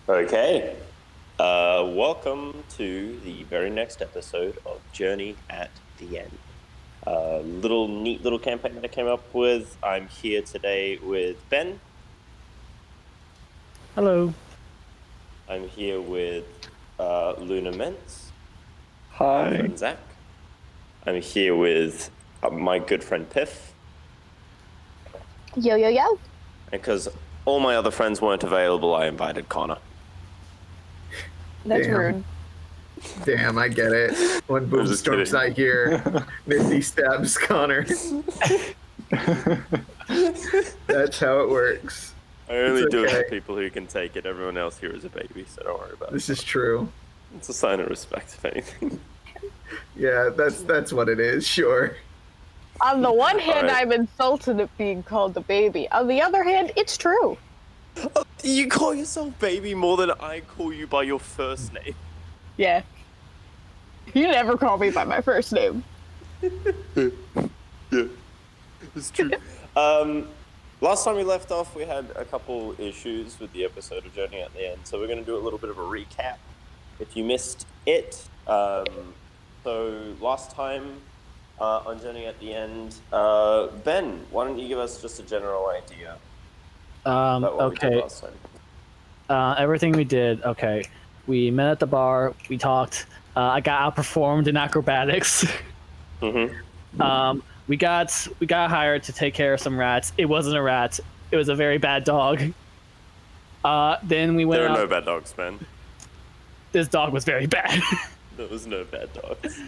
Okay. Welcome to the very next episode of Journey at the End. Neat little campaign that I came up with. I'm here today with Ben. Hello. I'm here with Luna Mentz. Hi. My friend Zach. I'm here with my good friend Piff. Yo, yo, yo. And because all my other friends weren't available, I invited Connar. That's rude. Damn, I get it. When Boom storms out here, Nifty stabs Connar. That's how it works. I only do it for people who can take it. Everyone else here is a baby, so don't worry about it. This is true. It's a sign of respect, if anything. Yeah, that's what it is, sure. On the one hand, I'm insulted at being called a baby. On the other hand, it's true. Oh, you call yourself baby more than I call you by your first name. Yeah. You never call me by my first name. Yeah, it's true. Last time we left off, we had a couple issues with the episode of Journey at the End, so we're going to do a little bit of a recap. If you missed it, so last time on Journey at the End, Ben, why don't you give us just a general idea about what we did last time? Everything we did, okay. We met at the bar, we talked, I got outperformed in acrobatics. Mm-hmm. We got hired to take care of some rats. It wasn't a rat. It was a very bad dog. Then we went There are out. no bad dogs, man. This dog was very bad. There was no bad dogs. It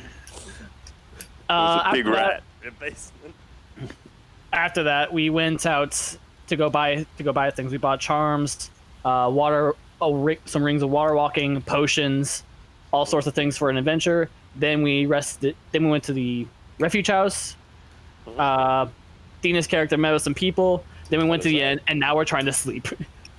was a big rat in a basement. After that, we went out to go buy things. We bought charms, some rings of water walking, potions, all sorts of things for an adventure. Then we rested. Then we went to the refuge house. Athena's character met with some people. Then we went to the end, and now we're trying to sleep.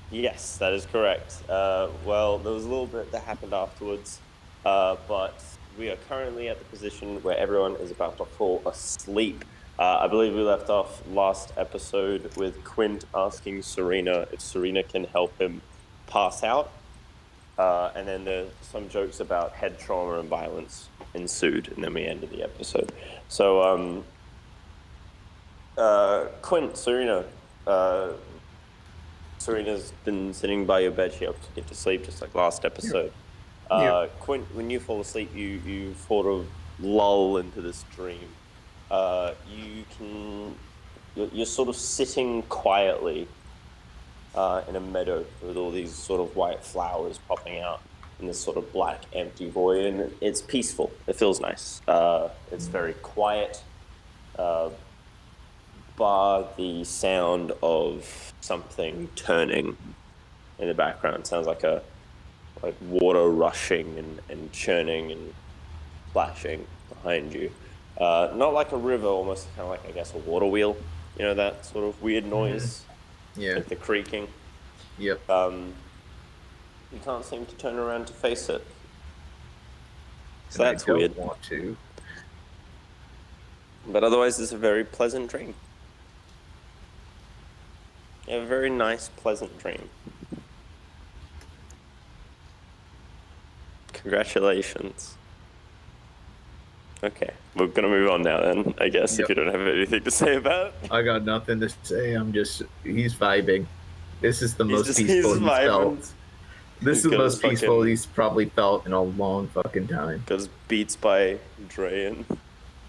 Yes, that is correct. Well, there was a little bit that happened afterwards, but we are currently at the position where everyone is about to fall asleep. I believe we left off last episode with Quint asking Serena if Serena can help him pass out, and then there's some jokes about head trauma and violence ensued, and then we ended the episode. So, Quint, Serena, Serena's been sitting by your bed. She helps you get to sleep, just like last episode. Quint, when you fall asleep, you sort of lull into this dream. You're sort of sitting quietly in a meadow with all these sort of white flowers popping out in this sort of black, empty void, and it's peaceful. It feels nice. It's very quiet, bar the sound of something turning in the background. It sounds like water rushing and churning and splashing behind you. Not like a river, almost kind of like, I guess, a water wheel. You know, that sort of weird noise? Yeah. Like the creaking. Yep. You can't seem to turn around to face it. So And that's I don't weird. want to. But otherwise, it's a very pleasant dream. A very nice, pleasant dream. Congratulations. Okay, we're gonna move on now then, I guess, if you don't have anything to say about it. I got nothing to say. He's vibing. This is the most He's peaceful he's vibing. felt. This is the most peaceful he's probably felt in a long fucking time. Because Beats by Dre.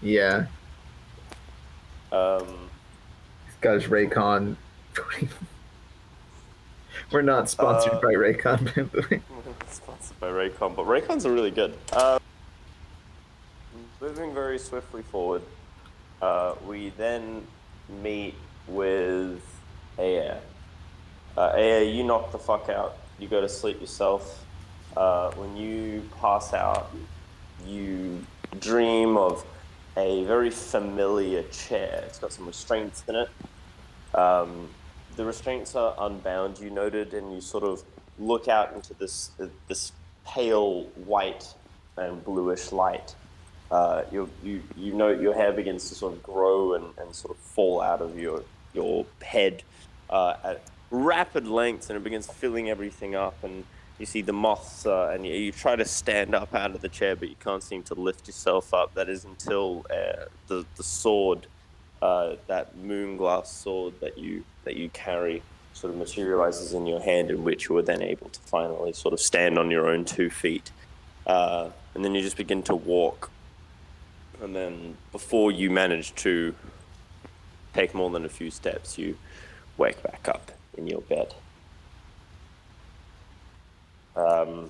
Yeah. He's got his Raycon. We're not sponsored by Raycon, by the way. We're not sponsored by Raycon, but Raycons are really good. Moving very swiftly forward, we then meet with Aeyier. Aeyier, you knock the fuck out. You go to sleep yourself. When you pass out, you dream of a very familiar chair. It's got some restraints in it. The restraints are unbound, you noted, and you sort of look out into this pale white and bluish light. You note your hair begins to sort of grow and sort of fall out of your head at rapid lengths, and it begins filling everything up, and you see the moths, and you try to stand up out of the chair, but you can't seem to lift yourself up. That is until the sword, that moonglass sword that you carry, sort of materializes in your hand, in which you are then able to finally sort of stand on your own 2 feet. And then you just begin to walk. And then before you manage to take more than a few steps, you wake back up in your bed. We're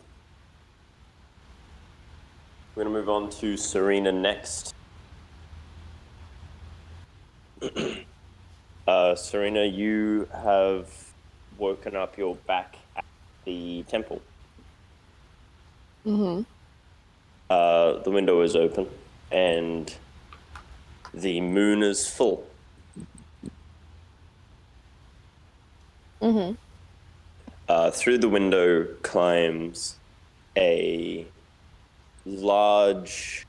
going to move on to Serena next. Serena, you have woken up. You're back at the temple. Mm-hmm. The window is open, and the moon is full. Mm-hmm. Through the window climbs a large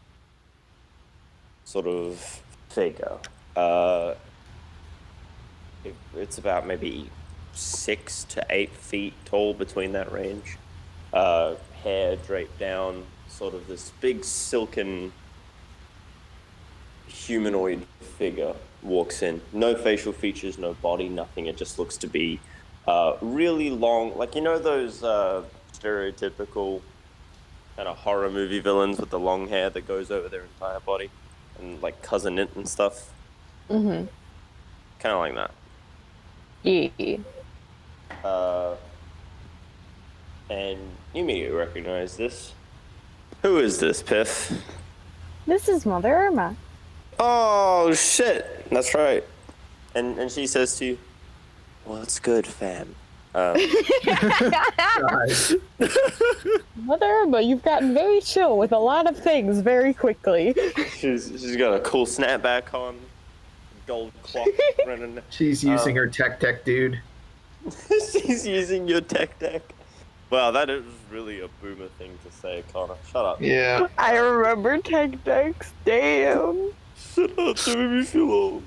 sort of figure. It's about maybe 6 to 8 feet tall, between that range. Hair draped down, sort of this big silken humanoid figure walks in. No facial features, no body, nothing. It just looks to be really long, like, you know those stereotypical kind of horror movie villains with the long hair that goes over their entire body, and like Cousin It and stuff? Mm-hmm. Kind of like that. Yeah. And you immediately recognize this. Who is this, Piff? This is Mother Irma. Oh, shit. That's right. And she says to you, "What's good, fam?" Mother Irma, you've gotten very chill with a lot of things very quickly. She's got a cool snapback on, gold clock running. She's using her tech dude. She's using your tech deck. Wow, that is really a boomer thing to say, Connor. Shut up. Yeah. I remember tech decks. Damn. Shut up, that made me feel old.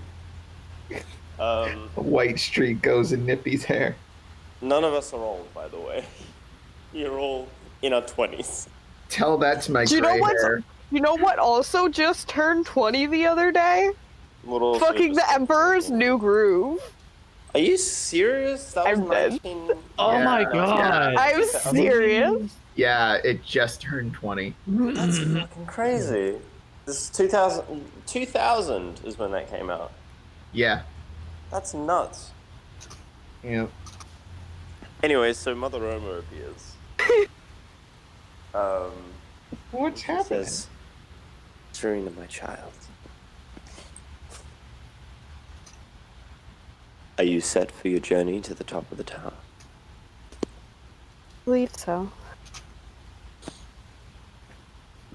A white streak goes in Nippy's hair. None of us are old, by the way. You're all in our 20s. Tell that to my Do you know gray what's- hair. You know what also just turned 20 the other day? Fucking the Emperor's New Groove. Are you serious? That was I'm dead. 19... Oh Yeah, my god. I'm serious. Yeah, it just turned 20. That's fucking crazy. This is 2000 is when that came out. Yeah. That's nuts. Yeah. Anyway, so Mother Irma appears. What's She happening? says, "Serena, my child, are you set for your journey to the top of the tower?" I believe so.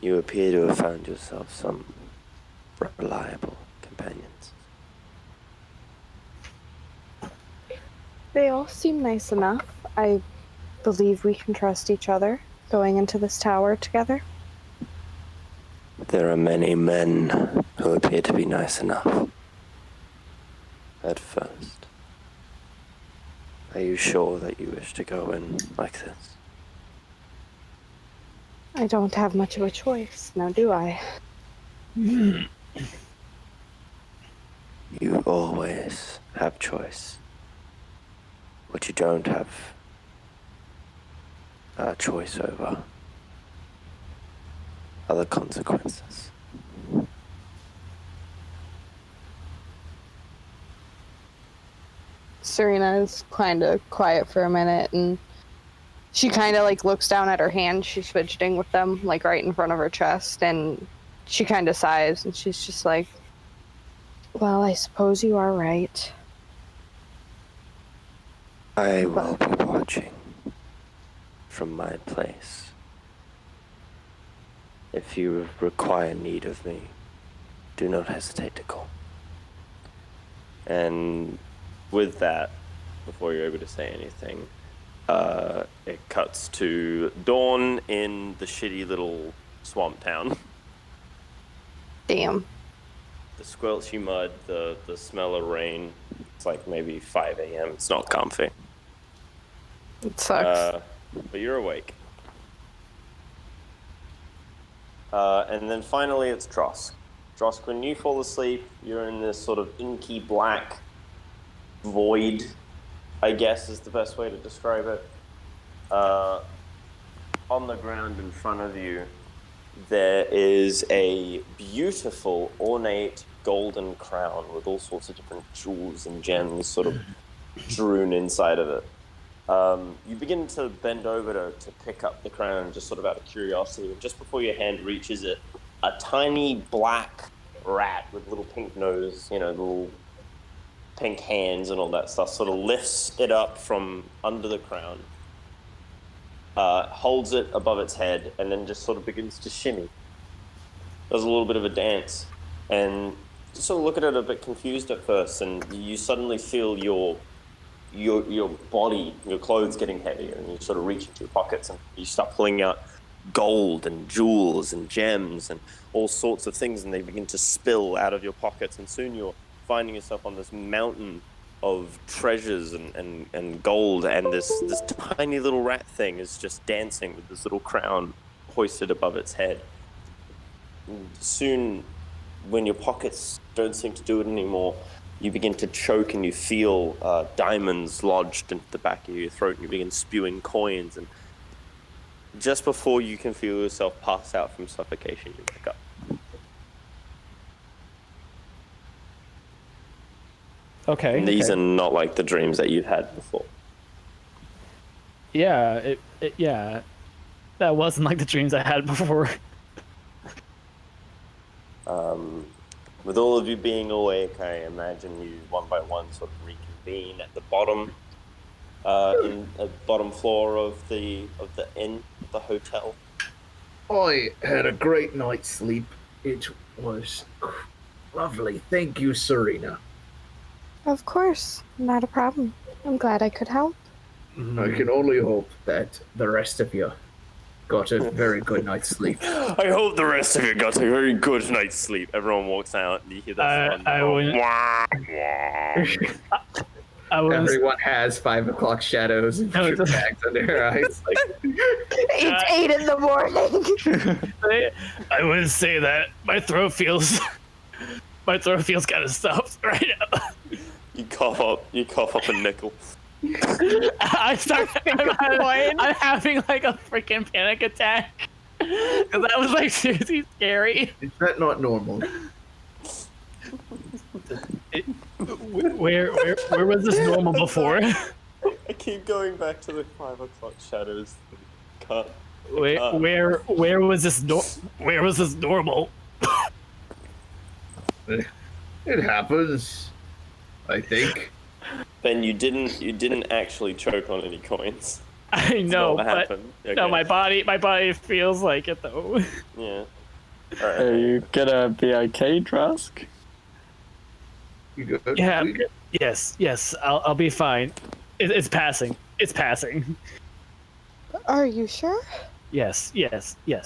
You appear to have found yourself some reliable companions. They all seem nice enough. I believe we can trust each other going into this tower together. There are many men who appear to be nice enough. At first. Are you sure that you wish to go in like this? I don't have much of a choice, now do I? You always have choice. What you don't have a choice over are the consequences. Serena is kind of quiet for a minute, and she kind of like looks down at her hand. She's fidgeting with them like right in front of her chest, and she kind of sighs, and she's just like, "Well, I suppose you are right." I will be watching from my place. If you require need of me, do not hesitate to call. And with that, before you're able to say anything, it cuts to dawn in the shitty little swamp town. Damn. The squelchy mud, the smell of rain. It's like maybe 5 a.m. It's not comfy. It sucks. but you're awake. And then finally, it's Drosk. Drosk, when you fall asleep, you're in this sort of inky black void, I guess is the best way to describe it. On the ground in front of you, there is a beautiful, ornate golden crown with all sorts of different jewels and gems sort of strewn inside of it. You begin to bend over to pick up the crown just sort of out of curiosity, and just before your hand reaches it, a tiny black rat with little pink nose, little pink hands and all that stuff, sort of lifts it up from under the crown, holds it above its head, and then just sort of begins to shimmy. Does a little bit of a dance, and just sort of look at it a bit confused at first, and you suddenly feel your body, your clothes getting heavier, and you sort of reach into your pockets and you start pulling out gold and jewels and gems and all sorts of things, and they begin to spill out of your pockets, and soon you're finding yourself on this mountain of treasures and gold, and this tiny little rat thing is just dancing with this little crown hoisted above its head. And soon, when your pockets don't seem to do it anymore, you begin to choke and you feel diamonds lodged into the back of your throat, and you begin spewing coins, and just before you can feel yourself pass out from suffocation, you wake up. Okay. And these are not like the dreams that you've had before. Yeah, yeah. That wasn't like the dreams I had before. With all of you being awake, I imagine you one by one sort of reconvene at the bottom, in the bottom floor of the inn, the hotel. I had a great night's sleep. It was lovely. Thank you, Serena. Of course, not a problem. I'm glad I could help. I can only hope that the rest of you got a very good night's sleep. I hope the rest of you got a very good night's sleep. Everyone walks out and you hear that sound. Everyone has 5 o'clock shadows and bags under their eyes. It's 8 in the morning. I wouldn't say that. My throat feels kind of stuffed right now. You cough up a nickel. I'm having like a freaking panic attack. Because that was like seriously scary. Is that not normal? Where was this normal before? I keep going back to the 5 o'clock shadows. Where was this normal? It happens, I think. Ben, you didn't actually choke on any coins. I know, but happened. Okay. no, my body feels like it though. Yeah. All right. Are you gonna be okay, Drosk? You good? Yeah. Yes. I'll be fine. It's passing. It's passing. Are you sure? Yes. Yes,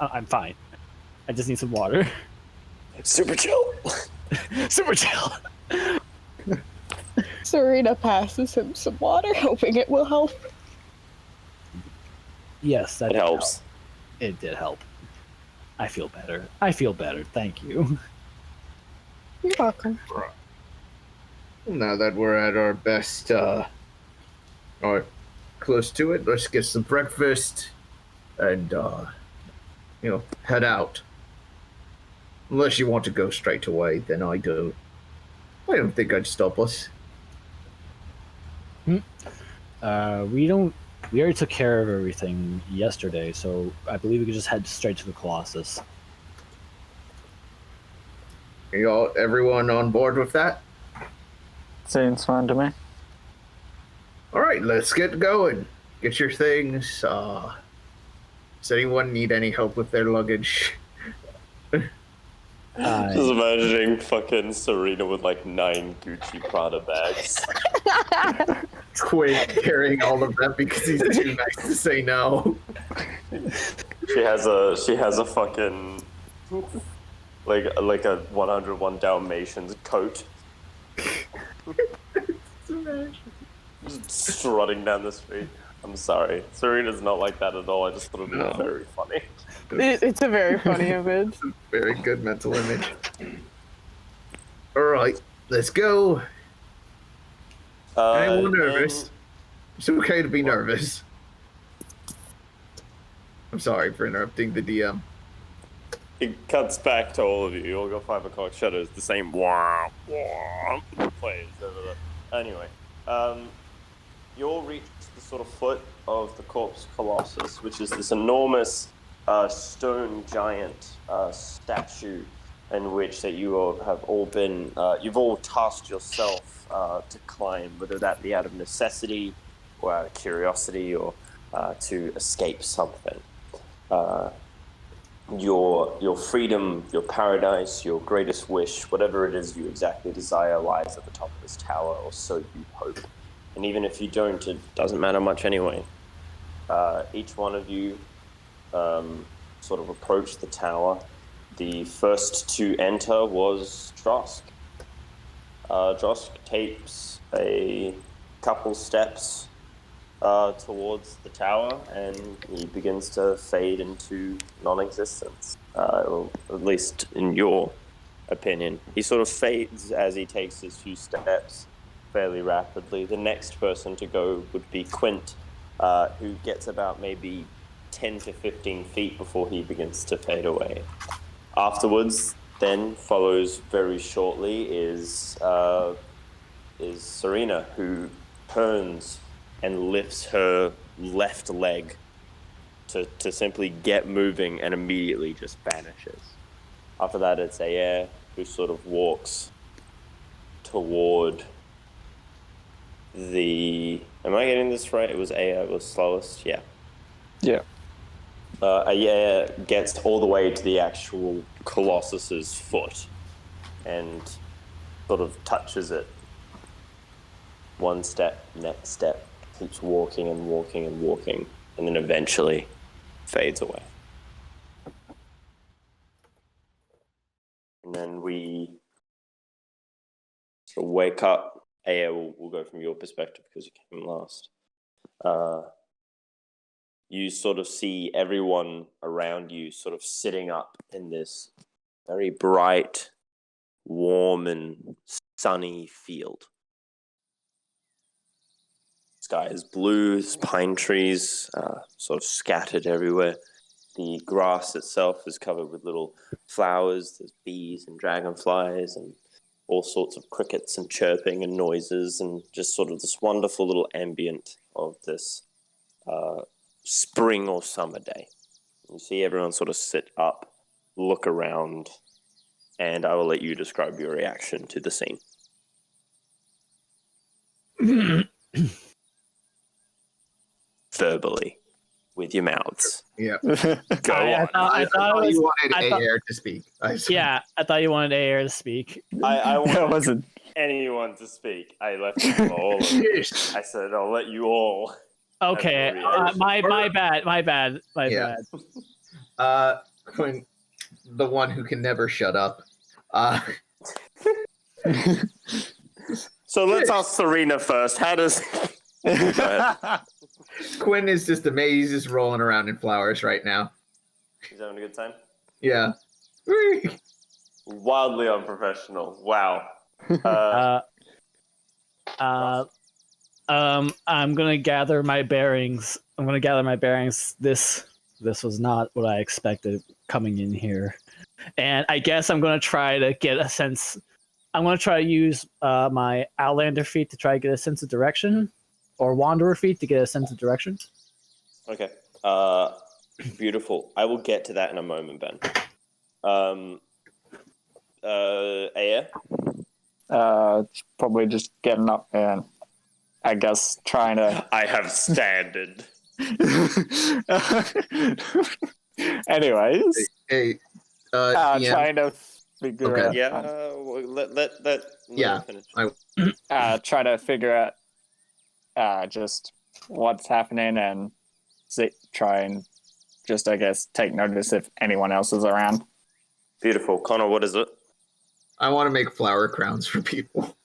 I'm fine. I just need some water. Super chill. Super chill. Serena passes him some water, hoping it will help. Yes, that It helps. help. It did help. I feel better. Thank you. You're welcome. Now that we're at our best, or close to it, let's get some breakfast and, head out. Unless you want to go straight away, then I don't think I'd stop us. We already took care of everything yesterday, so I believe we could just head straight to the Colossus. Everyone on board with that? Seems fine to me. All right, let's get going. Get your things. Does anyone need any help with their luggage? Just imagining fucking Serena with like 9 Gucci Prada bags. Quint carrying all of them because he's too nice to say no. She has a fucking like a 101 Dalmatians coat. Just strutting down the street. I'm sorry. Serena's not like that at all. I just thought it was very funny. It's a very funny image. Very good mental image. All right, let's go. Anyone nervous? It's okay to be nervous. I'm sorry for interrupting the DM. It cuts back to all of you. You all got 5 o'clock shadows. The same wah wah plays over the. Anyway, you all reach the sort of foot of the Corpse Colossus, which is this enormous stone giant statue, in which that you all have all been. You've all tasked yourself to climb, whether that be out of necessity, or out of curiosity, or to escape something. Your freedom, your paradise, your greatest wish, whatever it is you exactly desire, lies at the top of this tower, or so you hope. And even if you don't, it doesn't matter much anyway. Each one of you sort of approached the tower. The first to enter was Drosk. Drosk takes a couple steps towards the tower, and he begins to fade into non-existence, or at least in your opinion. He sort of fades as he takes his few steps fairly rapidly. The next person to go would be Quint, who gets about maybe 10 to 15 feet before he begins to fade away. Afterwards, then follows very shortly is Serena, who turns and lifts her left leg to simply get moving and immediately just vanishes. After that, it's Aeyier, who sort of walks toward the... Am I getting this right? It was Aeyier was slowest? Yeah. Yeah. Aeyier gets all the way to the actual Colossus's foot and sort of touches it. One step, next step, keeps walking and walking and walking, and then eventually fades away. And then we sort of wake up. Aeyier, we'll go from your perspective because you came last. You sort of see everyone around you sort of sitting up in this very bright, warm, and sunny field. Sky is blue, there's pine trees sort of scattered everywhere. The grass itself is covered with little flowers. There's bees and dragonflies and all sorts of crickets and chirping and noises, and just sort of this wonderful little ambient of this spring or summer day. You see everyone sort of sit up, look around, and I will let you describe your reaction to the scene. Verbally, with your mouths. Yeah. Go on. I thought you wanted Aeyier to speak. Yeah, I thought you wanted Aeyier to speak. I That wanted wasn't. anyone to speak. I left it for all of you. I said, I'll let you all. Okay, my bad. Quinn, the one who can never shut up. So let's ask Serena first. How does... Go ahead. Quinn is just amazed. He's just rolling around in flowers right now. He's having a good time? Yeah. Wildly unprofessional. Wow. I'm gonna gather my bearings. This was not what I expected coming in here, and I guess I'm gonna try to get a sense. I'm gonna try to use my Outlander feat to try to get a sense of direction, or Wanderer feat to get a sense of direction. Okay. Beautiful. I will get to that in a moment, Ben. Aeyier? Probably just getting up and I guess trying to. I have standard. Anyways, yeah. trying to figure out. Yeah, let Yeah, finish. Try to figure out just what's happening and try and just, I guess, take notice if anyone else is around. Beautiful. Connar, what is it? I want to make flower crowns for people.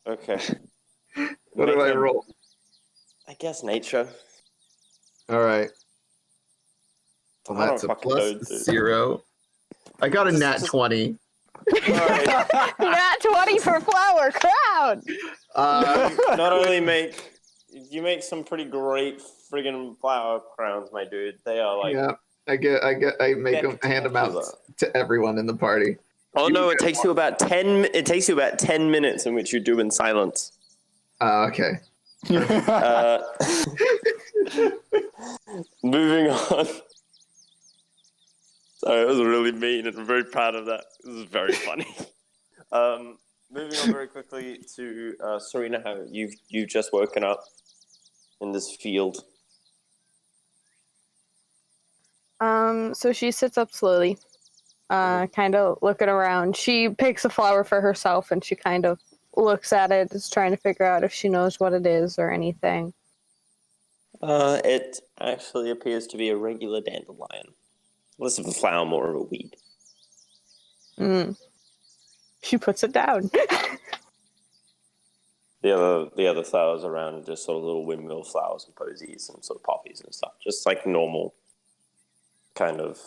Okay. What do I roll? I guess nature. All right. I'm Well, not that's a fucking plus dude. 0. I got a nat 20. Alright. Nat 20 for flower crown. Not only make you make some pretty great friggin' flower crowns, my dude. They are like Yeah, I make them, hand them out to everyone in the party. Oh no! It takes you about 10. It takes you about 10 minutes in which you do in silence. Okay. Moving on. Sorry, it was really mean, and I'm very proud of that. This is very funny. Moving on very quickly to Serena. How you've just woken up in this field. So she sits up slowly, kind of looking around. She picks a flower for herself, and she kind of looks at it, is trying to figure out if she knows what it is or anything. It actually appears to be a regular dandelion. Less of a flower, more of a weed. She puts it down. The other flowers around are just sort of little windmill flowers and posies and sort of poppies and stuff. Just like normal kind of...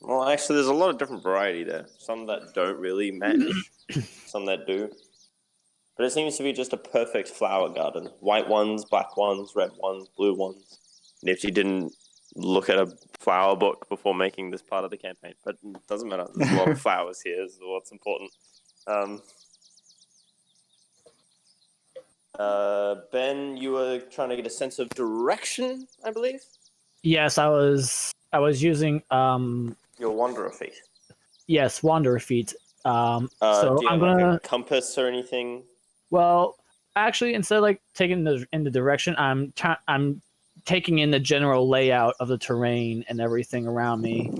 Well, actually, there's a lot of different variety there. Some that don't really match, some that do. But it seems to be just a perfect flower garden. White ones, black ones, red ones, blue ones. Nifty didn't look at a flower book before making this part of the campaign, but it doesn't matter. There's a lot of flowers here is what's important. Ben, you were trying to get a sense of direction, I believe? Yes, I was using Your wanderer feat. yes, wanderer feet. So do you I'm have gonna like a compass or anything? Well, actually, instead of like taking in the direction, I'm taking in the general layout of the terrain and everything around me.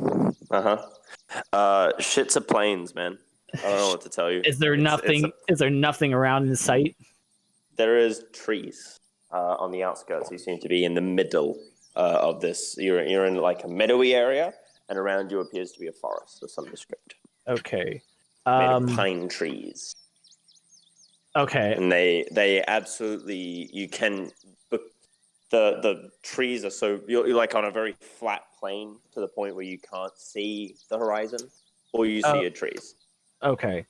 Shit's a plains, man. I don't know what to tell you. Is there Is there nothing around in sight? There is trees on the outskirts. You seem to be in the middle of this. You're in like a meadowy area, and around you appears to be a forest of some description. Okay. Made of pine trees. Okay. And they absolutely, you can, the trees are so, you're like on a very flat plane to the point where you can't see the horizon. All you see are trees. Okay.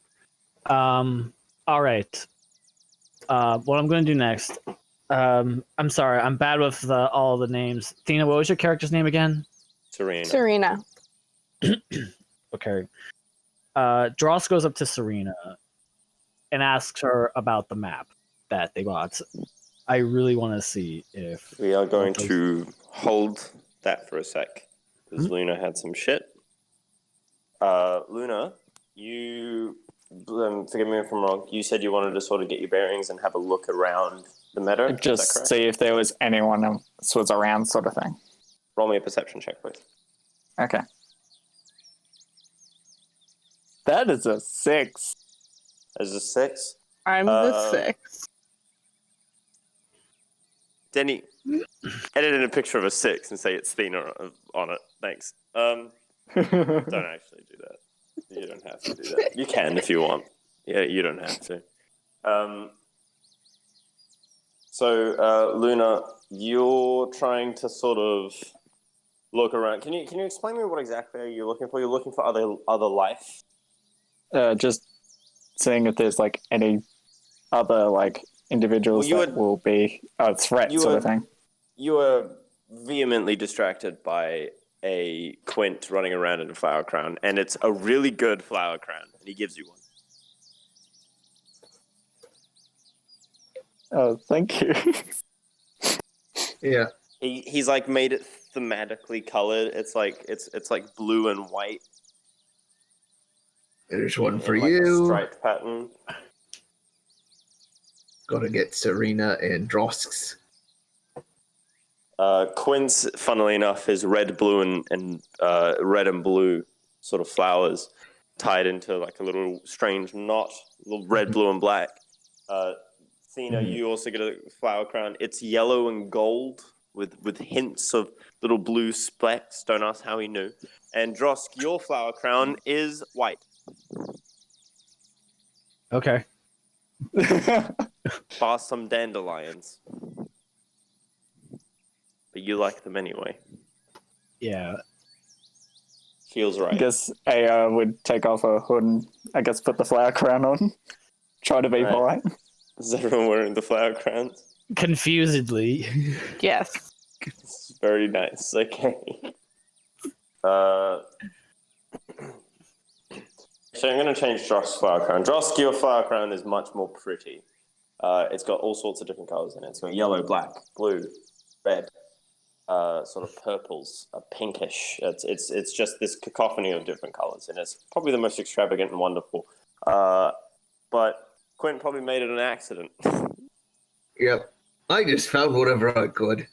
All right. What I'm going to do next. I'm sorry. I'm bad with all the names. Athena, what was your character's name again? Serena. Okay. Drosk goes up to Serena and asks her about the map that they bought. I really want to see if... We are going to hold that for a sec, because Luna had some shit. Luna, you... forgive me if I'm wrong. You said you wanted to sort of get your bearings and have a look around the meadow. Just see if there was anyone else was around, sort of thing. Roll me a perception check, please. Okay. That is a 6. As a 6. I'm the 6. Denny, edit in a picture of a 6 and say it's Athena on it. Thanks. Don't actually do that. You don't have to do that. You can if you want. Yeah, you don't have to. So, Luna, you're trying to sort of look around. Can you explain to me what exactly are you looking for? You're looking for other life? Just seeing if there's like any other like individuals that will be a threat, sort of thing. You were vehemently distracted by a Quint running around in a flower crown, and it's a really good flower crown, and he gives you one. Oh, thank you. Yeah. He's like made it thematically colored. It's like blue and white. There's one for like you. A striped pattern. Gotta get Serena and Drosk's. Quint's, funnily enough, is red, blue, and red and blue sort of flowers tied into like a little strange knot, little red, blue, and black. Athena, you also get a flower crown. It's yellow and gold with hints of little blue specks. Don't ask how he knew. And Drosk, your flower crown is white. Okay. Bar some dandelions. But you like them anyway. Yeah. Feels I right. guess Aeyier would take off her hood and I guess put the flower crown on. Try to be Right. polite. Is everyone wearing the flower crowns? Confusedly. Yes. It's very nice. Okay. So I'm going to change Drosk's flower crown. Drosk, your flower crown is much more pretty. It's got all sorts of different colors in it. It's got yellow, black, blue, red, sort of purples, pinkish. It's just this cacophony of different colors, and it's probably the most extravagant and wonderful. But Quint probably made it an accident. Yep. I just found whatever I could.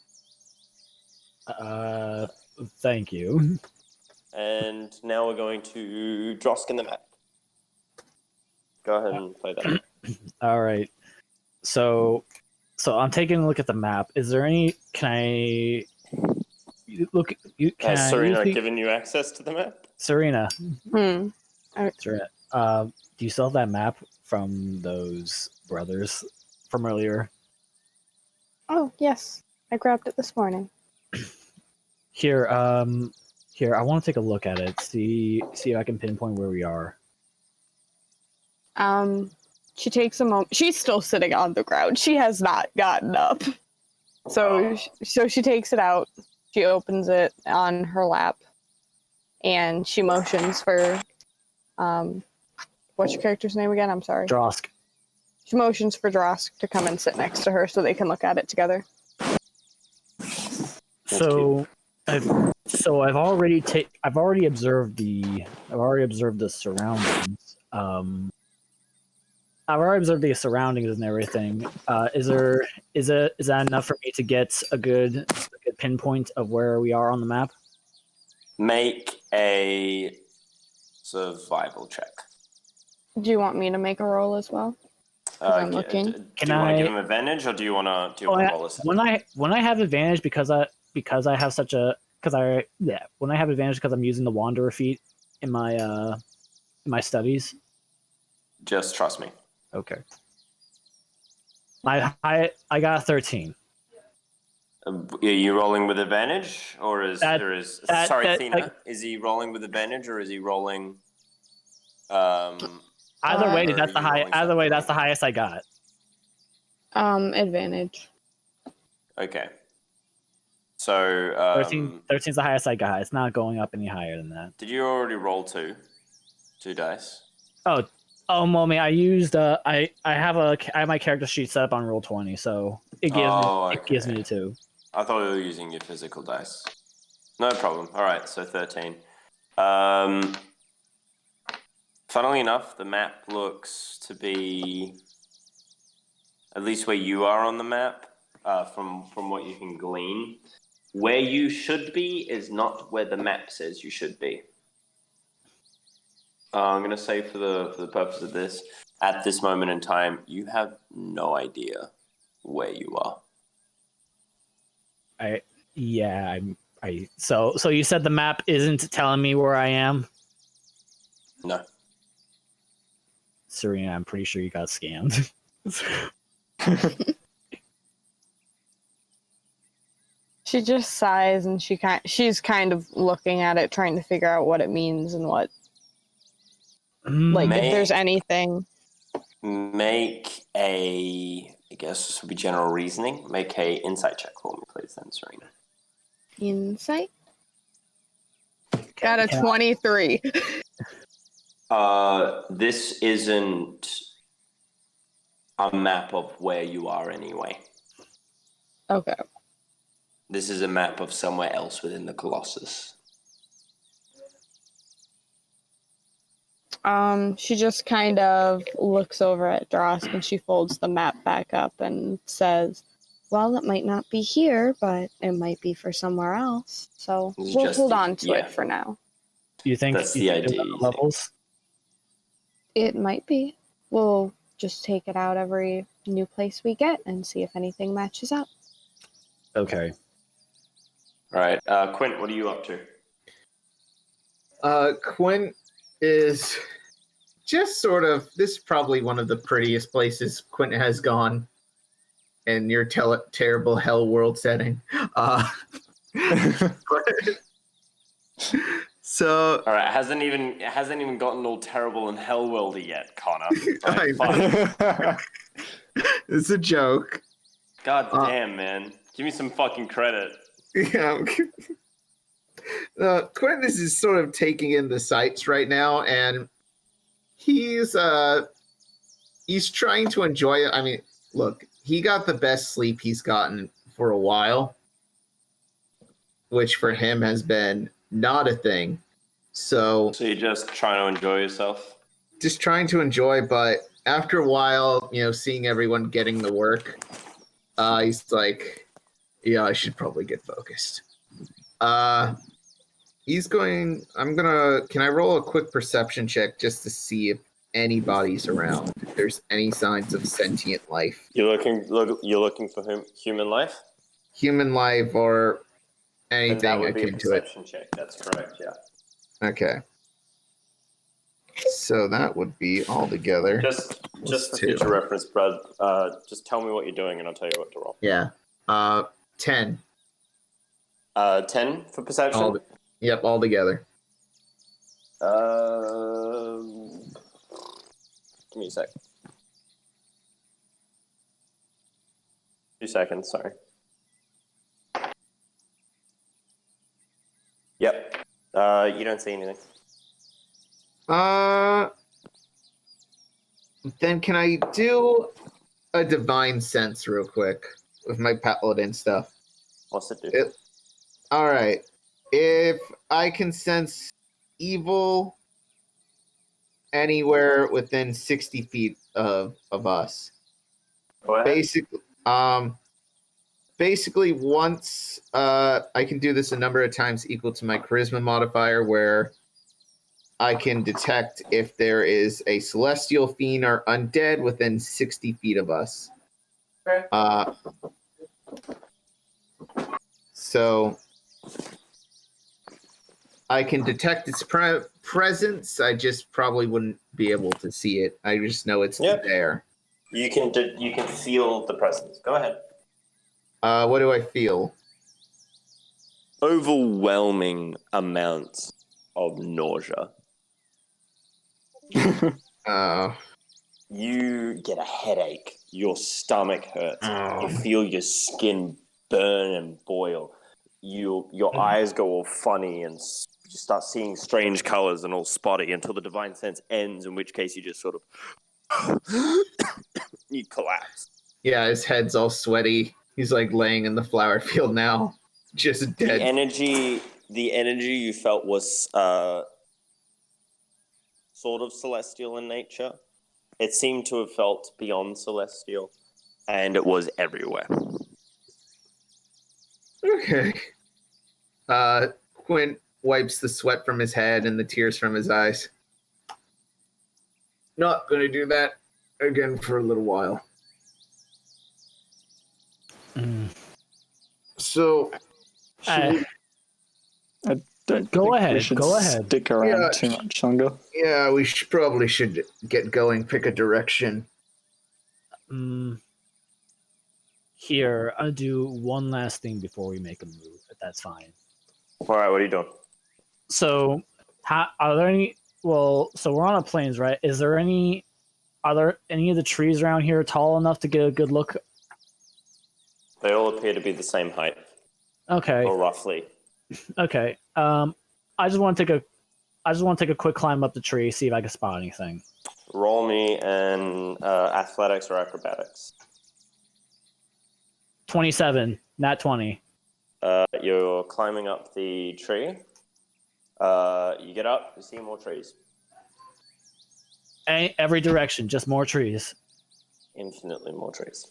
Thank you. And now we're going to Drosk in the map. Go ahead and play that. All right. So I'm taking a look at the map. Is there any? Can I look? Can Has I Serena use the- given you access to the map? Serena? Hmm. Serena. Do you still have that map from those brothers from earlier? Oh, yes. I grabbed it this morning. Here, I want to take a look at it. See if I can pinpoint where we are. She takes a moment. She's still sitting on the ground. She has not gotten up. So she takes it out. She opens it on her lap, and she motions for, what's your character's name again? I'm sorry. Drosk. She motions for Drosk to come and sit next to her so they can look at it together. So I've already observed the surroundings. I've already observed the surroundings and everything. Is that enough for me to get a good pinpoint of where we are on the map? Make a survival check. Do you want me to make a roll as well? I'm looking. Do you want to give him advantage, or do you want to roll this? When I have advantage because I have such a when I have advantage because I'm using the Wanderer feat in my studies. Just trust me. Okay. I got a 13. Are you rolling with advantage, or Athena? Is he rolling with advantage, or is he rolling? Either way, that's the high. Either way, that's the highest I got. Advantage. Okay. So 13 is the highest I got. It's not going up any higher than that. Did you already roll two dice? Oh, mommy, I used I have my character sheet set up on roll 20, so it gives me the 2. I thought you were using your physical dice. No problem. All right, so 13. Funnily enough, the map looks to be, at least where you are on the map, from what you can glean, where you should be is not where the map says you should be. I'm going to say for the purpose of this, at this moment in time, you have no idea where you are. So you said the map isn't telling me where I am? No. Serena, I'm pretty sure you got scammed. She just sighs and she's kind of looking at it, trying to figure out what it means and what, if there's anything. Make a, I guess this would be general reasoning. Make a insight check for me, please, then, Serena. Insight? Got a 23. This isn't a map of where you are anyway. Okay. This is a map of somewhere else within the Colossus. She just kind of looks over at Drosk and she folds the map back up and says, well, it might not be here, but it might be for somewhere else. So we'll hold on to it for now. You think that's the idea? Levels? It might be. We'll just take it out every new place we get and see if anything matches up. Okay. All right. Quint, what are you up to? Quint is just sort of, this is probably one of the prettiest places Quint has gone. in your terrible hell world setting. So All right, it hasn't even gotten all terrible and hell worldy yet, Connor. I- Right, fuck. it's a joke. God damn, man. Give me some fucking credit. Yeah. Quint is sort of taking in the sights right now, and he's trying to enjoy it. I mean, look, he got the best sleep he's gotten for a while, which for him has been not a thing. So you're just trying to enjoy yourself? just trying to enjoy, but after a while, seeing everyone getting the work, he's like, yeah, I should probably get focused. Can I roll a quick perception check just to see if anybody's around, if there's any signs of sentient life? You're looking for human life? Human life or anything Then that would be a akin to it. perception check. That's correct, yeah. Okay. So that would be all together. Just for two. future reference, Brad, just tell me what you're doing and I'll tell you what to roll. Yeah. 10. 10 for perception? Yep, all together. Give me a sec. 2 seconds, sorry. Yep. You don't see anything. Then can I do a divine sense real quick with my paladin stuff? What's it do? All right. If I can sense evil anywhere within 60 feet of us, Go ahead. basically once I can do this a number of times equal to my charisma modifier, where I can detect if there is a celestial fiend or undead within 60 feet of us. Okay. So I can detect its presence. I just probably wouldn't be able to see it. I just know it's there. You can feel the presence. Go ahead. What do I feel? Overwhelming amounts of nausea. You get a headache. Your stomach hurts. You feel your skin burn and boil. Your eyes go all funny and you start seeing strange colors and all spotty until the divine sense ends, in which case you just sort of you collapse. Yeah, his head's all sweaty. He's like laying in the flower field now, just dead. The energy you felt was sort of celestial in nature. It seemed to have felt beyond celestial, and it was everywhere. Okay. Quint wipes the sweat from his head and the tears from his eyes. Not gonna do that again for a little while. So, Go ahead. Stick around too much longer. yeah, we probably should get going. Pick a direction. Here, I'll do one last thing before we make a move, if that's fine. All right, what are you doing? So, are there any? Well, so we're on a plains, right? Are there any of the trees around here tall enough to get a good look? They all appear to be the same height. Okay. Or roughly. Okay. I just want to take a quick climb up the tree, see if I can spot anything. Roll me an athletics or acrobatics. 27, not 20. You're climbing up the tree. You get up, you see more trees. Every direction, just more trees. Infinitely more trees.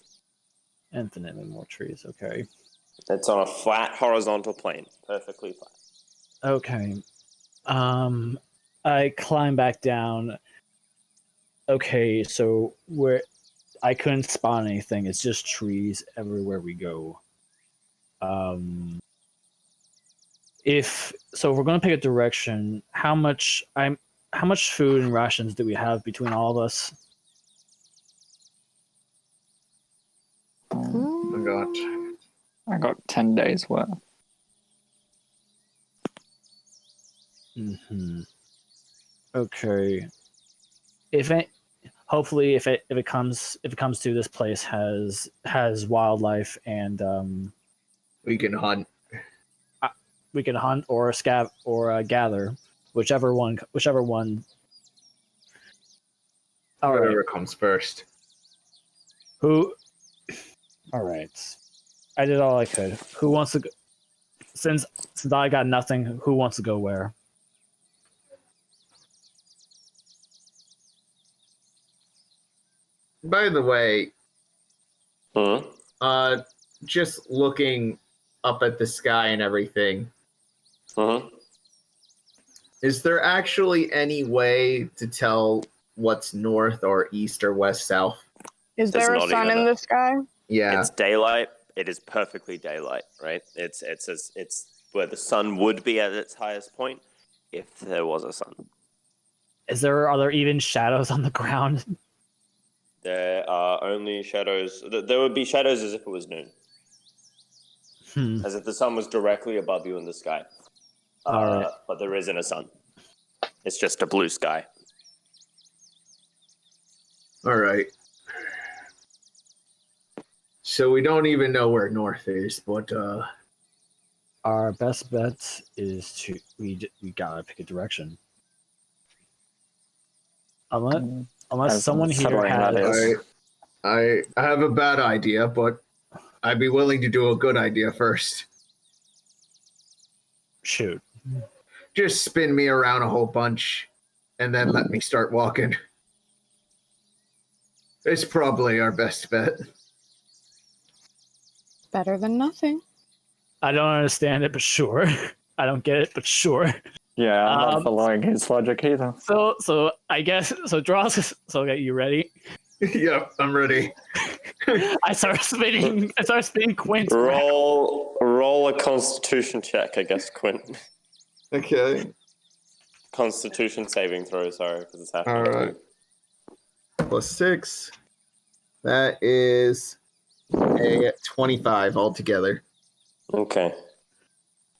Infinitely more trees, okay. It's on a flat horizontal plane. Perfectly flat. Okay. I climb back down. Okay, so I couldn't spot anything. It's just trees everywhere we go. If we're gonna pick a direction, how much food and rations do we have between all of us? I got 10 days worth. Mm-hmm. Okay. Hopefully, if it comes to this place has wildlife and We can hunt. we can hunt or gather, whichever one. All right. Whatever comes first. Who? All right. I did all I could. Who wants to? Since I got nothing, who wants to go where? By the way, Hmm? just looking up at the sky and everything, Hmm? is there actually any way to tell what's north or east or west, south? Is There's there a not sun even in a- the sky? Yeah. It's daylight. It is perfectly daylight, right? It's where the sun would be at its highest point if there was a sun. Are there even shadows on the ground? There are only shadows. There would be shadows as if it was noon, as if the sun was directly above you in the sky. All right. But there isn't a sun. It's just a blue sky. All right. So we don't even know where north is, but Our best bet is we gotta pick a direction. Unless As someone here unsettling that has. is. I have a bad idea, but I'd be willing to do a good idea first. Shoot. Just spin me around a whole bunch, and then let me start walking. It's probably our best bet. Better than nothing. I don't understand it, but sure. I don't get it, but sure. Yeah, I'm not following his logic either. So I guess Drosk. So okay, you ready? Yep, I'm ready. I start spinning Quint. Roll a Constitution check, I guess, Quint. Okay. Constitution saving throw. Sorry, because it's happening. All right. +6. That is a 25 altogether. Okay.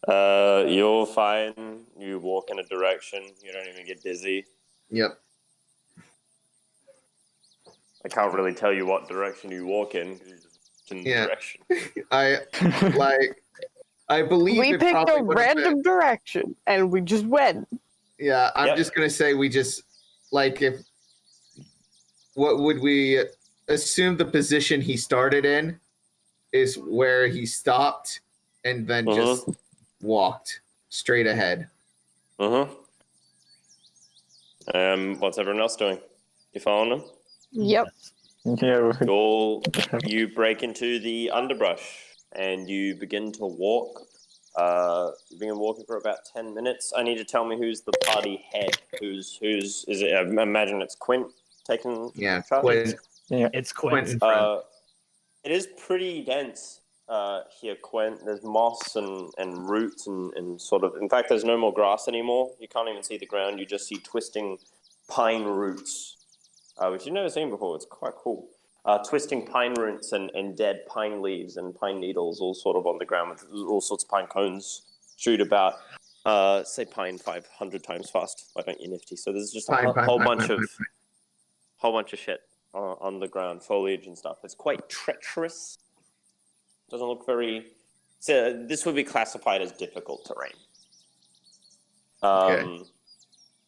You're fine. You walk in a direction. You don't even get dizzy. Yep. I can't really tell you what direction you walk in. 'Cause you just walk in the Yeah. direction. I believe We it picked probably a would have been- random direction and we just went. Yeah, I'm Yep. just gonna say we just what would we assume the position he started in is where he stopped and then just walked straight ahead. What's everyone else doing? You following them? Yep. Yeah, You break into the underbrush and you begin to walk. You've been walking for about 10 minutes. I need to tell me who's the party head. Who's is it? I imagine it's Quint taking charge. Quint. It's Quint. in front. It is pretty dense here, Quint. There's moss and roots and sort of. In fact, there's no more grass anymore. You can't even see the ground. You just see twisting pine roots, which you've never seen before. It's quite cool. Twisting pine roots and dead pine leaves and pine needles all sort of on the ground with all sorts of pine cones shoot about. Say pine 500 times fast. Why don't you, Nifty? So there's just a whole bunch of shit on the ground, foliage and stuff. It's quite treacherous. Doesn't look very. So this would be classified as difficult terrain. Okay.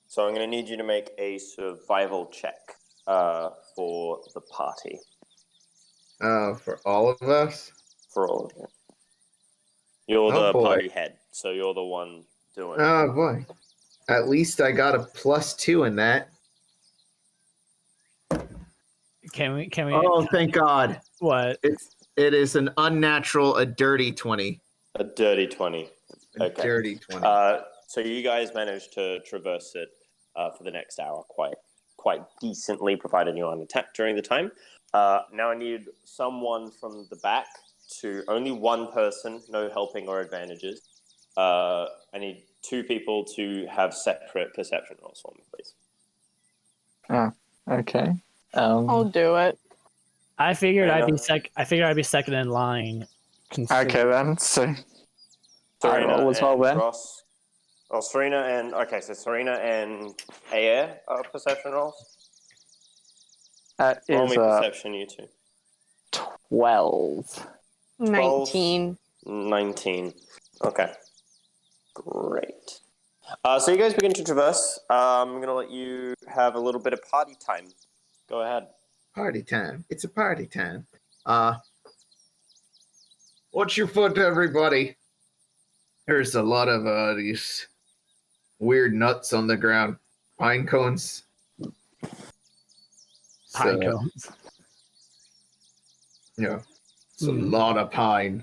So I'm going to need you to make a survival check for the party. For all of us? For all of you. You're Oh, the boy. party head, so you're the one doing it. Oh boy. At least I got a +2 in that. Can we? Oh, thank God. What? It is an unnatural, a dirty 20. A dirty 20. A Okay. dirty 20. So you guys managed to traverse it for the next hour quite decently, provided you're unattacked during the time. Now I need someone from the back to only one person, no helping or advantages. I need 2 people to have separate perception rolls for me, please. Oh, okay. I'll do it. I figured I I'd be know. I figured I'd be second in line. Okay then. So I Serena roll as well and then. Drosk. Oh, Serena and so Serena and Aeyier are perception rolls. That Roll is me perception, you two. 12. 19. 19. Okay. Great. So you guys begin to traverse. I'm going to let you have a little bit of party time. Go ahead. Party time. It's a party time. Watch your foot, everybody. There's a lot of these weird nuts on the ground. Pine cones. Pine So, cones. Yeah. It's a lot of pine.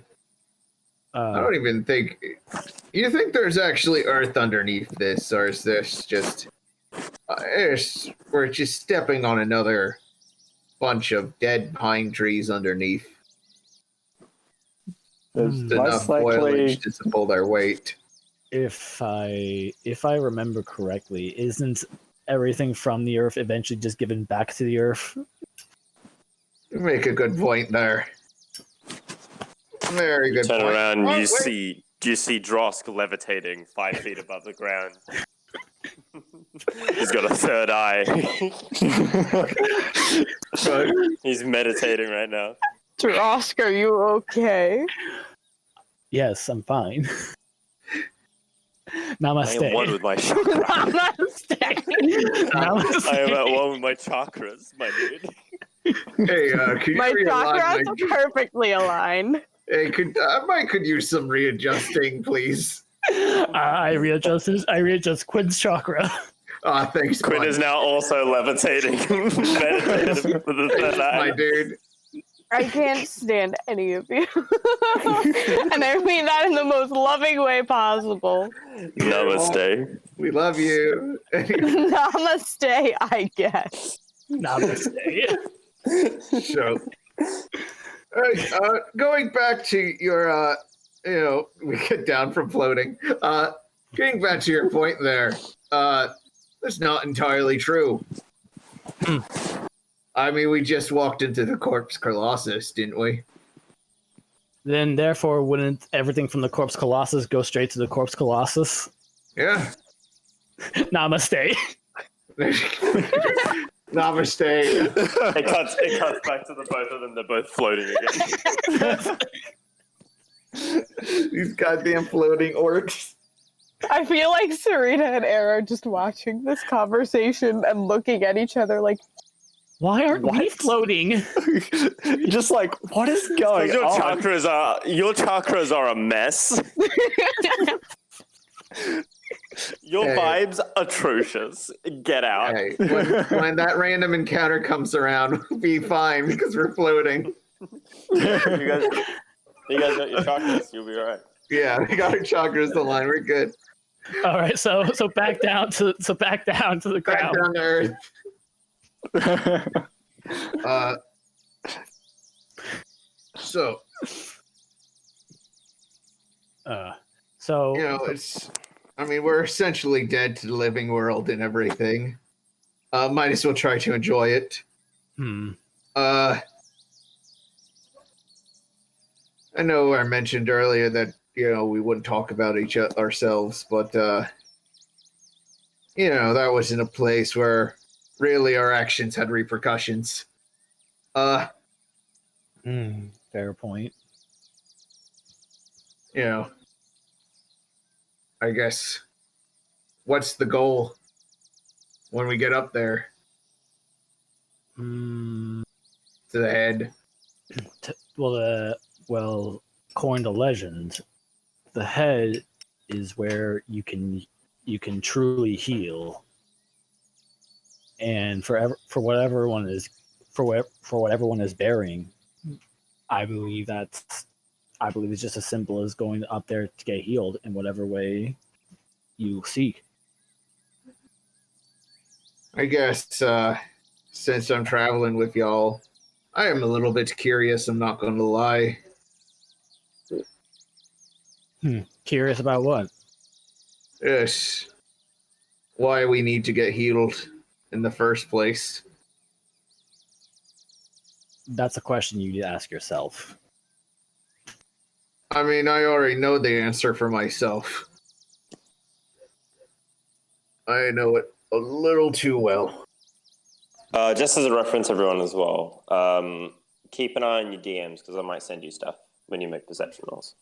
I don't even think... You think there's actually earth underneath this, or is this just... we're just stepping on another bunch of dead pine trees underneath. There's Enough most likely foliage to pull their weight. If I remember correctly, isn't everything from the earth eventually just given back to the earth? You make a good point there. Very good Turn point. around, Oh, you wait. see Drosk levitating 5 feet above the ground. He's got a third eye. He's meditating right now. Drosk, are you okay? Yes, I'm fine. I Namaste. am one with my chakra. Namaste. Namaste. I am at one with my chakras, my dude. Hey, could you My realign chakras are perfectly aligned. Hey, I could use some readjusting, please. I readjust Quint's chakra. Thanks, Quint bud. is now also levitating. Meditating with the third Thanks, eye. my dude. I can't stand any of you. And I mean that in the most loving way possible. Namaste. We love you. Namaste, I guess. Namaste. So, going back to your, we get down from floating. Getting back to your point there, that's not entirely true. I mean, we just walked into the Corpse Colossus, didn't we? Then, therefore, wouldn't everything from the Corpse Colossus go straight to the Corpse Colossus? Yeah. Namaste. Namaste. It cuts back to the both of them. They're both floating again. These goddamn floating orcs. I feel like Serena and Aeyier are just watching this conversation and looking at each other like, Why aren't we floating? just like, what is going Your on? chakras are a mess. Your vibes atrocious. Get out. Hey, when that random encounter comes around, we'll be fine because we're floating. You guys got your chakras. You'll be alright. Yeah, we got our chakras aligned. We're good. All right, so back down to the Back ground. down to earth. So we're essentially dead to the living world and everything. Might as well try to enjoy it. I know I mentioned earlier that we wouldn't talk about ourselves, but that was in a place where really our actions had repercussions. Fair point. I guess, what's the goal when we get up there? To the head. According to legend, the head is where you can truly heal, and for whatever one is bearing, I believe it's just as simple as going up there to get healed in whatever way you seek. I guess since I'm traveling with y'all, I am a little bit curious, I'm not going to lie. Curious about what? Yes. Why we need to get healed in the first place. That's a question you need to ask yourself. I mean, I already know the answer for myself. I know it a little too well. Just as a reference, everyone, as well. Keep an eye on your DMs because I might send you stuff when you make perception rolls.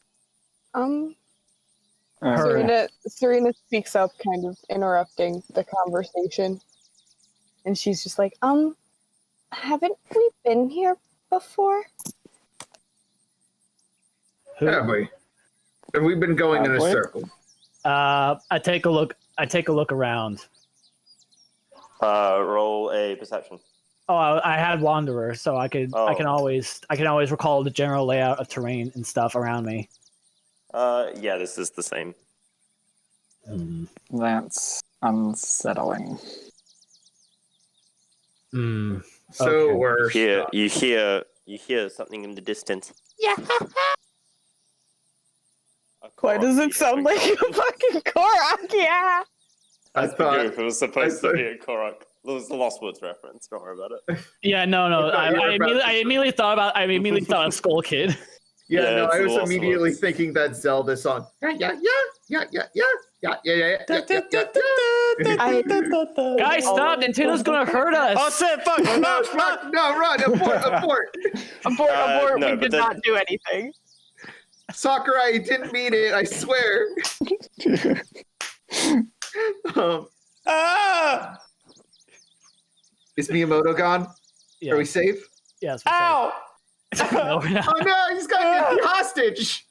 Serena speaks up, kind of interrupting the conversation, and she's just like, haven't we been here before? Have we? Have we been going in a circle? I take a look around. Roll a perception. Oh, I had Wanderer, so I can always recall the general layout of terrain and stuff around me. Yeah, this is the same. That's unsettling. So Okay. we're You hear something in the distance. Yeah. Why does it sound like a fucking Korok? Yeah. I thought If it was supposed to be a Korok. It was the Lost Woods reference. Don't worry about it. Yeah, no. I immediately thought of Skull Kid. Yeah, it's I the was Lost immediately Woods. thinking that Zelda song. Yeah. Guys, stop! Nintendo's gonna hurt us. Oh shit! Fuck! No, fuck! No, run! Abort! Abort, no, we but did then- not do anything. Sakurai didn't mean it. I swear. Ah! Is Miyamoto gone? Yeah, Are we safe? yes. Ow! No, we're not. Oh no, he's got Nifty hostage.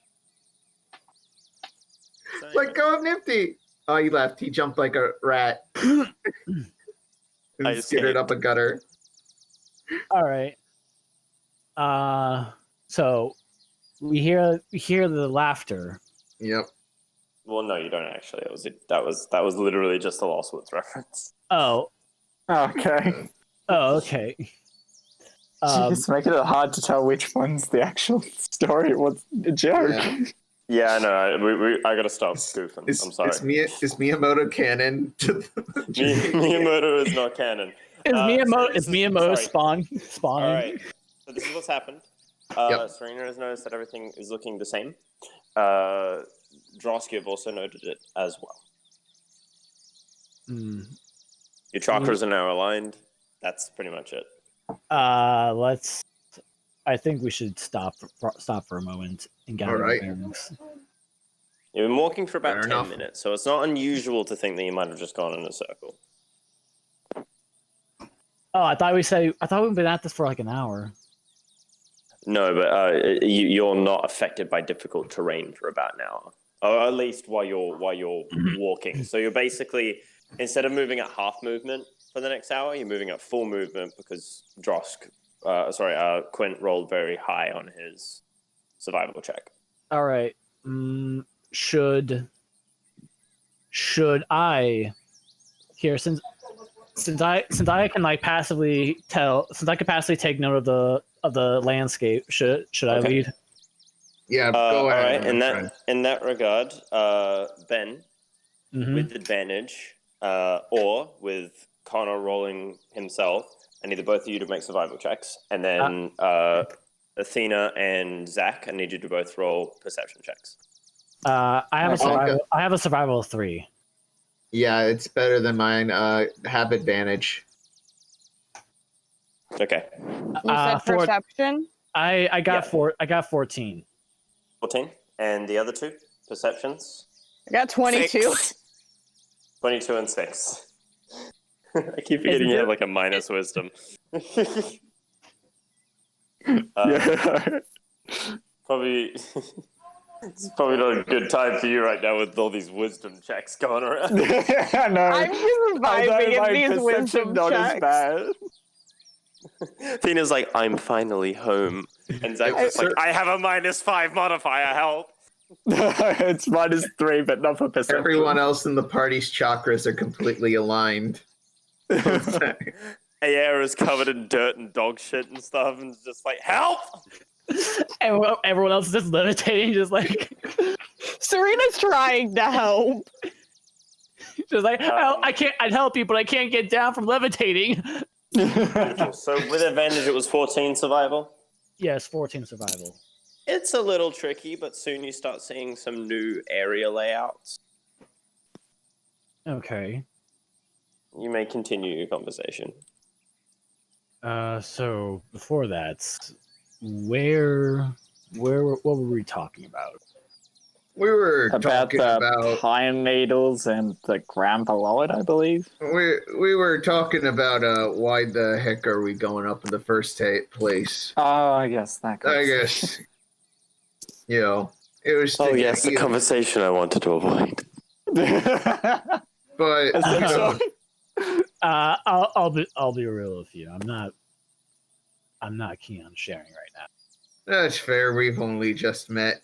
Let go of Nifty. Oh, he left. He jumped like a rat. I And skittered up a gutter. All right. So we hear the laughter. Yep. Well, no, you don't actually. That was literally just a Lost Woods reference. Oh, Okay. okay. Just making it hard to tell which one's the actual story. What's the joke? Yeah. Yeah, I know. I gotta stop goofing. I'm sorry. Is Miyamoto canon? Miyamoto is not canon. Is Miyamoto Miyamoto spawning? All right. So this is what's happened. Yep. Serena has noticed that everything is looking the same. Drosk, you've also noted it as well. Your chakras are now aligned. That's pretty much it. Let's. I think we should stop for a moment and gather All right. bearings. You've been walking for about Fair 10 enough. minutes, so it's not unusual to think that you might have just gone in a circle. Oh, I thought we've been at this for like an hour. No, but you're not affected by difficult terrain for about an hour, or at least while you're walking. So you're basically, instead of moving at half movement for the next hour, you're moving at full movement because Quint rolled very high on his survival check. All right. Should I here since I can like passively take note of the landscape, should I Okay. lead? Yeah, go All ahead. right. my friend. In that regard, Ben, Mhm. with advantage, or with Connar rolling himself, I need the both of you to make survival checks, and then Athena and Zach, I need you to both roll perception checks. I have a Okay. survival. I have a survival of 3. Yeah, it's better than mine. Have advantage. Okay, You said For- perception? I got Yeah. I got 14. 14, and the other two perceptions. I got 22. 22 and 6. I keep forgetting you have like a minus wisdom. Yeah. Probably, it's probably not a good time for you right now with all these wisdom checks going around. I know. I'm just vibing in these wisdom not as checks. bad. Athena's like, I'm finally home. And Zach's just like, I have a -5 modifier, help. It's -3, but not for perception. Everyone else in the party's chakras are completely aligned. Aeyier is covered in dirt and dog shit and stuff, and it's just like, help! Everyone else is just levitating, just like Serena's trying to help. just like I'd help you, but I can't get down from levitating. So with advantage, it was 14 survival. Yes, 14 survival. It's a little tricky, but soon you start seeing some new area layouts. Okay. You may continue your conversation. So before that, what were we talking about? We were About talking the about pine needles and the ground below it, I believe. we were talking about why the heck are we going up in the first place? Oh, yes, that I conversation. guess it was. Oh yes, the conversation I wanted to avoid. But I'll be real with you. I'm not keen on sharing right now. that's fair. We've only just met.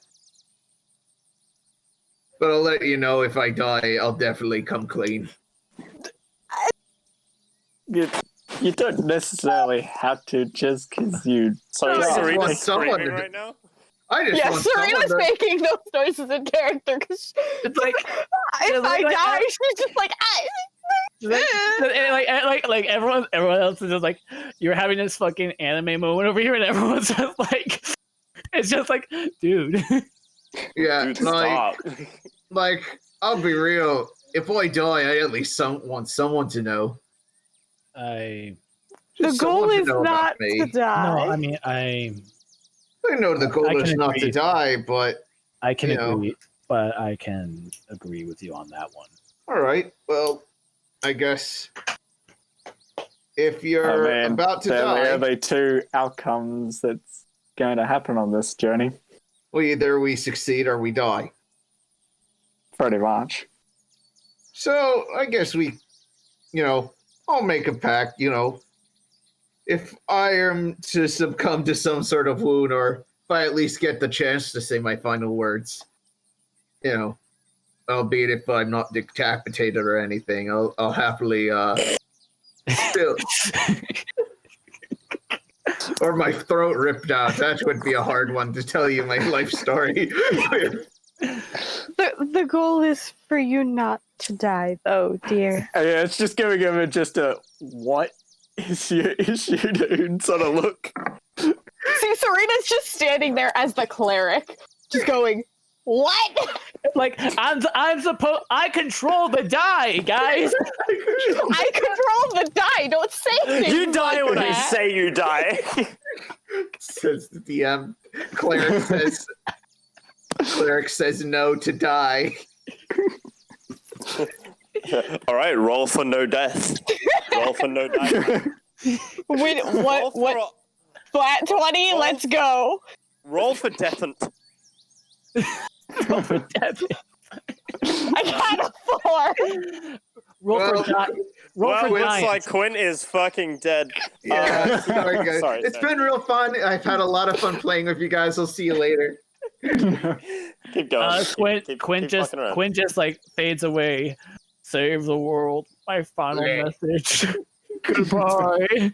But I'll let you know if I die. I'll definitely come clean. You don't necessarily have to just because you. Sorry, I just want Serena's someone screaming to- right now. I just want Serena's someone to... making those noises in character because It's like if I die, she's just like, like everyone else is just like, you're having this fucking anime moment over here, and everyone's just like, it's just like, dude. Yeah, Dude, stop. like, I'll be real. If I die, I at least want someone to know. I Just the goal someone is know about not me. to die. no, I mean I know the goal I is can not to agree. die, but I can You know. agree, but I can agree with you on that one. all right. Well, I guess if you're about to there die, are only two outcomes that's going to happen on this journey. well, either we succeed or we die. Pretty much. So I guess we, I'll make a pact. If I am to succumb to some sort of wound, or if I at least get the chance to say my final words, albeit if I'm not decapitated or anything, I'll happily still. Or my throat ripped out. That would be a hard one to tell you my life story. The goal is for you not to die, though, dear. Yeah, it's just giving him just a what is your issue, dude? Sort of look. See, Serena's just standing there as the cleric, just going, "What? Like I control the die, guys. I control the die. Don't say things You die like when I that." say you die. Says the DM. Cleric says no to die. All right, roll for no death. Roll for no die. What? Flat 20. Let's go. Roll for death and Roll for death. I got a 4. Roll Well, for die. Roll for looks giants. like Quint is fucking dead. Yeah, sorry guys. Sorry, It's sorry. been real fun. I've had a lot of fun playing with you guys. I'll see you later. Keep going. Quint just fucking around. Quint just like fades away. Save the world. My final Yeah. message. Goodbye.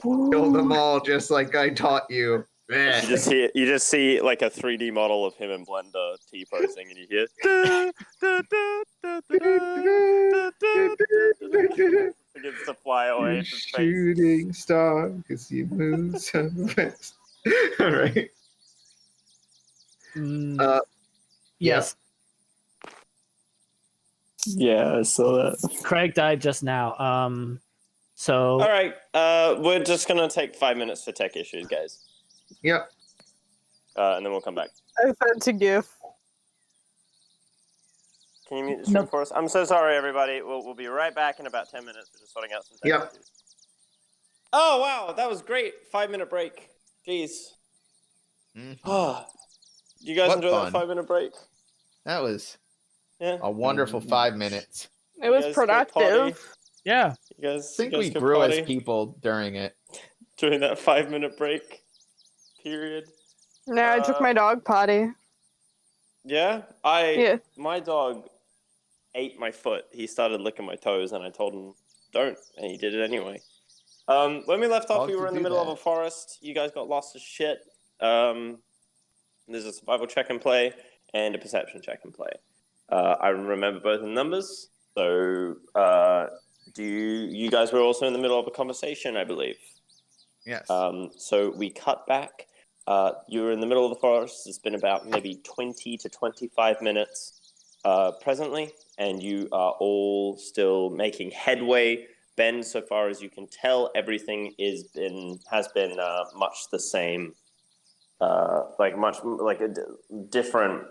Kill them all just like I taught you. You just see like a 3D model of him in Blender T-posing, and you hear. Begins to fly away into space. Shooting star, because you move so fast. All right. Yes. Yeah, I saw that. Craig died just now. So All right, we're just gonna take 5 minutes for tech issues, guys, Yep. and then we'll come back. I said to GIF. Can you mute the stream for us? I'm so sorry, everybody. We'll be right back in about 10 minutes. We're just sorting out some tech Yep. issues. Oh wow, that was great. 5-minute break. Jeez. Oh, you guys What enjoy fun. that 5-minute break? That was Yeah. a wonderful 5 minutes. It was You guys go potty? productive. yeah. You guys, I think you guys we go grew potty as people during it. during that 5-minute break period. No, I took my dog potty. Yeah, Yeah. my dog ate my foot. He started licking my toes, and I told him don't, and he did it anyway. When we left off, Dogs we were in the do middle of that. a forest. You guys got lost as shit. There's a survival check and play and a perception check and play. I remember both the numbers. So you guys were also in the middle of a conversation, I believe. Yes. So we cut back. You're in the middle of the forest. It's been about maybe 20 to 25 minutes presently, and you are all still making headway. Ben, so far as you can tell, everything has been much the same, different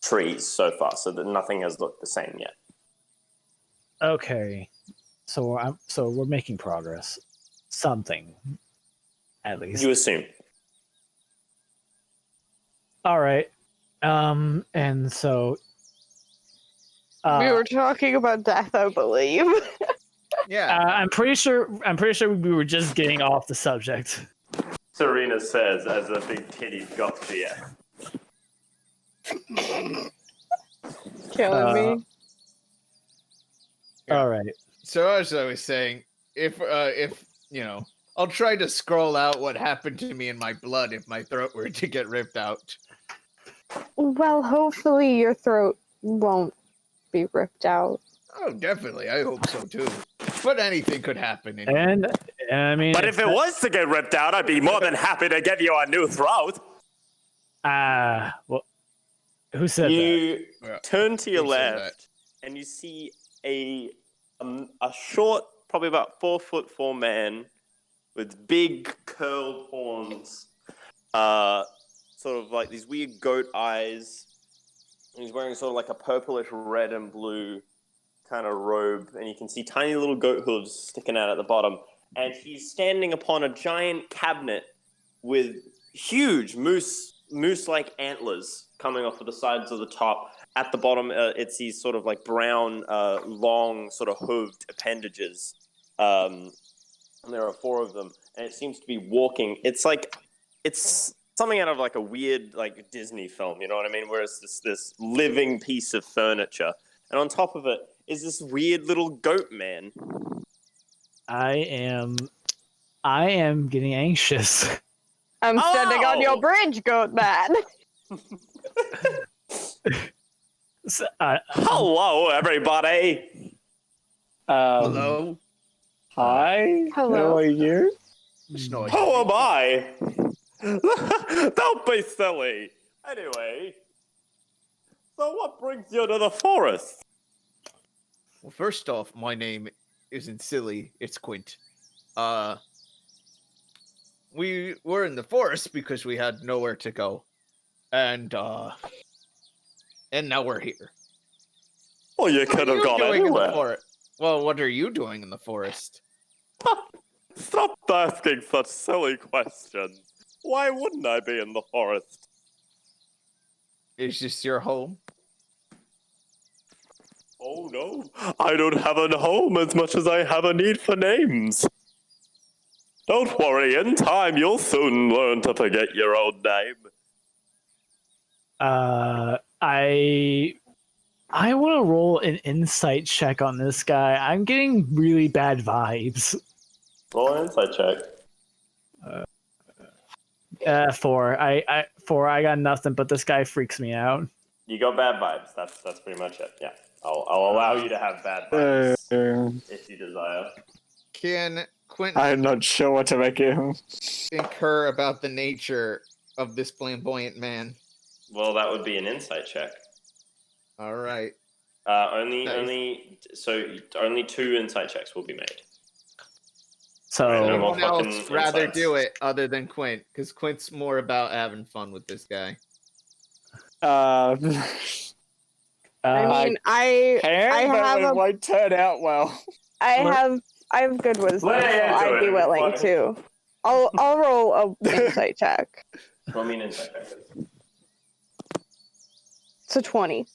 trees so far, so that nothing has looked the same yet. Okay, so we're making progress. Something, at least. You assume. All right. And so We were talking about death, I believe. Yeah. I'm pretty sure we were just getting off the subject. Serena says as a big titty gotcha. Killing me. Yeah. All right. So as I was saying, if I'll try to scroll out what happened to me in my blood if my throat were to get ripped out. Well, hopefully your throat won't be ripped out. Oh, definitely. I hope so too. But anything could happen. And I mean, But if it was to get ripped out, I'd be more than happy to give you a new throat. well, who said that? You turn to your Who said left, and you see a short, probably about 4'4" man with big curled horns, sort of like these weird goat eyes. And he's wearing sort of like a purplish red and blue kind of robe, and you can see tiny little goat hooves sticking out at the bottom. And he's standing upon a giant cabinet with huge moose-like antlers coming off of the sides of the top. At the bottom, it's these sort of like brown, long, sort of hooved appendages. And there are 4 of them, and it seems to be walking. It's something out of like a weird like Disney film, you know what I mean? Where it's this living piece of furniture, and on top of it is this weird little goat man. I am getting anxious. I'm standing on your Oh! bridge, goat man. Hello, everybody. Hello. Hi. Hello. How are you? Snowy. Who am I? Don't be silly. Anyway, so what brings you to the forest? Well, first off, my name isn't silly. It's Quint. We were in the forest because we had nowhere to go, and now we're here. Well, you What could are have you gone doing in the anywhere. forest? Well, what are you doing in the forest? Stop asking such silly questions. Why wouldn't I be in the forest? Is this your home? Oh no, I don't have a home as much as I have a need for names. Don't worry, in time you'll soon learn to forget your own name. I want to roll an insight check on this guy. I'm getting really bad vibes. Roll an insight check. 4. I got nothing, but this guy freaks me out. You got bad vibes. That's pretty much it. Yeah, I'll allow you to have bad vibes if you desire. Can Quentin I'm not sure what to make him. incur about the nature of this flamboyant man? Well, that would be an insight check. All right. Only 2 insight checks will be made. So Right, no more Anyone else fucking rather insights. do it other than Quint? Because Quint's more about having fun with this guy. I mean, I have it a- won't turn out well. I have good wisdom, Let so it into I'd be it. willing Fuck. to. I'll roll a insight check. Roll me an insight check. It's a 20.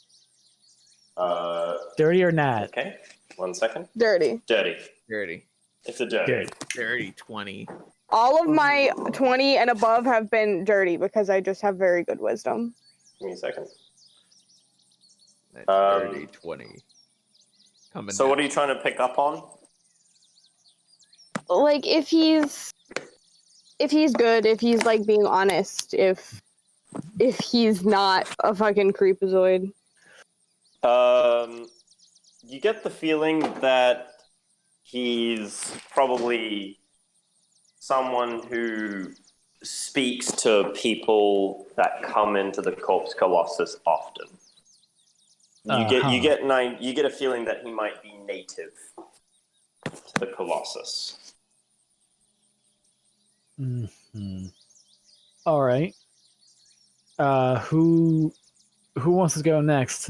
dirty or not? Okay. 1 second. Dirty. Dirty. Dirty. It's a dirty. Good. Dirty 20. All of my 20 and above have been dirty because I just have very good wisdom. Give me a second. That's Um, dirty 20. Coming So what are down. you trying to pick up on? Like if he's good, if he's like being honest, if he's not a fucking creepazoid. you get the feeling that he's probably someone who speaks to people that come into the Corpse Colossus often. You get a feeling that he might be native to the Colossus. Mm-hmm. All right. Who wants to go next?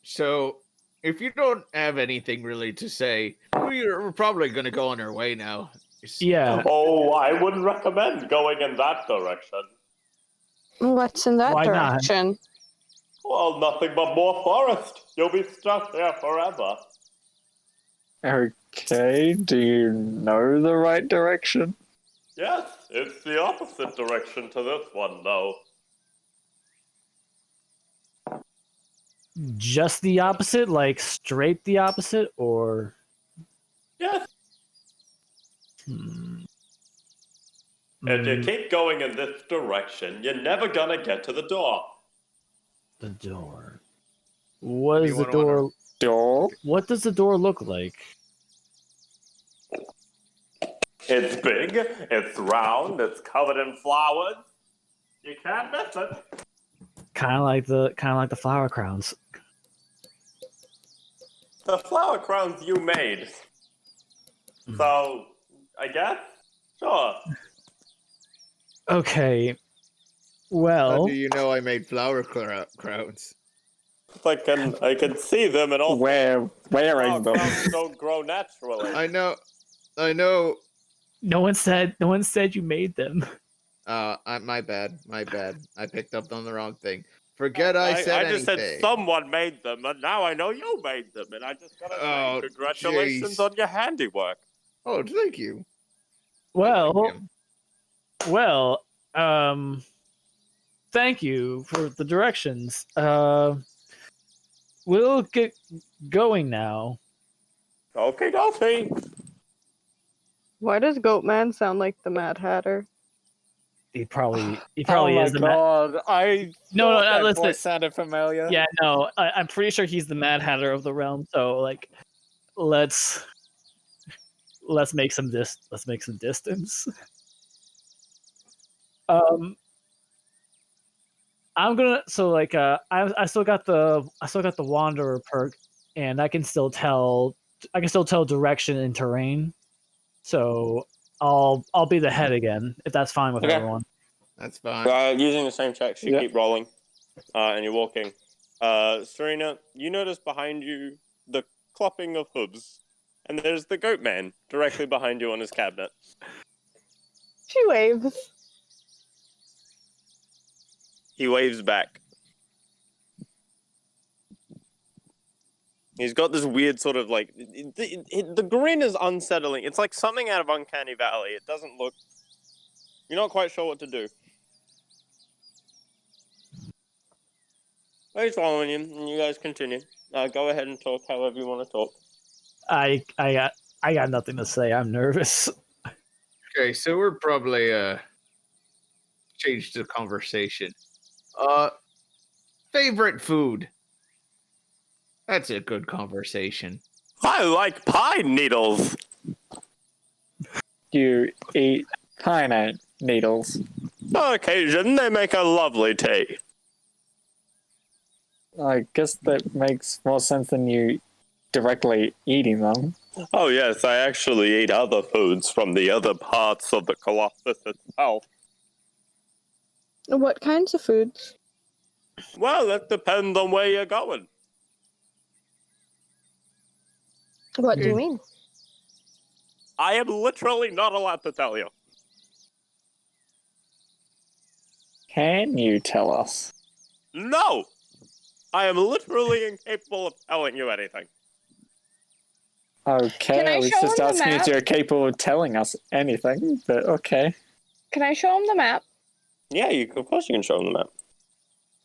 So, if you don't have anything really to say, we're probably going to go on our way now. Yeah. Oh, I wouldn't recommend going in that direction. What's in that Why not? direction? Well, nothing but more forest. You'll be stuck there forever. Okay, do you know the right direction? Yes, it's the opposite direction to this one, though. Just the opposite, like straight the opposite, or Yes. Hmm. If you keep going in this direction, you're never gonna get to the door. The door. What Do is you the wanna door? Door? What does the door look like? It's big, it's round, it's covered in flowers. You can't miss it. Kind of like the flower crowns. The flower crowns you made. So, I guess? Sure. Okay. Well, How do you know I made flower crowns? I can see them and also Wearing flower them. crowns don't grow naturally. I know. no one said you made them. My bad. I picked up on the wrong thing. Forget I said I just anything. said someone made them, and now I know you made them, and I just gotta say congratulations jeez. on your handiwork. Oh, thank you. Well, Thank you. thank you for the directions. We'll get going now. Okay, Dolphy. Why does Goatman sound like the Mad Hatter? He probably Oh my is the god, I No, thought that listen. voice sounded familiar. Yeah, no, I'm pretty sure he's the Mad Hatter of the realm. So like, let's make some distance. I'm gonna I still got the Wanderer perk, and I can still tell direction and terrain. So I'll be the head again if that's fine with Okay. everyone. That's fine. Using the same checks, you Yeah. keep rolling, and you're walking. Serena, you notice behind you the clopping of hooves, and there's the goat man directly behind you on his cabinet. She waves. He waves back. He's got this weird sort of like... The grin is unsettling. It's like something out of Uncanny Valley. It doesn't look... You're not quite sure what to do. He's following you, and you guys continue. Go ahead and talk however you want to talk. I got nothing to say. I'm nervous. Okay, so we're probably changed the conversation. Favorite food. That's a good conversation. I like pine needles. You eat pine needles. On occasion, they make a lovely tea. I guess that makes more sense than you directly eating them. Oh yes, I actually eat other foods from the other parts of the Colossus itself. What kinds of foods? Well, it depends on where you're going. What do you mean? I am literally not allowed to tell you. Can you tell us? No! I am literally incapable of telling you anything. Okay, Can I I was show just him the asking if map? you're capable of telling us anything, but okay. Can I show him the map? Yeah, of course you can show him the map.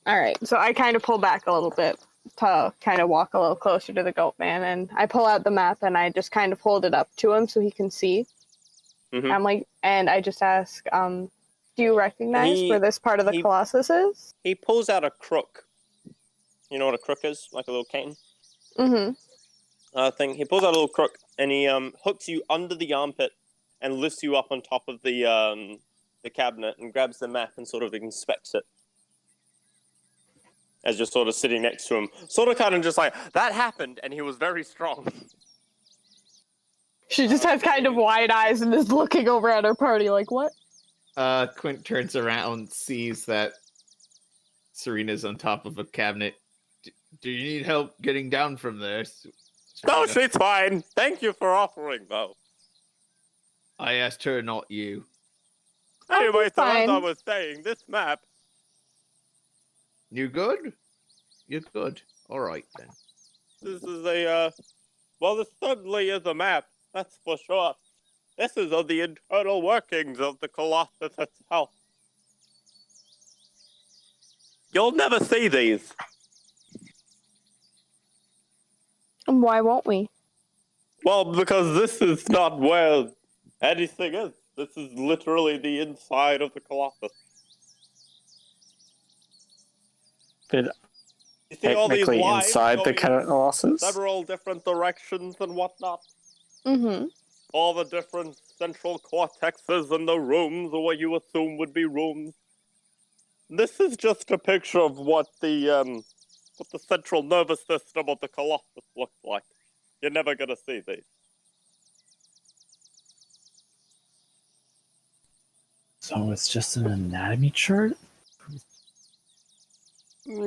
All right, so I kind of pull back a little bit to kind of walk a little closer to the goat man, and I pull out the map and I just kind of hold it up to him so he can see. Mhm. I'm like, and I just ask, do you recognize where this part of the Colossus is? He pulls out a crook You know what a crook is? Like a little cane Mm-hmm. thing. He pulls out a little crook and he hooks you under the armpit and lifts you up on top of the cabinet and grabs the map and sort of inspects it. As you're sort of sitting next to him. Sort of kind of just like, that happened and he was very strong. She just has kind of wide eyes and is looking over at her party like, what? Quint turns around, sees that Serena's on top of a cabinet. Do you need help getting down from there? No, she's fine. Thank you for offering, though. I asked her, not you. Anyway, so as fine. I was saying, this map... You good? You're good. All right, then. This is a, well, this certainly is a map, that's for sure. This is of the internal workings of the Colossus itself. You'll never see these. And why won't we? Well, because this is not where anything is. This is literally the inside of the Colossus. But You see all these technically lines inside the going in Colossus? several different directions and whatnot. Mm-hmm. All the different central cortexes and the rooms, or what you assume would be rooms. This is just a picture of what the central nervous system of the Colossus looks like. You're never gonna see these. So it's just an anatomy chart?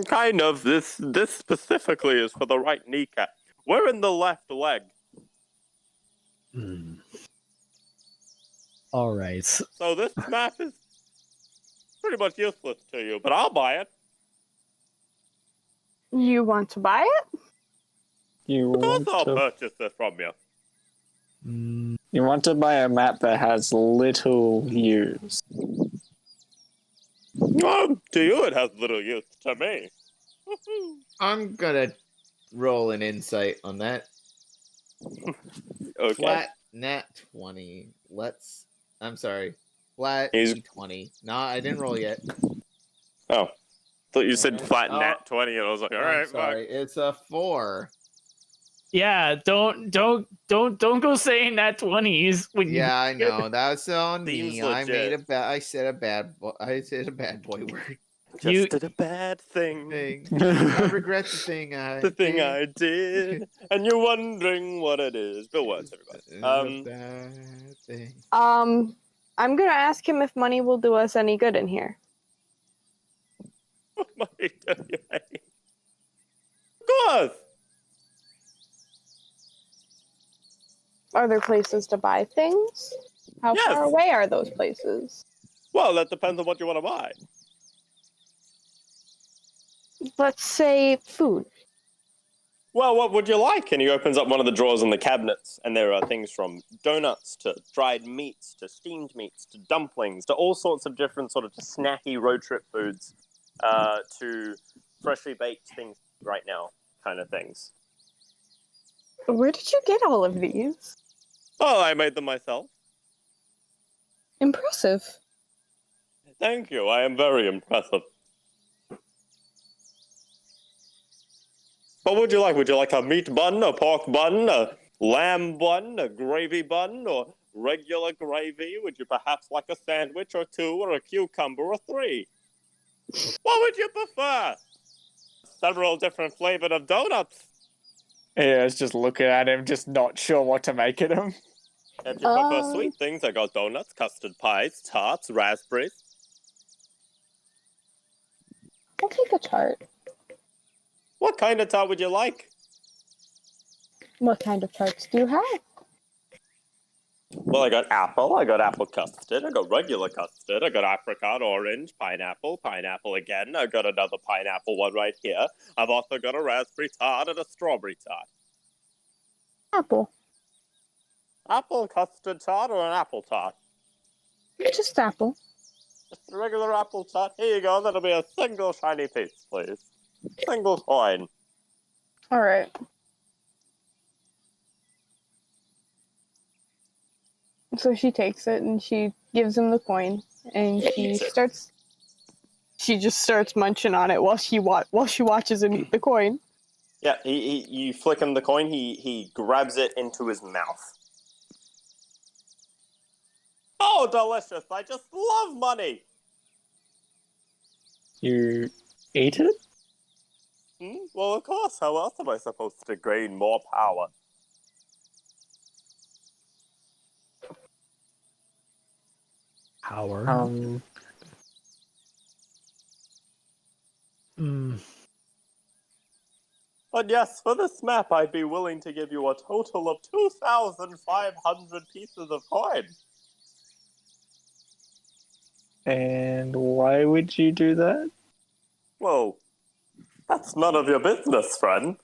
Kind of. This specifically is for the right kneecap. We're in the left leg. All right. So this map is pretty much useless to you, but I'll buy it. You want to buy it? You Of course want I'll to, purchase it from you. you want to buy a map that has little use. To you it has little use. To me. I'm gonna roll an insight on that. Okay. Flat nat 20. I'm sorry. Flat He's- 20. No, I didn't roll yet. Oh. Thought you said Alright. flat Oh. nat 20 and I was like, I'm alright, fuck. sorry. It's a 4. Yeah, don't go saying that 20s when Yeah, I know. That's on Seems me. I made legit. I said a bad boy word Just You- did a bad thing. thing. I regret the thing I The thing did. I did. And you're wondering what it is. Good words, everybody. Bad thing. I'm gonna ask him if money will do us any good in here. Of course. Are there places to buy things? How Yes. far away are those places? Well, that depends on what you want to buy. Let's say food. Well, what would you like? And he opens up one of the drawers in the cabinets, and there are things from donuts to dried meats to steamed meats to dumplings to all sorts of different sort of just snacky road trip foods to freshly baked things right now kind of things. Where did you get all of these? Oh, I made them myself. Impressive. Thank you. I am very impressive. What would you like? Would you like a meat bun, a pork bun, a lamb bun, a gravy bun, or regular gravy? Would you perhaps like a sandwich or two, or a cucumber or 3? What would you prefer? Several different flavored of donuts. Yeah, it's just looking at him, just not sure what to make of him. If you prefer sweet things, I got donuts, custard pies, tarts, raspberries. I'll take a tart. What kind of tart would you like? What kind of tarts do you have? Well, I got apple custard, I got regular custard, I got apricot, orange, pineapple again, I got another pineapple one right here. I've also got a raspberry tart and a strawberry tart. Apple. Apple custard tart or an apple tart? Just apple. Just a regular apple tart. Here you go, that'll be a single shiny piece, please. Single coin. Alright. So she takes it and she gives him the coin and she she just starts munching on it while she watches him eat the coin. Yeah, you flick him the coin, he grabs it into his mouth. Oh, delicious! I just love money! You ate it? Well, of course, how else am I supposed to gain more power? Power. But yes, for this map, I'd be willing to give you a total of 2,500 pieces of coin. And why would you do that? Well, that's none of your business, friend.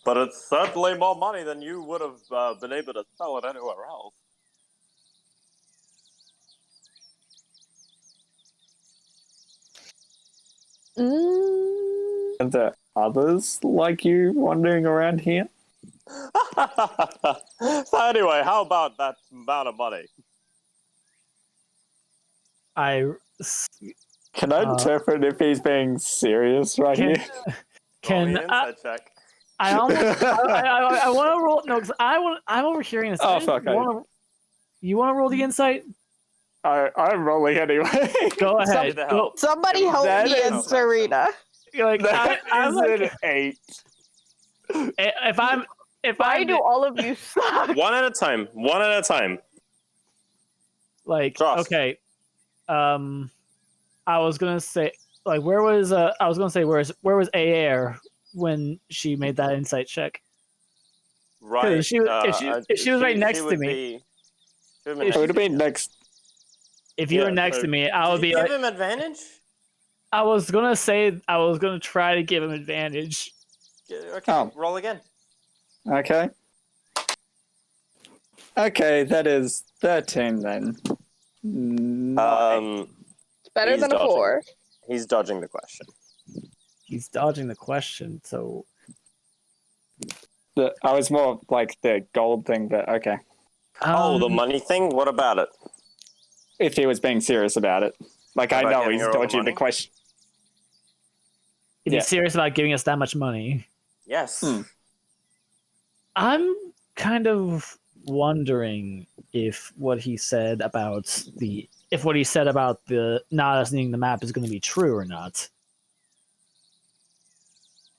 But it's certainly more money than you would have been able to sell it anywhere else. Are there others like you wandering around here? So anyway, how about that amount of money? Can I interpret if he's being serious right here? Roll me an insight check. I almost I want to roll no because I'm overhearing this. Oh fuck! You want to roll the insight? I'm rolling anyway. Go ahead. Go. Somebody help me and Serena. Like I'm like, an 8. Why do all of you suck? One at a time. Like Drosk. Okay, I was gonna say like where was Aeyier when she made that insight check? Right. If she was right next to me, it would have been next. If you were next to me, I would be give like. Him advantage? I was gonna try to give him advantage. Okay, roll again. Okay. Okay, that is 13 then. It's better than a 4. He's dodging the question. He's dodging the question, so I was more like the gold thing, but okay. The money thing? What about it? If he was being serious about it. Like, I know he's dodging the question. If he's serious about giving us that much money. Yes. I'm kind of wondering if what he said about the not us needing the map is going to be true or not.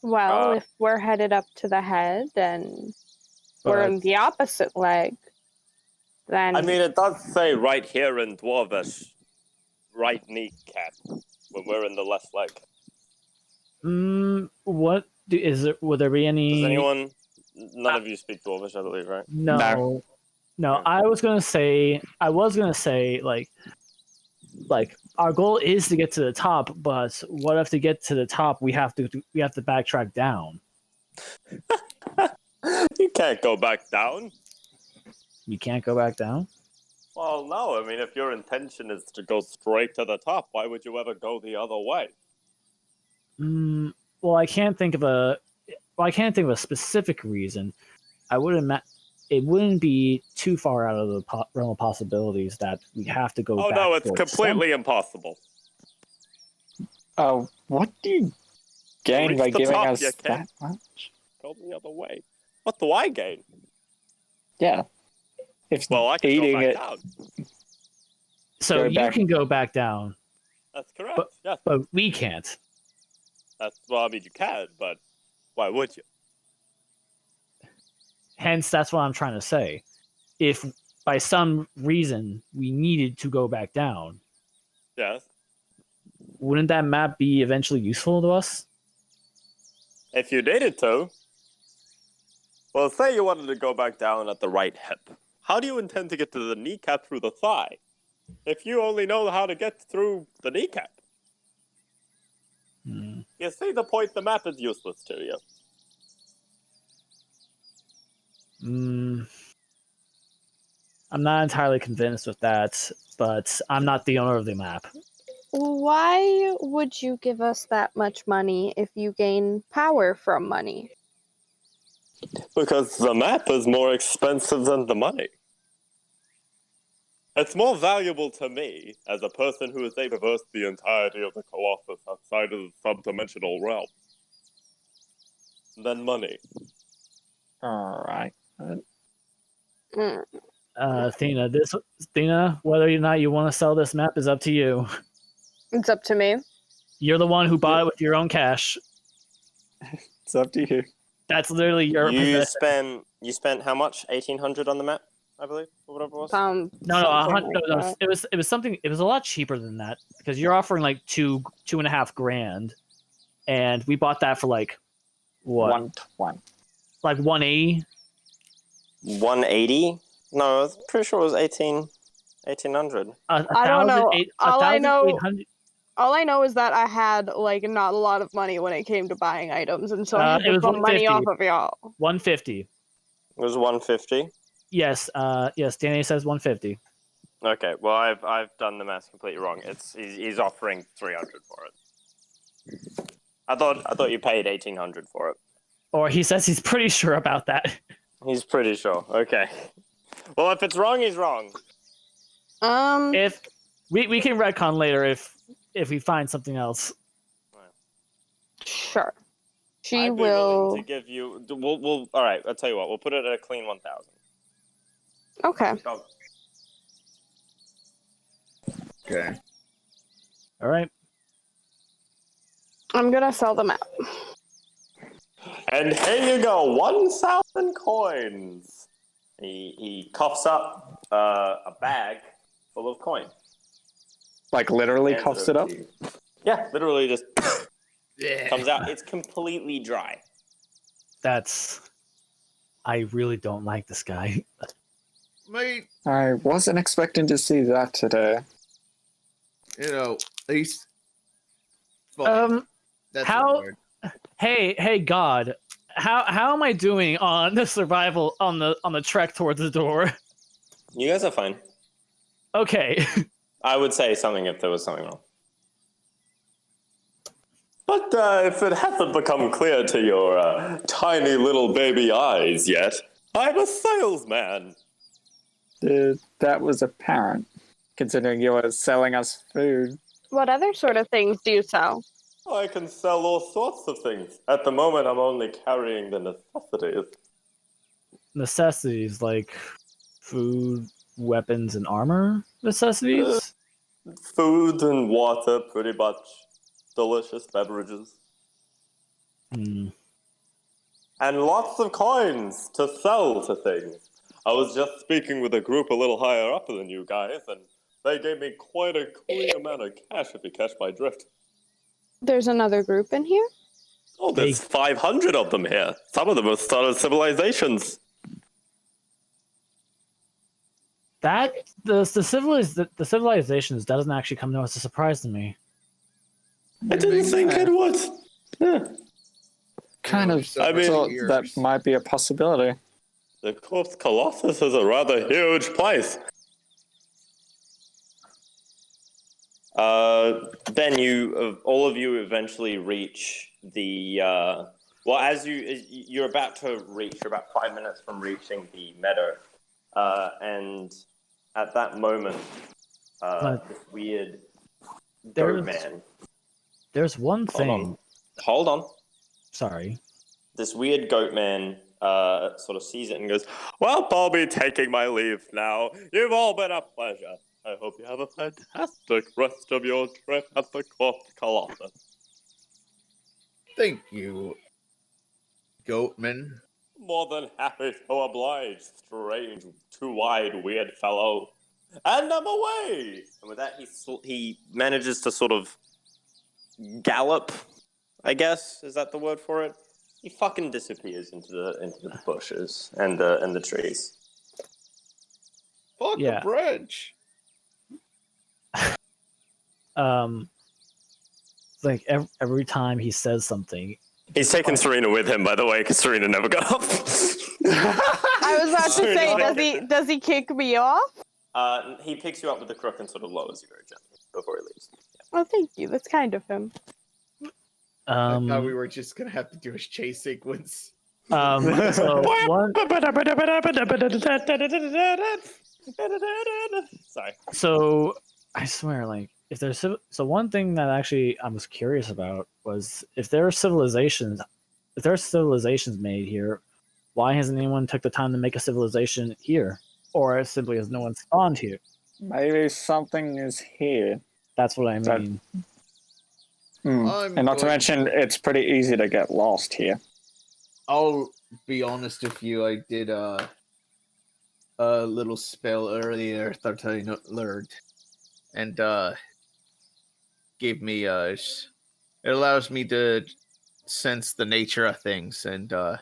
Well, if we're headed up to the head and we're in the opposite leg, then I mean, it does say right here in Dwarvish, right kneecap, when we're in the left leg. Would there be any? Does anyone? None of you speak Dwarvish, I believe, right? No. I was gonna say, like our goal is to get to the top, but what if to get to the top we have to backtrack down? You can't go back down. You can't go back down? Well, no. I mean, if your intention is to go straight to the top, why would you ever go the other way? Well, I can't think of a specific reason. It wouldn't be too far out of the realm of possibilities that we have to go. Oh no, it's completely impossible. What do you gain by giving us that much? Go the other way. What do I gain? Yeah. I can eating go back it. down. So you can go back down. That's correct. But we can't. I mean, you can, but why would you? Hence, that's what I'm trying to say. If by some reason we needed to go back down, yes, wouldn't that map be eventually useful to us? If you needed to. Well, say you wanted to go back down at the right hip. How do you intend to get to the kneecap through the thigh? If you only know how to get through the kneecap. You see the point, the map is useless to you. I'm not entirely convinced with that, but I'm not the owner of the map. Why would you give us that much money if you gain power from money? Because the map is more expensive than the money. It's more valuable to me as a person who has traversed the entirety of the Colossus outside of the subdimensional realm than money. All right. Athena, whether or not you want to sell this map is up to you. It's up to me. You're the one who bought it with your own cash. It's up to you. That's literally your possession. You spent how much? 1,800 on the map, I believe, or whatever it was. No, it was something. It was a lot cheaper than that because you're offering like $2.5 grand, and we bought that for like what? 120. Like 180. 180? No, I was pretty sure it was 1,800. I don't know. All I know is that I had like not a lot of money when it came to buying items, and so I had to put money off of y'all. 150. It was 150. Yes. Yes. Danny says 150. Okay. Well, I've done the math completely wrong. He's offering 300 for it. I thought you paid 1,800 for it. Or he says he's pretty sure about that. He's pretty sure. Okay. Well, if it's wrong, he's wrong. If we can retcon later if we find something else. Sure. I'd be willing to give you. We'll. All right. I'll tell you what. We'll put it at a clean 1,000. Okay. Okay. All right. I'm gonna sell the map. And here you go, 1,000 coins. He coughs up a bag full of coin. Like literally Hands coughs it over up? to you. Yeah, literally just Yeah. comes out. It's completely dry. I really don't like this guy. Mate, I wasn't expecting to see that today. he's funny. That's how- weird. Hey, God, how am I doing on the survival on the trek towards the door? You guys are fine. Okay. I would say something if there was something wrong. But if it hasn't become clear to your tiny little baby eyes yet, I'm a salesman. That was apparent, considering you were selling us food. What other sort of things do you sell? I can sell all sorts of things. At the moment, I'm only carrying the necessities. Necessities like food, weapons, and armor necessities? Food and water, pretty much. Delicious beverages. Hmm. And lots of coins to sell to things. I was just speaking with a group a little higher up than you guys, and they gave me quite a clean amount of cash, if you catch my drift. There's another group in here? Oh, there's 500 of them here. Some of them have started civilizations. That the civilizations doesn't actually come as a surprise to me. I didn't think it would. Yeah. Kind of I mean, thought that might be a possibility. The Corpse Colossus is a rather huge place. Then all of you eventually reach the. As you're about to reach, you're about 5 minutes from reaching the meadow, and at that moment, this weird goat man. There's one thing. Hold on. Sorry. This weird goat man sort of sees it and goes, Well, I'll be taking my leave now. You've all been a pleasure. I hope you have a fantastic rest of your trip at the Corpse Colossus. Thank you, Goatman. More than happy to oblige, strange, two-eyed, weird fellow. And I'm away! And with that, he manages to sort of gallop, I guess. Is that the word for it? He fucking disappears into the bushes and the trees. Fuck Yeah. the bridge. Like every time he says something, He's taking Serena with him, by the way, because Serena never got up. I was about to say, does he kick me off? He picks you up with the crook and sort of lowers you very gently before he leaves. Oh, thank you. That's kind of him. I thought we were just gonna have to do a chase sequence. so one, Sorry. So I swear, like, if there's so one thing that actually I was curious about was if there are civilizations made here, why hasn't anyone took the time to make a civilization here, or simply has no one spawned here? Maybe something is here. That's what I That- mean. And not to mention, it's pretty easy to get lost here. I'll be honest with you. I did a little spell earlier that I learned, and gave me it allows me to sense the nature of things and The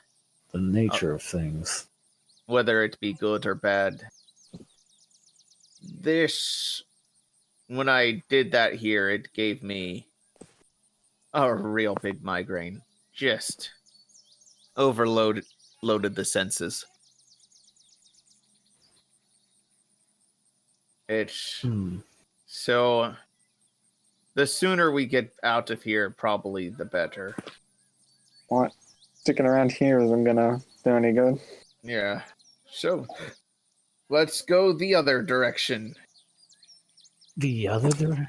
nature of things. whether it be good or bad. This, when I did that here, it gave me a real big migraine. Just loaded the senses. It's so the sooner we get out of here, probably the better. What? Sticking around here isn't gonna do any good. Yeah. So let's go the other direction. The other direction.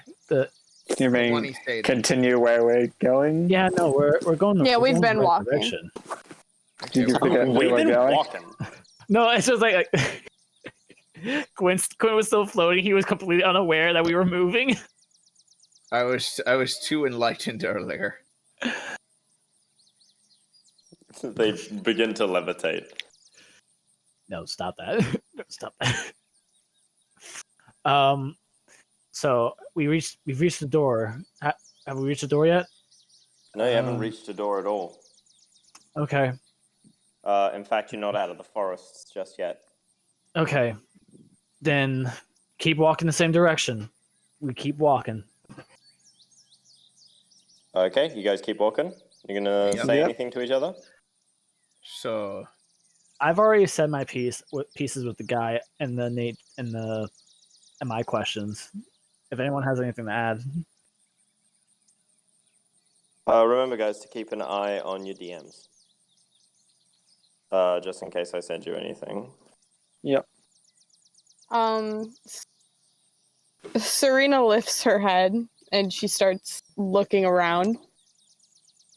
You mean 20 stated. continue where we're going? Yeah, no, we're going. Yeah, we're we've going been the right walking. direction. Did you forget where We've we're been going? walking. No, it's just like Quint was still floating. He was completely unaware that we were moving. I was too enlightened earlier. They begin to levitate. No, stop that. No, stop that. So we've reached the door. Have we reached the door yet? No, you haven't reached the door at all. Okay. In fact, you're not out of the forests just yet. Okay. Then keep walking the same direction. We keep walking. Okay, you guys keep walking. You're gonna say anything to each other? So I've already said my pieces with the guy and my questions. If anyone has anything to add. Remember, guys, to keep an eye on your DMs. Just in case I send you anything. Yep. Serena lifts her head and she starts looking around.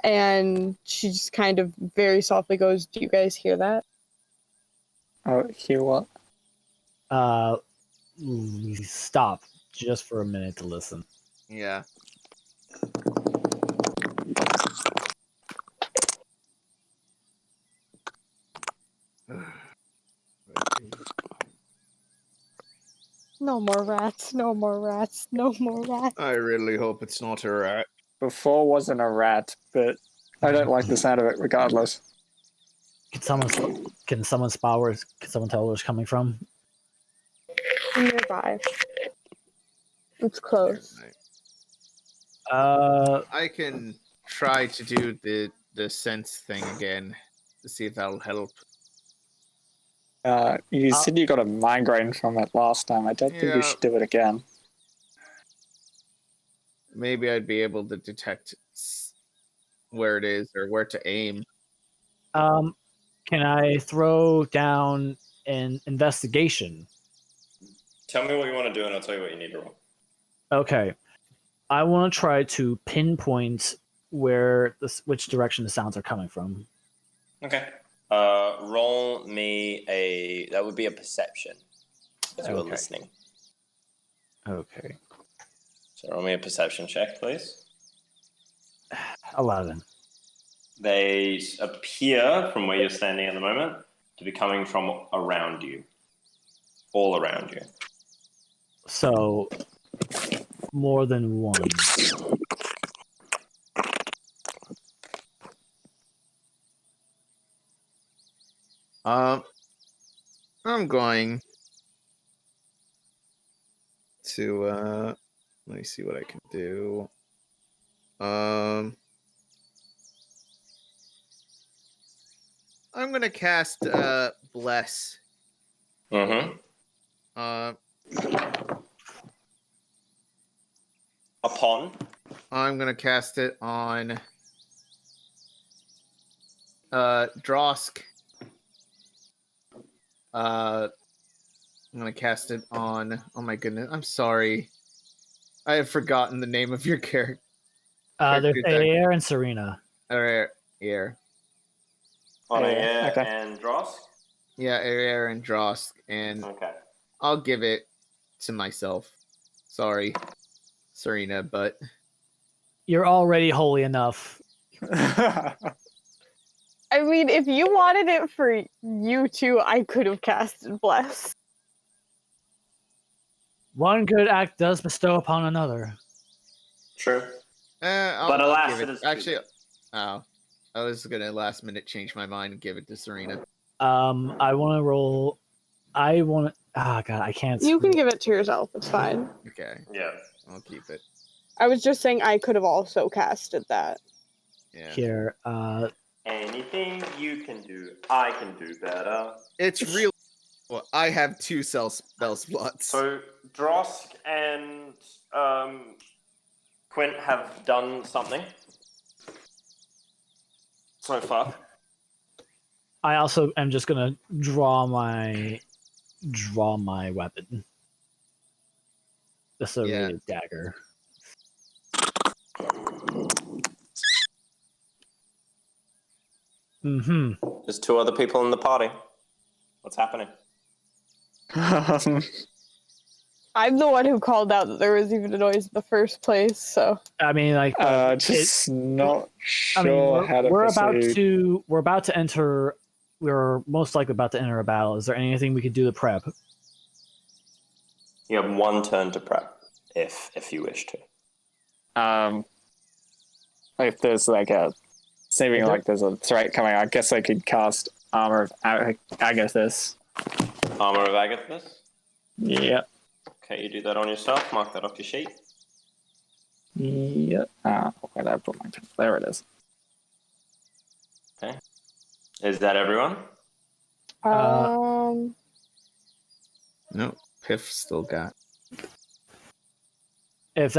And she just kind of very softly goes, "Do you guys hear that?" Oh, hear what? Stop just for a minute to listen. yeah. No more rats, no more rats, no more rats. I really hope it's not a rat. Before wasn't a rat, but I don't like the sound of it regardless. Can someone spot where? Can someone tell where it's coming from? Nearby. It's close. I can try to do the sense thing again to see if that'll help. You said you got a migraine from it last time. I don't think you Yeah. should do it again. Maybe I'd be able to detect where it is or where to aim. Can I throw down an investigation? Tell me what you want to do, and I'll tell you what you need to roll. Okay. I want to try to pinpoint which direction the sounds are coming from. Okay. Roll me that would be a perception, as you were Okay. listening. Okay. So roll me a perception check, please. 11. They appear, from where you're standing at the moment, to be coming from around you. All around you. So, more than one. I'm going to let me see what I can do. I'm gonna cast Bless. Mm-hmm. Upon? I'm gonna cast it on Drosk, I'm gonna cast it on. Oh my goodness, I'm sorry. I have forgotten the name of your character. There's Aeyier and Serena. Aeyier. Yeah, On Aeyier, Aeyier okay. and Drosk? Aeyier and Drosk, and Okay. I'll give it to myself. Sorry, Serena, but You're already holy enough. I mean, if you wanted it for you two, I could have casted Bless. One good act does bestow upon another. True. I'll alas, give it is Actually, oh, I was gonna last minute change my mind and give it to Serena. I want to roll. I want to. Ah, God, I can't. You can give it to yourself. It's fine. Okay, Yeah. I'll keep it. I was just saying I could have also casted that. Yeah, Here. Anything you can do, I can do better. it's real. Well, I have 2 spell slots. So Drosk and Quint have done something so far. I also am just gonna draw my weapon. The serrated dagger. Mm-hmm. There's 2 other people in the party. What's happening? I'm the one who called out that there was even a noise in the first place, so. I mean, like, just not sure I mean, how to we're proceed. about to enter. We're most likely about to enter a battle. Is there anything we could do to prep? You have 1 turn to prep, if you wish to. If there's like a seeming like there's a threat coming, I guess I could cast Armor of Agathis. Armor of Agathis? Yep. Okay, you do that on yourself. Mark that off your sheet. Yep. Where did I put my pen? There it is. Okay. Is that everyone? No, Piff still got. If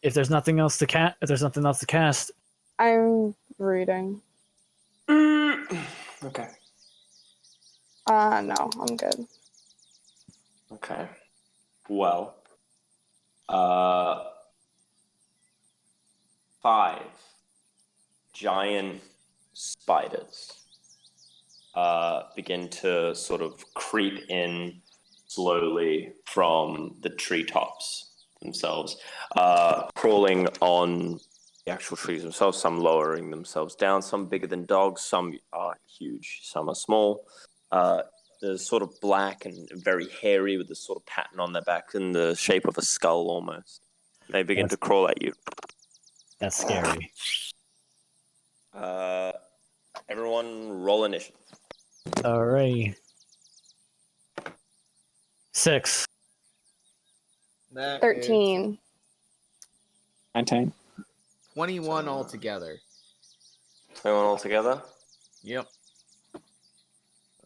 there's nothing else to cast, I'm reading. Okay. No, I'm good. Okay. Well, 5 giant spiders begin to sort of creep in slowly from the treetops themselves, crawling on the actual trees themselves, some lowering themselves down, some bigger than dogs, some are huge, some are small. They're sort of black and very hairy with this sort of pattern on their back in the shape of a skull almost. They begin to crawl at you. that's scary. Everyone roll initiative. Alright. 6. 13. 19. 21 altogether. 21 altogether? Yep.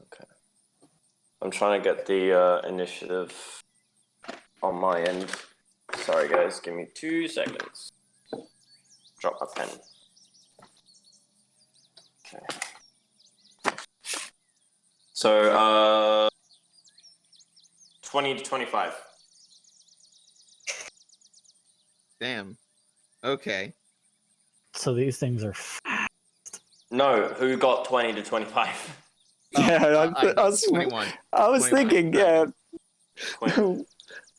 Okay. I'm trying to get the initiative on my end. Sorry guys, give me 2 seconds. Drop my pen. Okay. So, 20 to 25. Damn. Okay. So these things are. No, who got 20 to 25? Yeah, I was 21. I was 21. thinking, yeah. Quint.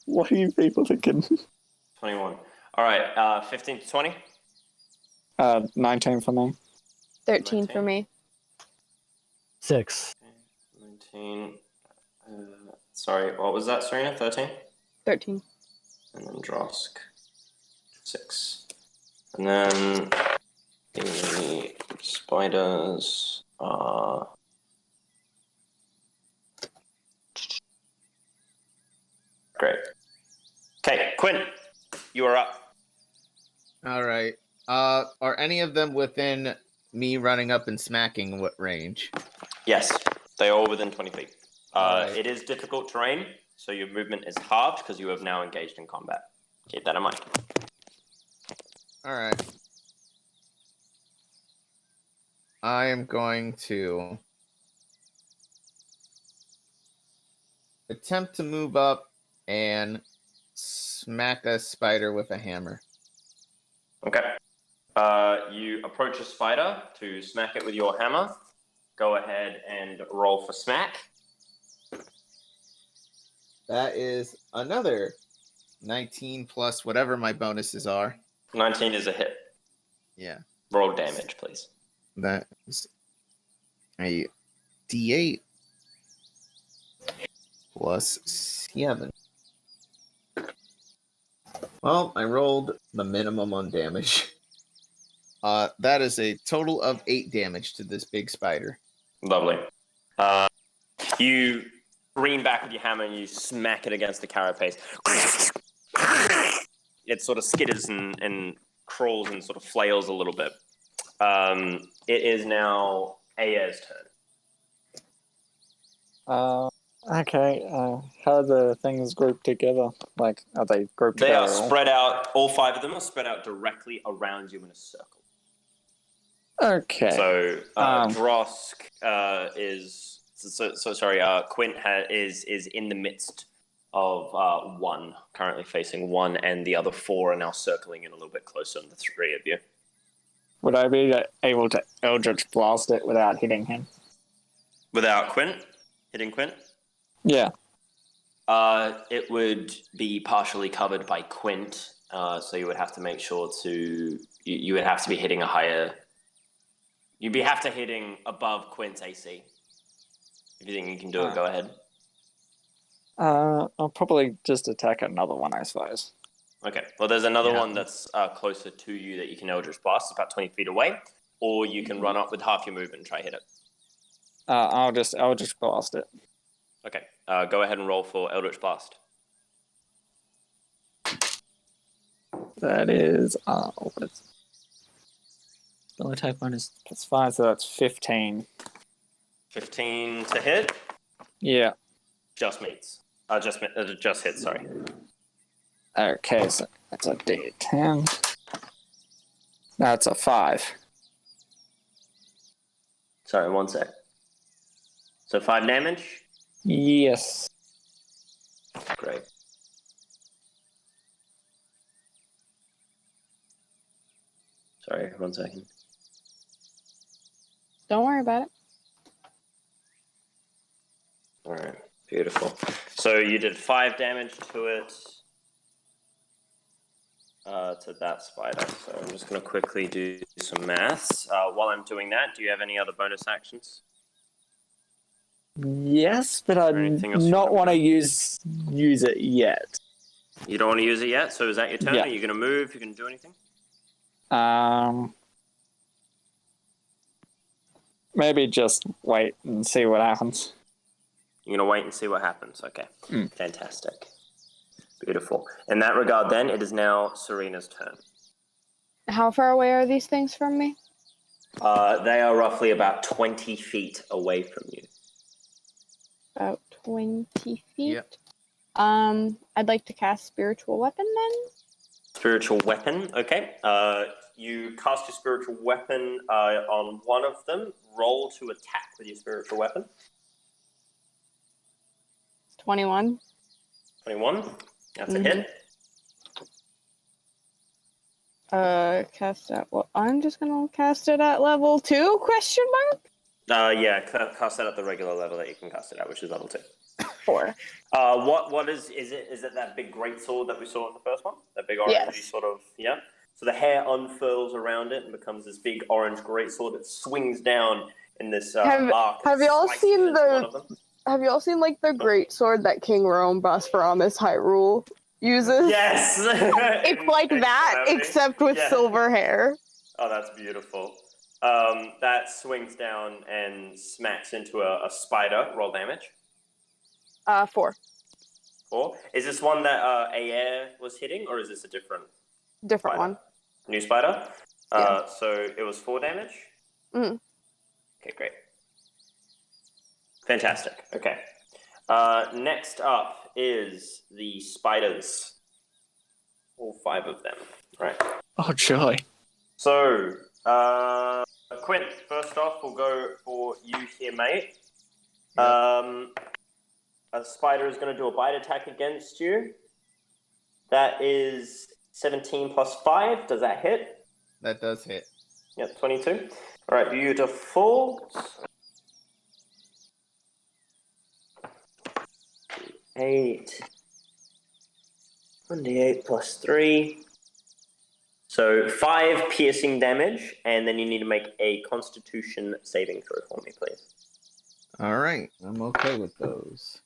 What are you people thinking? 21. All right, 15 to 20? 19 for me. 13 for me. 6. 19. Sorry, what was that, Serena? 13? 13. And then Drosk. 6. And then the spiders are... Great. Okay, Quint, you are up. All right. Are any of them within me running up and smacking what range? Yes, they are all within 20 feet. Alright. It is difficult terrain, so your movement is halved because you have now engaged in combat. Keep that in mind. All right. I am going to attempt to move up and smack a spider with a hammer. Okay. You approach a spider to smack it with your hammer. Go ahead and roll for smack. That is another 19 plus whatever my bonuses are. 19 is a hit. Yeah. Roll damage, please. That is a D8 plus 7. Well, I rolled the minimum on damage. That is a total of 8 damage to this big spider. Lovely. You scream back with your hammer and you smack it against the carapace. It sort of skitters and crawls and sort of flails a little bit. It is now Aeyer's turn. Okay. How are the things grouped together? Like, are they grouped They together? are spread out, all 5 of them are spread out directly around you in a circle. Okay. So Drosk is Quint is in the midst of one, currently facing one, and the other 4 are now circling in a little bit closer on the 3 of you. Would I be able to Eldritch Blast it without hitting him? Without Quint hitting Quint? Yeah. It would be partially covered by Quint, so you would have to make sure to you would have to be hitting a higher. You'd have to hitting above Quint's AC. If you think you can do it, go ahead. I'll probably just attack another one, I suppose. Okay. Well, there's another one that's closer to you that you can Eldritch Blast. It's about 20 feet away, or you can run up with half your movement and try hit it. I'll just Eldritch Blast it. Okay. Go ahead and roll for Eldritch Blast. That is spell attack bonus +5, so that's 15. 15 to hit. Yeah. Just meets. Just hits. Sorry. Okay, so that's a D10. That's a 5. Sorry, 1 sec. So 5 damage. Yes. Great. Sorry, 1 second. Don't worry about it. All right, beautiful. So you did 5 damage to it, to that spider. So I'm just going to quickly do some maths. While I'm doing that, do you have any other bonus actions? Yes, but I anything else you not wanna want to use it yet. You don't want to use it yet? So is that your turn? Yeah. Are you going to move? You going to do anything? Maybe just wait and see what happens. You're going to wait and see what happens. Okay. Fantastic. Beautiful. In that regard, then, it is now Serena's turn. How far away are these things from me? They are roughly about 20 feet away from you. About 20 feet? Yep. I'd like to cast Spiritual Weapon then. Spiritual Weapon, okay. You cast your Spiritual Weapon on one of them. Roll to attack with your Spiritual Weapon. 21. 21. That's a hit. Cast at I'm just gonna cast it at level 2? Question mark. Yeah, cast that at the regular level that you can cast it at, which is level 2. 4. What is it? Is it that big greatsword that we saw in the first one? That big orangey sort of, yeah? So the hair unfurls around it and becomes this big orange greatsword. It swings down in this arc. Have you all seen Have you all seen like the greatsword that King Rome Bosphoramus Hyrule uses? Yes! It's like that, except with silver hair. Oh, that's beautiful. That swings down and smacks into a spider. Roll damage. 4. 4. Is this one that Aeyier was hitting, or is this a different Different spider? one. New spider? Yeah. So it was 4 damage? Mm. Okay, great. Fantastic. Okay. Next up is the spiders. All 5 of them. Right. Oh, joy. So, Quint, first off, we'll go for you here, mate. a spider is going to do a bite attack against you. That is 17 plus 5. Does that hit? That does hit. Yep, 22. All right, beautiful. 8. 1d8 plus 3. So 5 piercing damage, and then you need to make a Constitution saving throw for me, please. All right, I'm okay with those.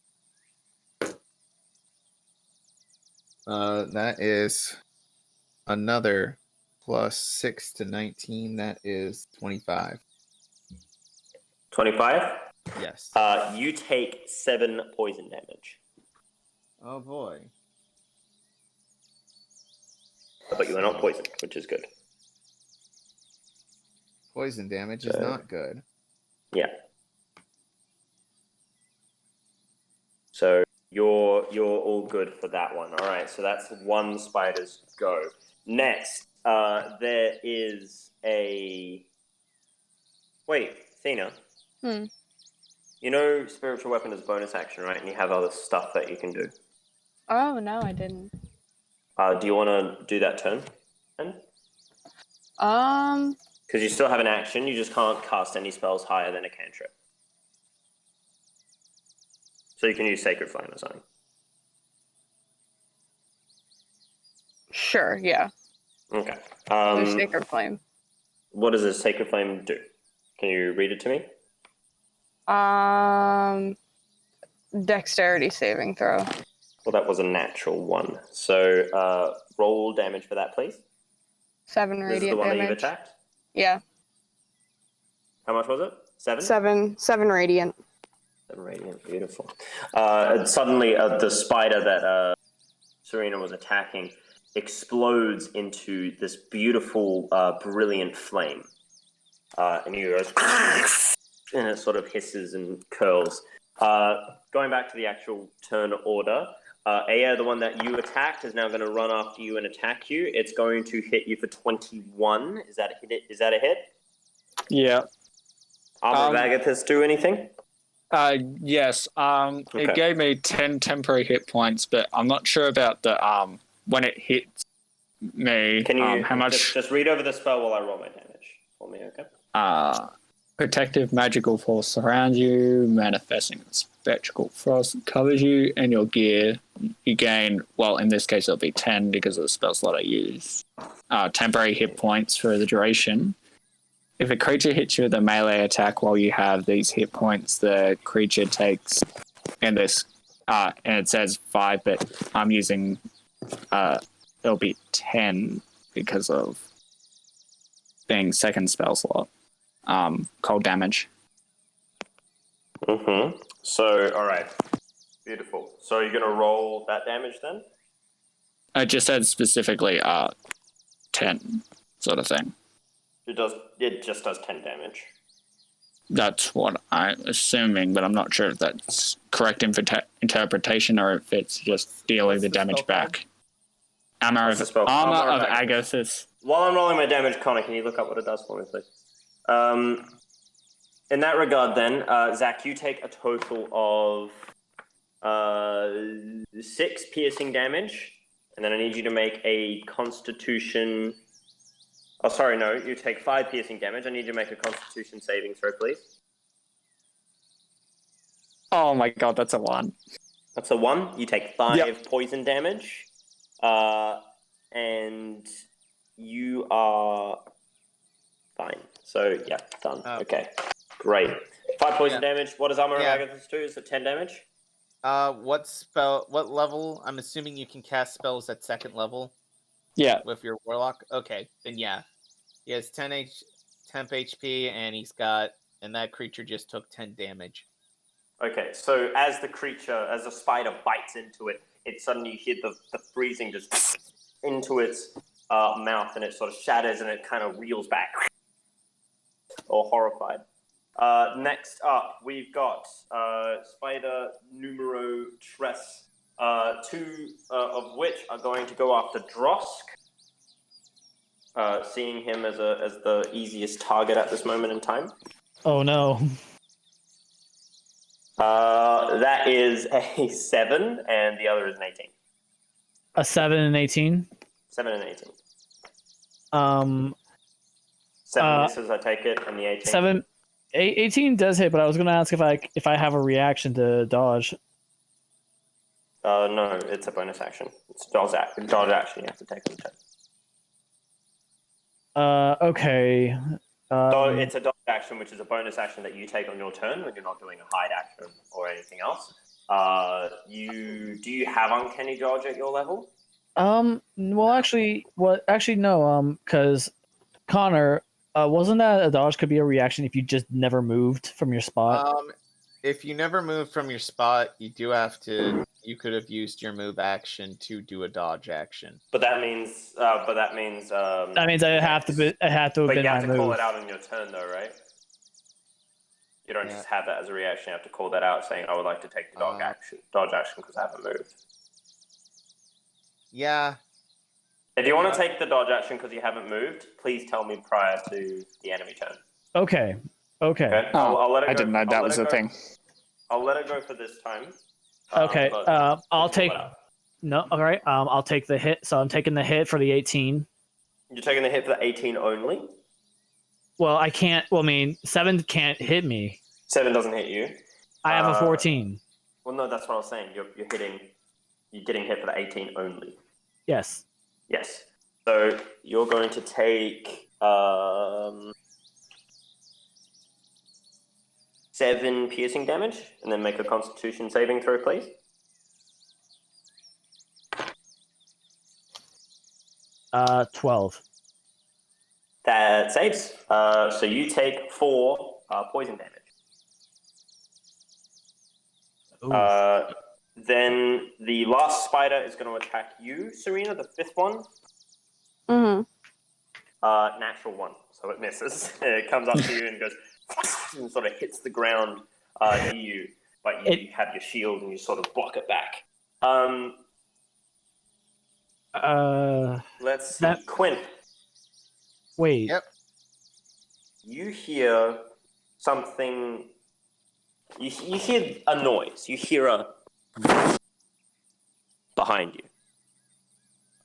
That is another plus 6 to 19. That is 25. 25? Yes. You take 7 poison damage. Oh boy. But you are not poisoned, which is good. Poison damage is not good. Yeah. So you're all good for that one. All right, so that's one spider's go. Next, there is a... Wait, Athena. You know spiritual weapon is bonus action, right? And you have other stuff that you can do. Oh, no, I didn't. Do you want to do that turn? Because you still have an action, you just can't cast any spells higher than a cantrip. So you can use Sacred Flame or something. Sure, yeah. Okay. There's Sacred Flame. What does a Sacred Flame do? Can you read it to me? Dexterity saving throw. Well, that was a natural 1. So roll damage for that, please. 7 This is the radiant one that you've damage. attacked? Yeah. How much was it? 7? 7 radiant. 7 radiant, beautiful. Suddenly, the spider that Serena was attacking explodes into this beautiful, brilliant flame. And you goes, and it sort of hisses and curls. Going back to the actual turn order, Aeyier, the one that you attacked, is now going to run after you and attack you. It's going to hit you for 21. Is that a hit? Yeah. Armor of Agathis do anything? Yes. Okay. It gave me 10 temporary hit points, but I'm not sure about the when it hits me. Can you how much? Just read over the spell while I roll my damage for me, okay? Protective magical force surrounds you, manifesting spectral frost covers you and your gear. You gain, well, in this case it'll be 10 because of the spell slot I use. Temporary hit points for the duration. If a creature hits you with a melee attack while you have these hit points, the creature takes, and it says 5, but I'm using, it'll be 10 because of being second spell slot. Cold damage. So, alright. Beautiful. So you're going to roll that damage then? It just said specifically 10 sort of thing. It just does 10 damage. That's what I'm assuming, but I'm not sure if that's correct interpretation or if it's just dealing the damage back. Armor of Agathis. While I'm rolling my damage, Connor, can you look up what it does for me, please? In that regard, then, Zach, you take a total of 6 piercing damage, and then I need you to make a Constitution. Oh, sorry, no, you take 5 piercing damage. I need you to make a Constitution saving throw, please. Oh my god, that's a 1. That's a 1. You take 5 poison damage, and you are fine. So, yeah, done. Okay, great. 5 poison damage. What does Armor of Agathis do? Is it 10 damage? What level? I'm assuming you can cast spells at 2nd level. Yeah. With your warlock. Okay, then yeah. He has 10 HP, and that creature just took 10 damage. Okay, so as the spider bites into it, suddenly you hear the freezing just into its mouth, and it sort of shatters, and it kind of reels back, all horrified. Next up, we've got Spider Numero 3, 2 of which are going to go after Drosk, seeing him as the easiest target at this moment in time. Oh no. That is a 7, and the other is an 18. A 7 and 18. 7 and 18. 7 Uh, misses, I take it, and the 18. 18 does hit, but I was gonna ask if I have a reaction to dodge. No, it's a bonus action. It's dodge action. Dodge action. You have to take on turn. Okay. It's a dodge action, which is a bonus action that you take on your turn when you're not doing a hide action or anything else. Do you have uncanny dodge at your level? Well, actually, no. Because Connar, wasn't that a dodge could be a reaction if you just never moved from your spot? If you never move from your spot, you do have to. You could have used your move action to do a dodge action. But that means. That means I have to. I have to have But been you have my to move. call it out on your turn, though, right? You don't just have that as a reaction. You have to call that out, saying, "I would like to take the dodge action because I haven't moved." Yeah. If you want to take the dodge action because you haven't moved, please tell me prior to the enemy turn. Okay. Okay. Oh, I'll let it go. I didn't know that was a thing. I'll let it go for this time. Okay. But I'll take. call it out. No. All right. I'll take the hit. So I'm taking the hit for the 18. You're taking the hit for the 18 only. Well, I can't. Well, I mean, 7 can't hit me. 7 doesn't hit you. I have a 14. Well, no, that's what I was saying. You're getting hit for the 18 only. Yes. Yes. So you're going to take 7 piercing damage, and then make a Constitution saving throw, please. Uh, 12. That saves. So you take 4 poison damage. Ooh. Then the last spider is going to attack you, Serena, the 5th one. Mm-hmm. Natural 1, so it misses. It comes up to you and goes and sort of hits the ground near you, but you have your shield and you sort of block it back. Let's see. Quint. Wait. Yep. You hear something. You hear a noise. You hear a behind you.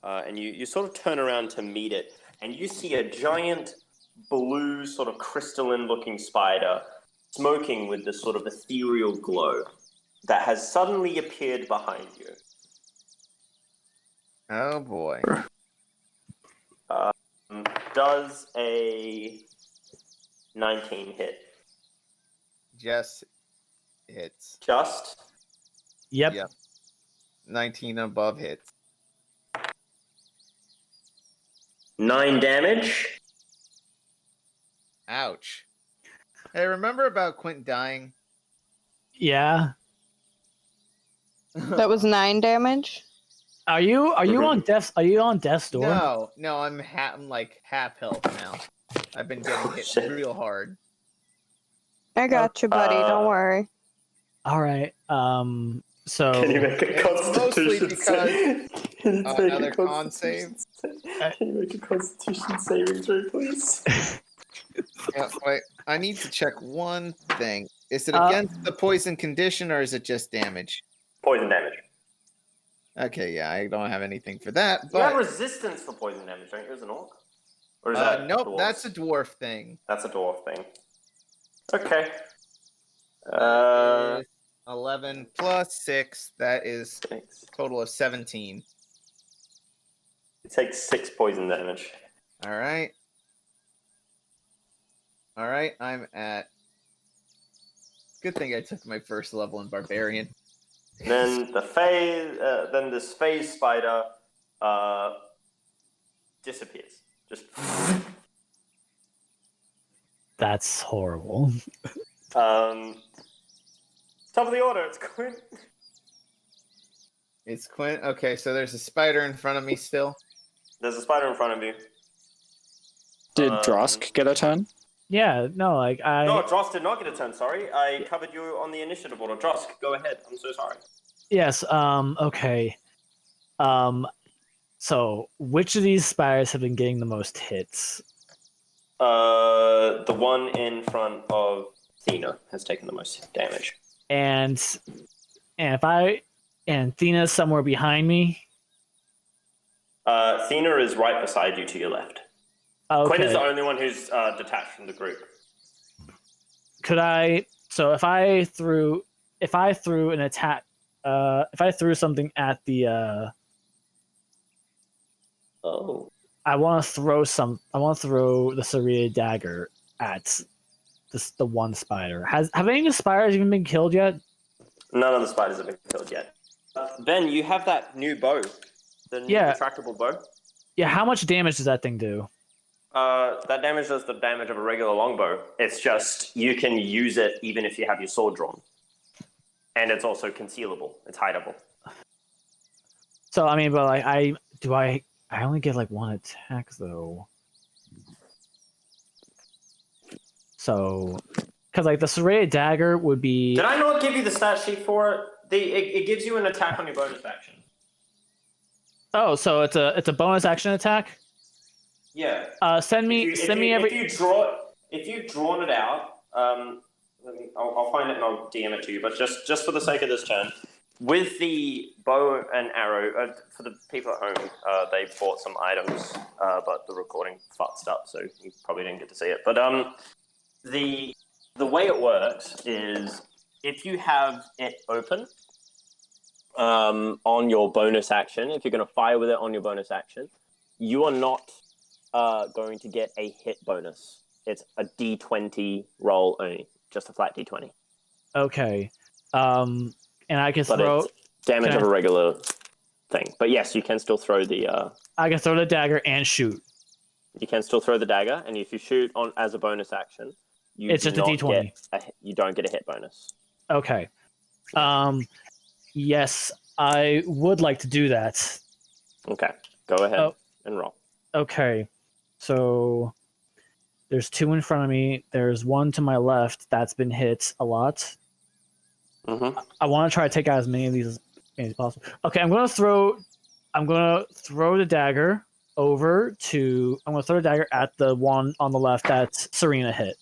And you sort of turn around to meet it, and you see a giant blue, sort of crystalline-looking spider smoking with this sort of ethereal glow that has suddenly appeared behind you. Oh boy. Does a 19 hit? Just hits. Just? Yep. 19 above hits. 9 damage? Ouch. Hey, remember about Quint dying? Yeah. That was 9 damage. Are you on death's? Are you on death's door? No, I'm like half health now. I've been getting hit shit. real hard. I got you, buddy. Don't worry. All right. So. Can you make a Mostly Constitution save? another con save. Can you make a Constitution saving throw, please? Yeah, wait. I need to check one thing. Is it against the poison condition or is it just damage? Poison damage. Okay, yeah, I don't have anything for that. You have But resistance for poison damage, don't you, as an orc? Or is that nope, dwarves? that's a dwarf thing. That's a dwarf thing. Okay. 11 plus 6, that is a 6. total of 17. It takes 6 poison damage. All right, I'm at. Good thing I took my first level in Barbarian. Then this phase spider disappears. Just That's horrible. top of the order. It's Quint. It's Quint. Okay, so there's a spider in front of me still. There's a spider in front of you. Did Drosk get a turn? Yeah. No. Like I. No, Drosk did not get a turn. Sorry, I covered you on the initiative order. Drosk, go ahead. I'm so sorry. Yes. Okay. So which of these spiders have been getting the most hits? The one in front of Athena has taken the most damage. and Athena's somewhere behind me. Athena is right beside you to your left. Okay. Quint is the only one who's detached from the group. Could I? So if I threw an attack, if I threw something at the, I want to throw the Serena dagger at the one spider. Have any of the spiders even been killed yet? None of the spiders have been killed yet. Ben, you have that new bow, the new retractable bow. Yeah. How much damage does that thing do? That damage does the damage of a regular longbow. It's just you can use it even if you have your sword drawn, and it's also concealable. It's hideable. So I mean, but like, I only get like one attack though. So, because like the Serena dagger would be. Did I not give you the stat sheet for it? It gives you an attack on your bonus action. Oh, so it's a bonus action attack. Yeah. Send me every. If you've drawn it out, I'll find it and I'll DM it to you. But just for the sake of this turn, with the bow and arrow, for the people at home, they bought some items, but the recording fucked up, so you probably didn't get to see it. But the way it works is if you have it open on your bonus action, if you're going to fire with it on your bonus action, you are not going to get a hit bonus. It's a D20 roll only, just a flat D20. Okay. And I can throw damage of a regular thing. But yes, you can still throw the. I can throw the dagger and shoot. You can still throw the dagger, and if you shoot on as a bonus action, it's just a D20. You don't get a hit bonus. Okay. Yes, I would like to do that. Okay, go ahead and roll. Okay, so there's two in front of me. There's one to my left that's been hit a lot. Mm-hmm. I want to try to take out as many of these as possible. Okay, I'm gonna throw the dagger over to. I'm gonna throw the dagger at the one on the left that Serena hit.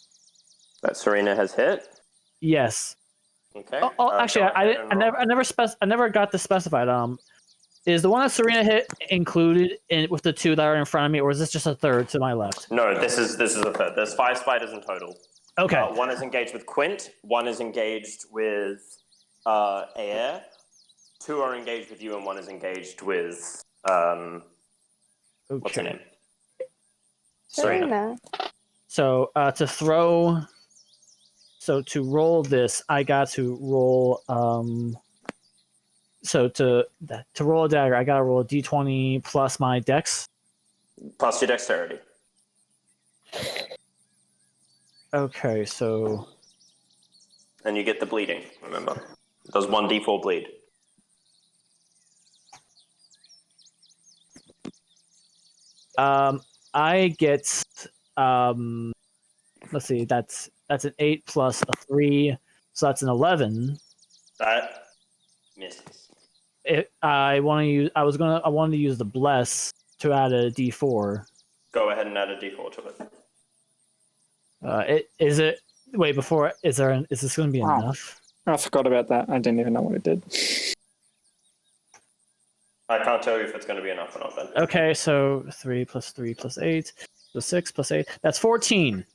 That Serena has hit. Yes. Okay. Actually, I never got this specified. Is the one that Serena hit included with the two that are in front of me, or is this just a third to my left? No, this is a third. There's 5 spiders in total. Okay. One is engaged with Quint. One is engaged with Aeyier. 2 are engaged with you, and 1 is engaged with what's her name? Serena. So to roll this, I got to roll. So to roll a dagger, I gotta roll a D20 plus my dex. Plus your dexterity. Okay, so. And you get the bleeding, remember. It does 1d4 bleed. I get. Let's see, that's an 8 plus a 3, so that's an 11. That misses. I wanted to use the bless to add a D4. Go ahead and add a D4 to it. Is this going to be enough? I forgot about that. I didn't even know what it did. I can't tell you if it's going to be enough or not then. Okay, so 3 plus 3 plus 8, so 6 plus 8. That's 14.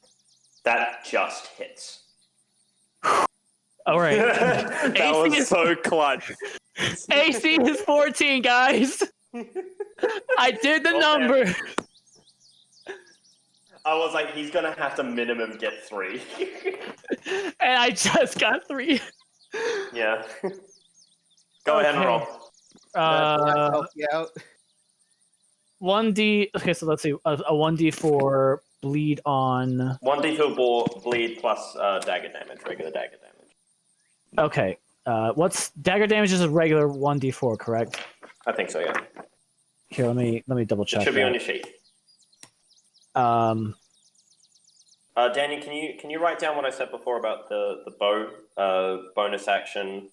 That just hits. All right. That was so clutch. AC is 14, guys. I did the number. I was like, he's going to have to minimum get 3. And I just got 3. Yeah. Go ahead and roll. Help you out. 1d. Okay, so let's see. A 1d4 bleed on. 1d4 bleed plus dagger damage, regular dagger damage. Okay. What's dagger damage is a regular 1d4, correct? I think so, yeah. Here, let me double check. It should be on your sheet. Danny, can you write down what I said before about the bow bonus action,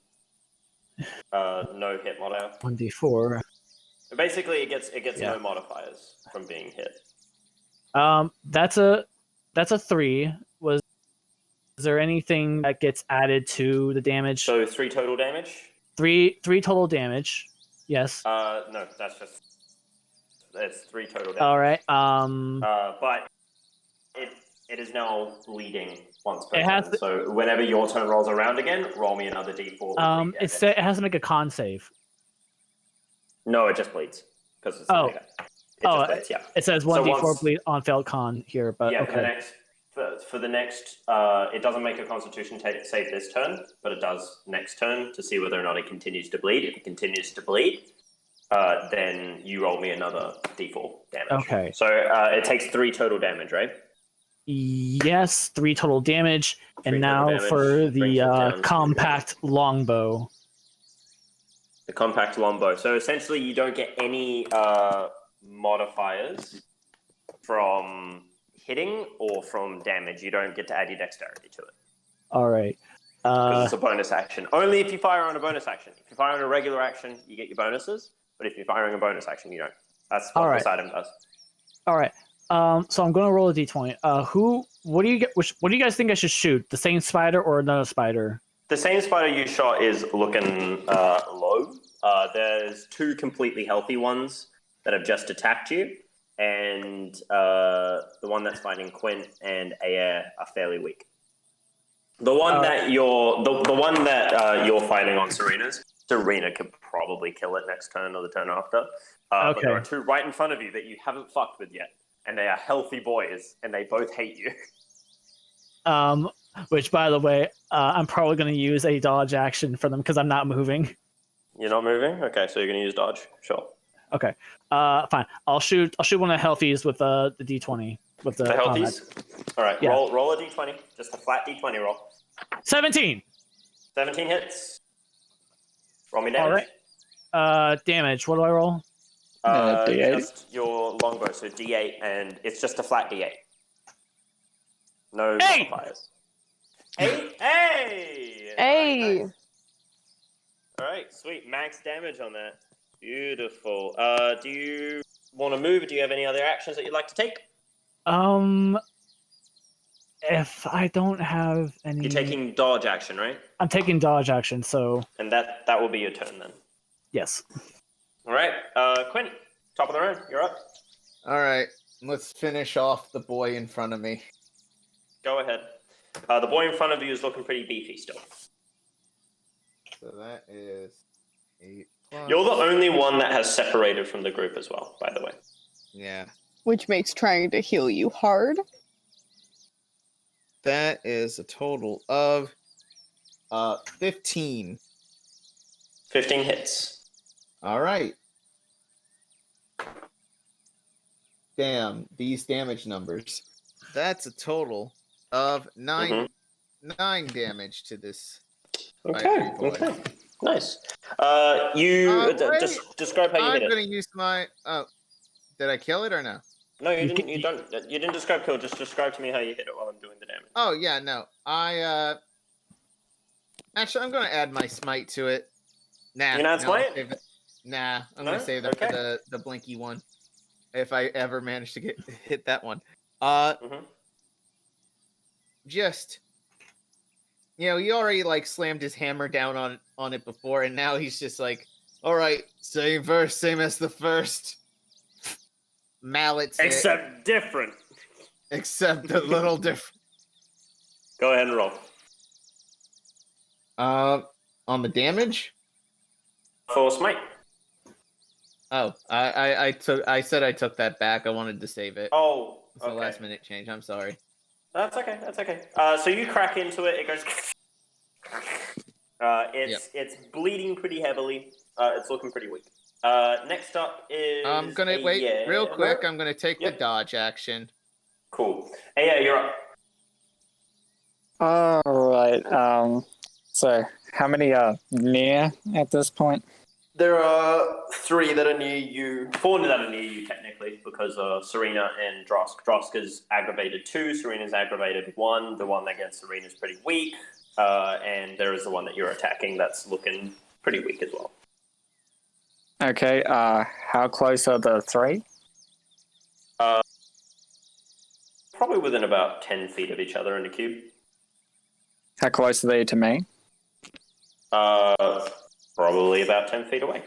no hit modifier? 1d4. Basically, it gets no modifiers from being hit. That's a 3. Was there anything that gets added to the damage? So 3 total damage? Three total damage. Yes. No, that's 3 total damage. All right. But it is now bleeding once per It has turn. So whenever your turn rolls around again, roll me another d4. It has to make a con save. No, it just bleeds because it's Oh. It just bleeds, yeah. It says So 1d4 once- bleed on failed con here, but Yeah, okay. for the next, it doesn't make a Constitution save this turn, but it does next turn to see whether or not it continues to bleed. If it continues to bleed, then you roll me another d4 damage. Okay. So it takes 3 total damage, right? Yes, 3 total damage, and 3 now total damage for brings the it down to- compact longbow. The compact longbow. So essentially, you don't get any modifiers from hitting or from damage. You don't get to add your dexterity to it All right. because it's a bonus action. Only if you fire on a bonus action. If you fire on a regular action, you get your bonuses. But if you're firing a bonus action, you don't. That's what All right. this item does. All right. So I'm going to roll a d20. What do you guys think I should shoot? The same spider or another spider? The same spider you shot is looking low. There's 2 completely healthy ones that have just attacked you, and the one that's fighting Quint and Aeyier are fairly weak. The one that you're fighting on Serena could probably kill it next turn or the turn after. But there are 2 right in front of you that you haven't fucked with yet, and they are healthy boys, and they both hate you. Which, by the way, I'm probably going to use a dodge action for them because I'm not moving. You're not moving? Okay, so you're going to use dodge. Sure. Okay. Fine. I'll shoot one of the healthies with the d20 with the healthies. All right. Yeah. Roll a d20. Just a flat d20 roll. 17. 17 hits. Roll me damage. All right. Damage. What do I roll? D8. Just your longbow, so d8, and it's just a flat d8. No 8! modifiers. 8? Hey! Hey. Nice. All right, sweet. Max damage on that. Beautiful. Do you want to move? Do you have any other actions that you'd like to take? If I don't have any, You're taking dodge action, right? I'm taking dodge action. So And that will be your turn then. yes. All right, Quint, top of the round. You're up. All right, let's finish off the boy in front of me. Go ahead. The boy in front of you is looking pretty beefy still. So that is 8 plus. You're the only one that has separated from the group as well, by the way. Yeah, Which makes trying to heal you hard. that is a total of 15. 15 hits. All right. Damn, these damage numbers. That's a total of 9 damage to this. Okay. boy. Okay. Nice. You just describe how you hit I'm it. gonna use my. Oh, did I kill it or no? No, you didn't. You didn't describe kill. Just describe to me how you hit it while I'm doing the damage. Oh yeah, no. Actually, I'm gonna add my smite to it. Nah. You're gonna add no, smite? I'll save it. Nah, I'm No? gonna save that Okay. for the blinky one. If I ever manage to hit that one. Just he already like slammed his hammer down on it before, and now he's just like, all right, same verse, same as the first. Mallets it, Except different. except a little different. Go ahead and roll. On the damage. For smite. Oh, I said I took that back. I wanted to save it. Oh, It's okay. a last minute change. I'm sorry. That's okay. That's okay. So you crack into it. It goes. It's bleeding pretty heavily. It's looking pretty weak. Next up is. I'm gonna wait Aeyier. real quick. I'm gonna take the Yep. dodge action. Cool. Aeyier, you're up. All right. So how many are near at this point? There are 3 that are near you. 4 that are near you, technically, because Serena and Drosk. Drosk is aggravated 2. Serena's aggravated 1. The one against Serena is pretty weak. And there is the one that you're attacking that's looking pretty weak as well. Okay. How close are the 3? Probably within about 10 feet of each other in the cube. How close are they to me? Probably about 10 feet away.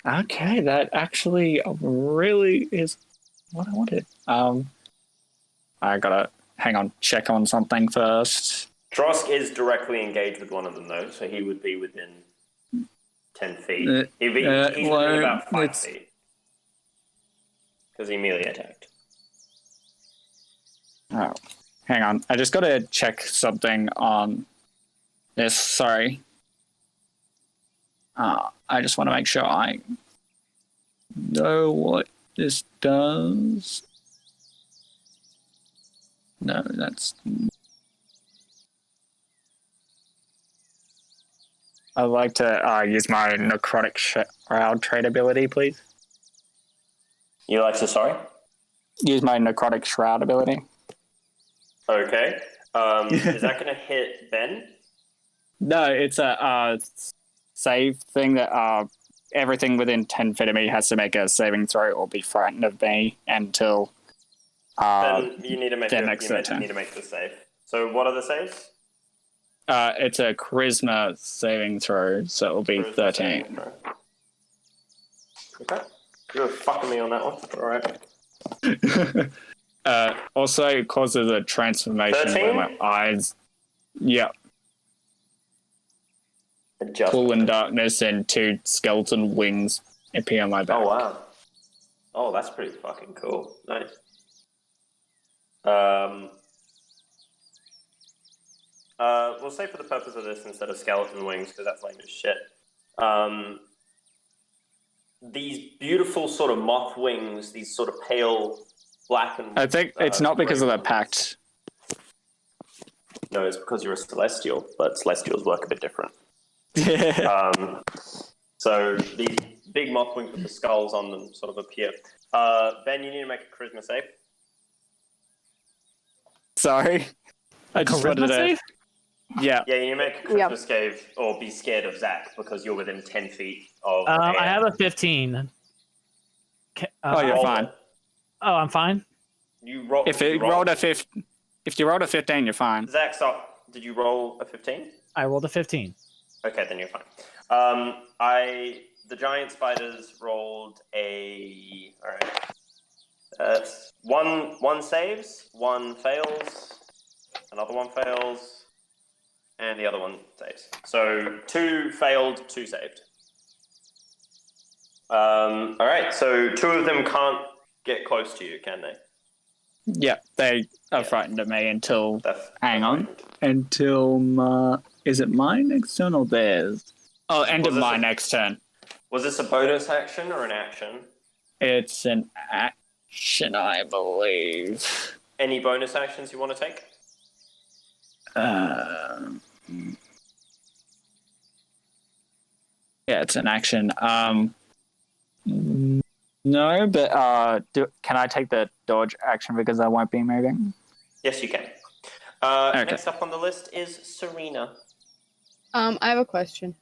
Okay, that actually really is what I wanted. I gotta hang on, check on something first. Drosk is directly engaged with one of them, though, so he would be within 10 feet. He's within about 5 feet. Because he melee attacked. Oh, hang on. I just gotta check something on this. Sorry. I just want to make sure I know what this does. No, that's... I'd like to use my Necrotic Shroud trait ability, please. You like to, sorry? Use my Necrotic Shroud ability. Okay. Is that going to hit Ben? No, it's a save thing that everything within 10 feet of me has to make a saving throw or be frightened of me until Then you need to make their you next need to make the save. So what are the saves? It's a charisma saving throw, so it'll be Charisma 13. Okay. You're fucking me on that one. Alright. Also, it causes a transformation 13? where my eyes... Yep. Adjust. Pool in darkness and 2 skeleton wings appear on my back. Oh, wow. Oh, that's pretty fucking cool. Nice. We'll say for the purpose of this, instead of skeleton wings, because that's lame as shit, these beautiful sort of moth wings, these sort of pale black and... I think it's not because of the pact. No, it's because you're a celestial, but celestials work a bit different. So these big moth wings with the skulls on them sort of appear. Ben, you need to make a charisma save. Sorry. I just wanted Charisma to... save? Yeah. Yeah, you make a charisma save or be scared of Zach because you're within 10 feet of... I have a 15. You're fine. Oh, I'm fine? You roll, If you rolled a 15, you're fine. Zach, stop. Did you roll a 15? I rolled a 15. Okay, then you're fine. The giant spiders rolled a... Alright. One saves, one fails, another one fails, and the other one saves. So 2 failed, 2 saved. Alright, so 2 of them can't get close to you, can they? Yeah, they are frightened of me until... Hang on. Frightened. Until is it my next turn or theirs? Oh, end of Was this my next turn. Was this a bonus action or an action? It's an action, I believe. Any bonus actions you want to take? Yeah, it's an action. No, but can I take the dodge action because I won't be moving? Yes, you can. Okay. Next up on the list is Serena. I have a question.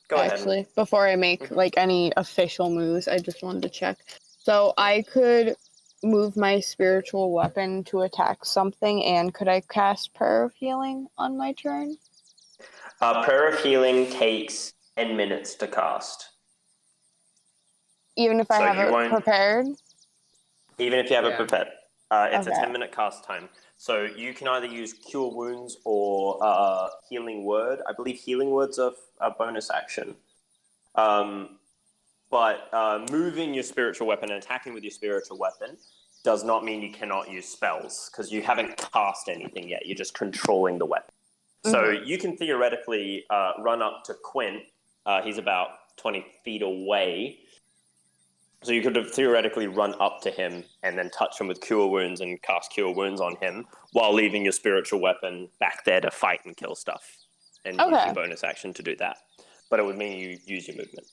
Go ahead. Actually, before I make like any official moves, I just wanted to check. So I could move my spiritual weapon to attack something, and could I cast Prayer of Healing on my turn? Prayer of Healing takes 10 minutes to cast. Even if I So have you it won't- prepared? Even if you have it prepared. It's Okay. a 10-minute cast time. So you can either use Cure Wounds or Healing Word. I believe Healing Word's a bonus action. But moving your spiritual weapon and attacking with your spiritual weapon does not mean you cannot use spells, because you haven't cast anything yet. You're just controlling the weapon. So you can theoretically run up to Quint. He's about 20 feet away. So you could have theoretically run up to him and then touch him with Cure Wounds and cast Cure Wounds on him while leaving your spiritual weapon back there to fight and kill stuff. And use your bonus action to do that. But it would mean you use your movement.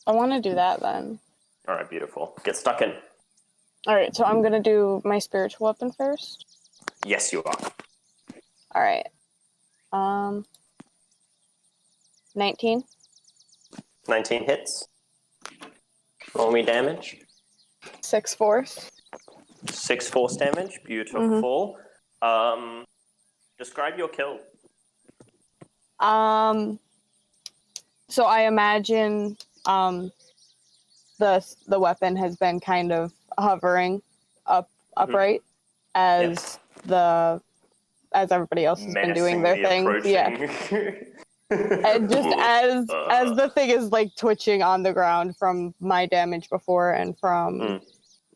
I want to do that then. All right, beautiful. Get stuck in. All right, so I'm going to do my spiritual weapon first. Yes, you are. All right. 19. 19 hits. Roll me damage. 6 force. 6 force damage. Beautiful. Describe your kill. So I imagine the weapon has been kind of hovering upright as everybody else has been doing their thing. Yeah. And just as the thing is like twitching on the ground from my damage before and from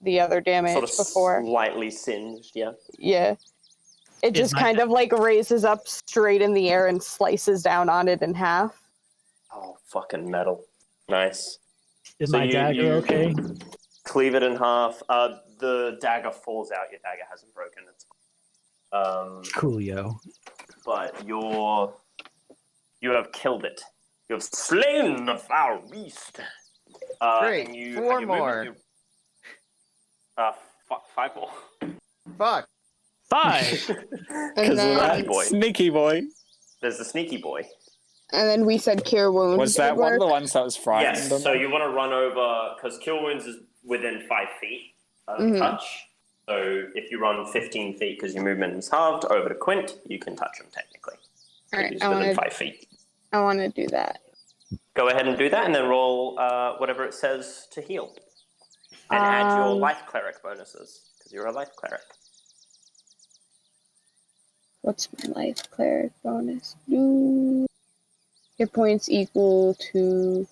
the other damage sort of before. Slightly singed, yeah. Yeah. It just kind of like raises up straight in the air and slices down on it in half. Oh, fucking metal. Nice. Is my dagger okay? Cleave it in half. The dagger falls out. Your dagger hasn't broken. It's Coolio. But you have killed it. You have slain the foul beast. Great. And 4 more. 5 more. Fuck. 5. Because of that boy. sneaky boy. There's the sneaky boy. And then we said cure wounds. Was that one of the ones that was frightened? Yes, so you want to run over, because cure wounds is within 5 feet of touch. So if you run 15 feet, because your movement is halved, over to Quint, you can touch him technically. Alright, He's within 5 feet. I want to do that. Go ahead and do that, and then roll whatever it says to heal. And add your life cleric bonuses, because you're a life cleric. What's my life cleric bonus? Hit points equal to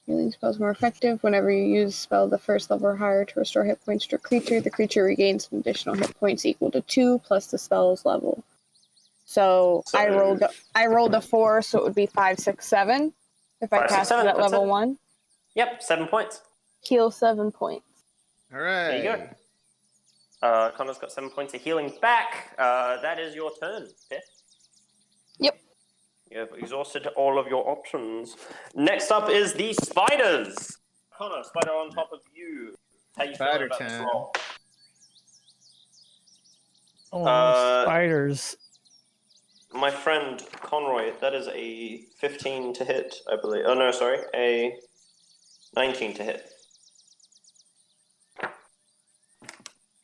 healing spells more effective. Whenever you use a spell the first level or higher to restore hit points to a creature, the creature regains some additional hit points equal to 2 plus the spell's level. So I rolled a 4, so it would be 5, 6, 7 if I cast it at level 1. Yep, 7 points. Heal 7 points. All right. There you go. Connor's got 7 points of healing back. That is your turn, Piff. Yep. You have exhausted all of your options. Next up is the spiders. Connor, spider on top of you. How you feeling about this roll? Oh, spiders. My friend Conroy, that is a 15 to hit, I believe. Oh, no, sorry. A 19 to hit.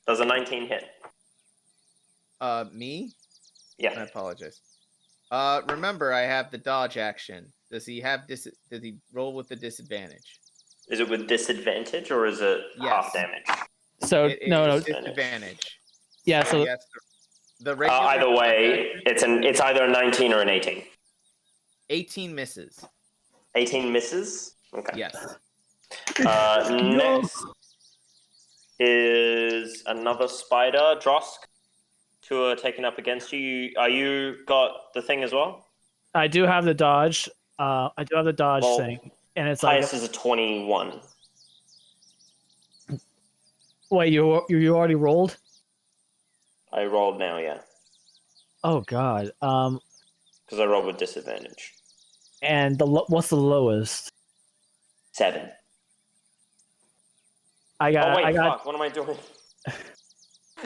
Does a 19 hit? Me? Yeah. I apologize. Remember, I have the dodge action. Does he roll with the disadvantage? Is it with disadvantage or is it half damage? So no, disadvantage. Yeah, so the regular either way, it's either a 19 or an 18. 18 misses. 18 misses? Okay. Yes. Next is another spider, Drosk. 2 are taken up against you. Are you got the thing as well? I do have the dodge. Thing, and it's highest is a 21. Wait, you already rolled? I rolled now, yeah. Oh God. Because I rolled with disadvantage. And what's the lowest? 7. I got. Fuck! What am I doing?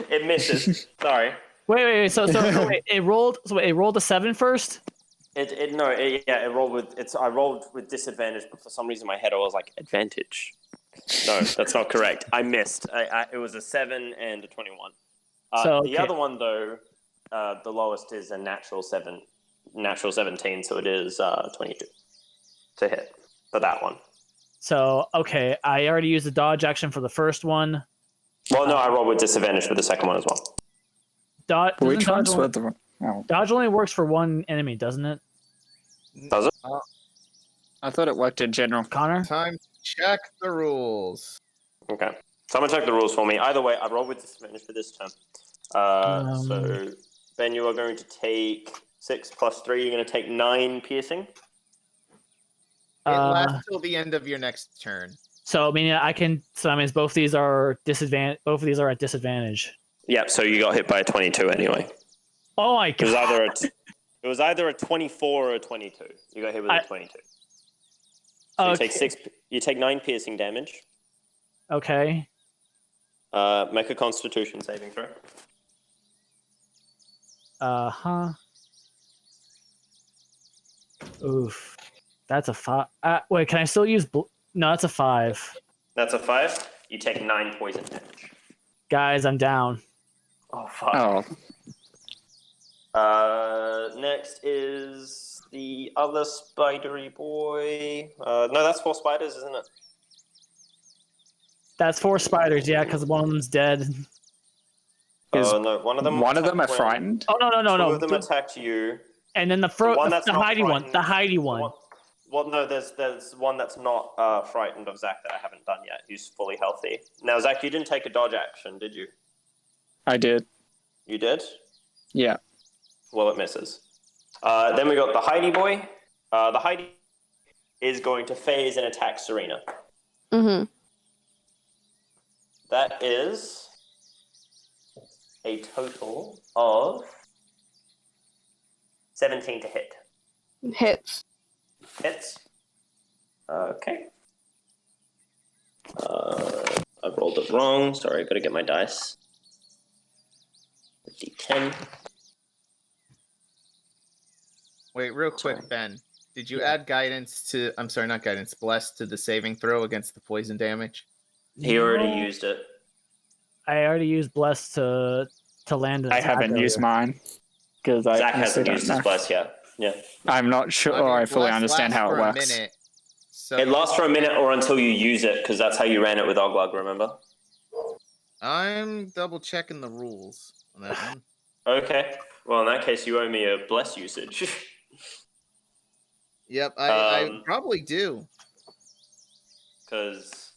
It misses. Sorry. Wait. So wait, it rolled. So wait, it rolled a 7 first. It rolled with. I rolled with disadvantage, but for some reason in my head I was like advantage. No, that's not correct. I missed. It was a 7 and a 21. The other one though, the lowest is a natural 17, so it is 22 to hit for that one. So okay, I already used the dodge action for the first one. Well, no, I rolled with disadvantage for the second one as well. Which one's with the? Oh. Dodge only works for one enemy, doesn't it? Does it? I thought it worked in general. Connor? Time to check the rules. Okay. Someone check the rules for me. Either way, I rolled with disadvantage for this turn. So, Ben, you are going to take 6 plus 3. You're going to take 9 piercing. It lasts till the end of your next turn. So I mean, that means both these are disadvantage. Both of these are at disadvantage. Yep. So you got hit by a 22 anyway. Oh my God! It was either a 24 or a 22. You got hit with a 22. So okay. You take 9 piercing damage. Okay. Make a Constitution saving throw. Oof. That's a 5. Wait, can I still use? No, that's a 5. That's a 5. You take 9 poison damage. Guys, I'm down. Oh fuck. Oh. Next is the other spidery boy. No, that's 4 spiders, isn't it? That's 4 spiders, yeah, because one of them's dead. Is No, one of them. One of them are attacked Quinn. frightened. Oh no! Two of them attacked you. And then the one that's the not hidey one, frightened- the hidey one. Well, no, there's one that's not frightened of Zach that I haven't done yet. He's fully healthy. Now, Zach, you didn't take a dodge action, did you? I did. You did? Yeah. Well, it misses. Then we got the hidey boy. The hidey is going to phase and attack Serena. Mm-hmm. That is a total of 17 to hit. Hits. Hits. Okay. I rolled it wrong. Sorry, gotta get my dice. D10. Wait, real quick, Ben. Did you add guidance to? I'm sorry, not guidance. Bless to the saving throw against the poison damage. He already used it. I already used bless to land an I attack haven't used earlier. mine because I Zach honestly hasn't don't used know. his bless yet. Yeah. I'm not sure. mean, I fully Bless understand lasts how it for a works. minute, so It lasts for a minute or until you use it, because that's how you ran it with Oglug, remember? I'm double checking the rules on that one. Okay. Well, in that case, you owe me a bless usage. Yep, I probably do. Because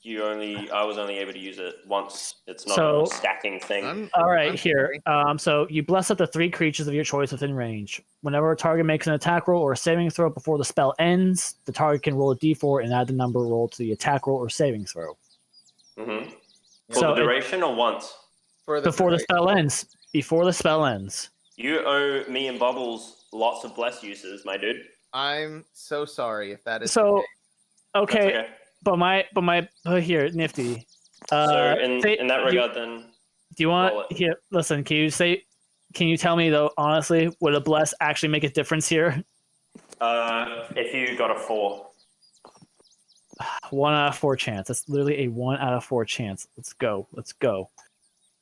I was only able to use it once. It's not So- a stacking thing. All right, I'm here. sorry. So you bless up to 3 creatures of your choice within range. Whenever a target makes an attack roll or a saving throw before the spell ends, the target can roll a d4 and add the number rolled to the attack roll or saving throw. Mm-hmm. For So the duration or once? For Before the duration. spell ends. Before the spell ends. You owe me and Bubbles lots of bless uses, my dude. I'm so sorry if that is So, the case. That's okay, but here, Nifty. So in say- that do- regard, then Do you roll want it. here? Listen, can you tell me though, honestly, would a bless actually make a difference here? if you got a 4. 1 out of 4 chance. That's literally a 1 out of 4 chance. Let's go.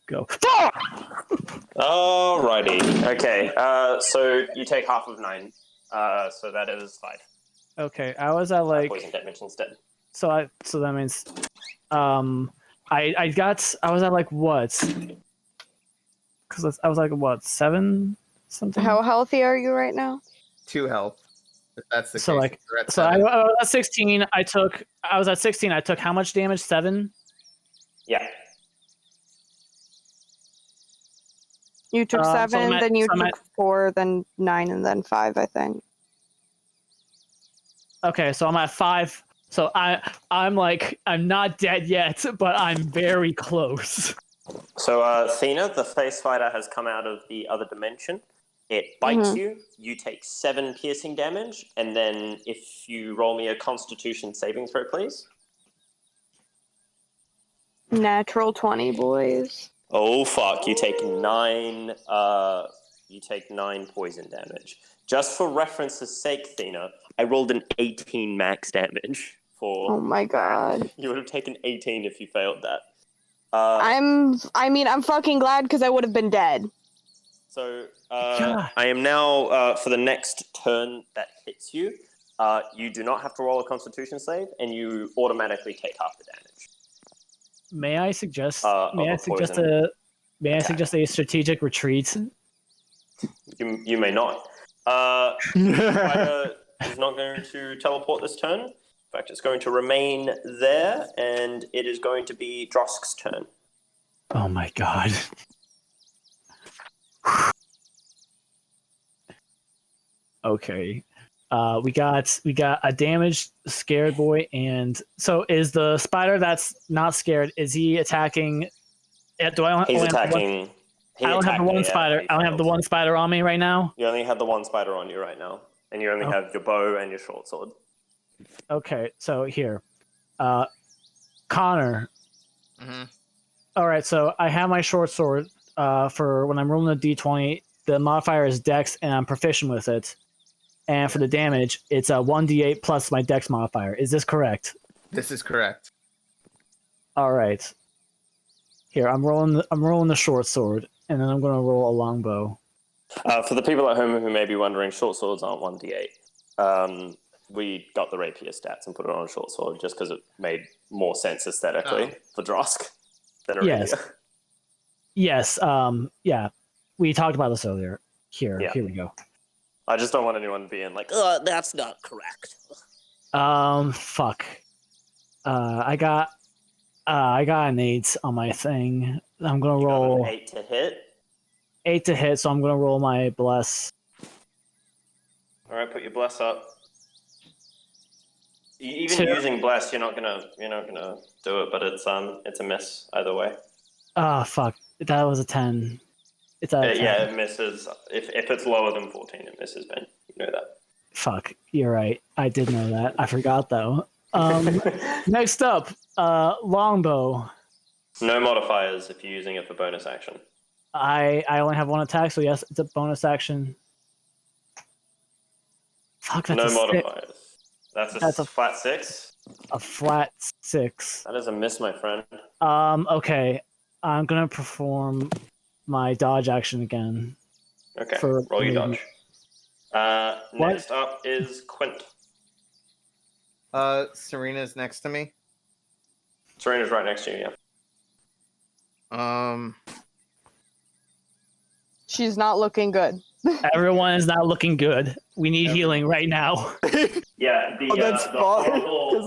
Go. Alrighty. Okay. So you take half of 9. So that is 5. Okay, I was at like poison damage instead. so that means I was at like what? Because I was like what 7 something. How healthy are you right now? 2 health. If that's the So, case. like, You're at So I 7. was at 16. I was at 16. I took how much damage? 7. Yeah. You took So 7, I'm at- then you so I'm took 4, then 9, and then 5, I think. Okay, so I'm at 5. So I'm not dead yet, but I'm very close. So Athena, the face fighter, has come out of the other dimension. It bites you. You take 7 piercing damage, and then if you roll me a Constitution saving throw, please. Natural 20, boys. Oh fuck! You take 9. You take 9 poison damage. Just for reference's sake, Athena, I rolled an 18 max damage for. Oh my god. You would have taken 18 if you failed that. I'm fucking glad because I would have been dead. So God. I am now for the next turn that hits you. You do not have to roll a Constitution save, and you automatically take half the damage. May I suggest? Of May I a suggest poison attack. suggest a strategic retreat? You may not. Fighter is not going to teleport this turn. In fact, it's going to remain there, and it is going to be Drosk's turn. Oh my god. Okay. We got a damaged scared boy, and so is the spider that's not scared, is he attacking? Do I He's only have the one- attacking. He I don't have attacked the one me, spider. he I don't have the failed. one spider on me right now. You only have the one spider on you right now, and you only Oh. have your bow and your short sword. Okay, so here, Connar. Mm-hmm. All right, so I have my short sword. For when I'm rolling a d20, the modifier is Dex, and I'm proficient with it. And for the damage, it's a 1d8 plus my Dex modifier. Is this correct? This is correct. All right. Here, I'm rolling the short sword, and then I'm going to roll a longbow. For the people at home who may be wondering, short swords aren't 1d8. We got the rapier stats and put it on a short sword just because it made more sense aesthetically for Drosk than a rapier. Yes. Yeah. We talked about this earlier. Here we go. I just don't want anyone being like, "Oh, that's not correct." Fuck. I got an 8 on my thing. I'm gonna roll 8 to hit. 8 to hit, so I'm gonna roll my bless. All right, put your bless up. Even 2. using bless, you're not gonna do it, but it's a miss either way. Ah, fuck. That was a 10. It's a 10. Yeah, it misses. If it's lower than 14, it misses, Ben. You know that. Fuck. You're right. I did know that. I forgot though. Next up, Longbow. No modifiers if you're using it for bonus action. I only have 1 attack, so yes, it's a bonus action. Fuck, that's No a modifiers. That's That's a- a flat 6. a flat 6. That is a miss, my friend. Okay. I'm gonna perform my dodge action again. Okay, For roll your maybe- dodge. Next up is Quint. Serena's next to me. Serena's right next to you, She's not looking good. Everyone is not looking good. We need healing right now. Yeah, the Because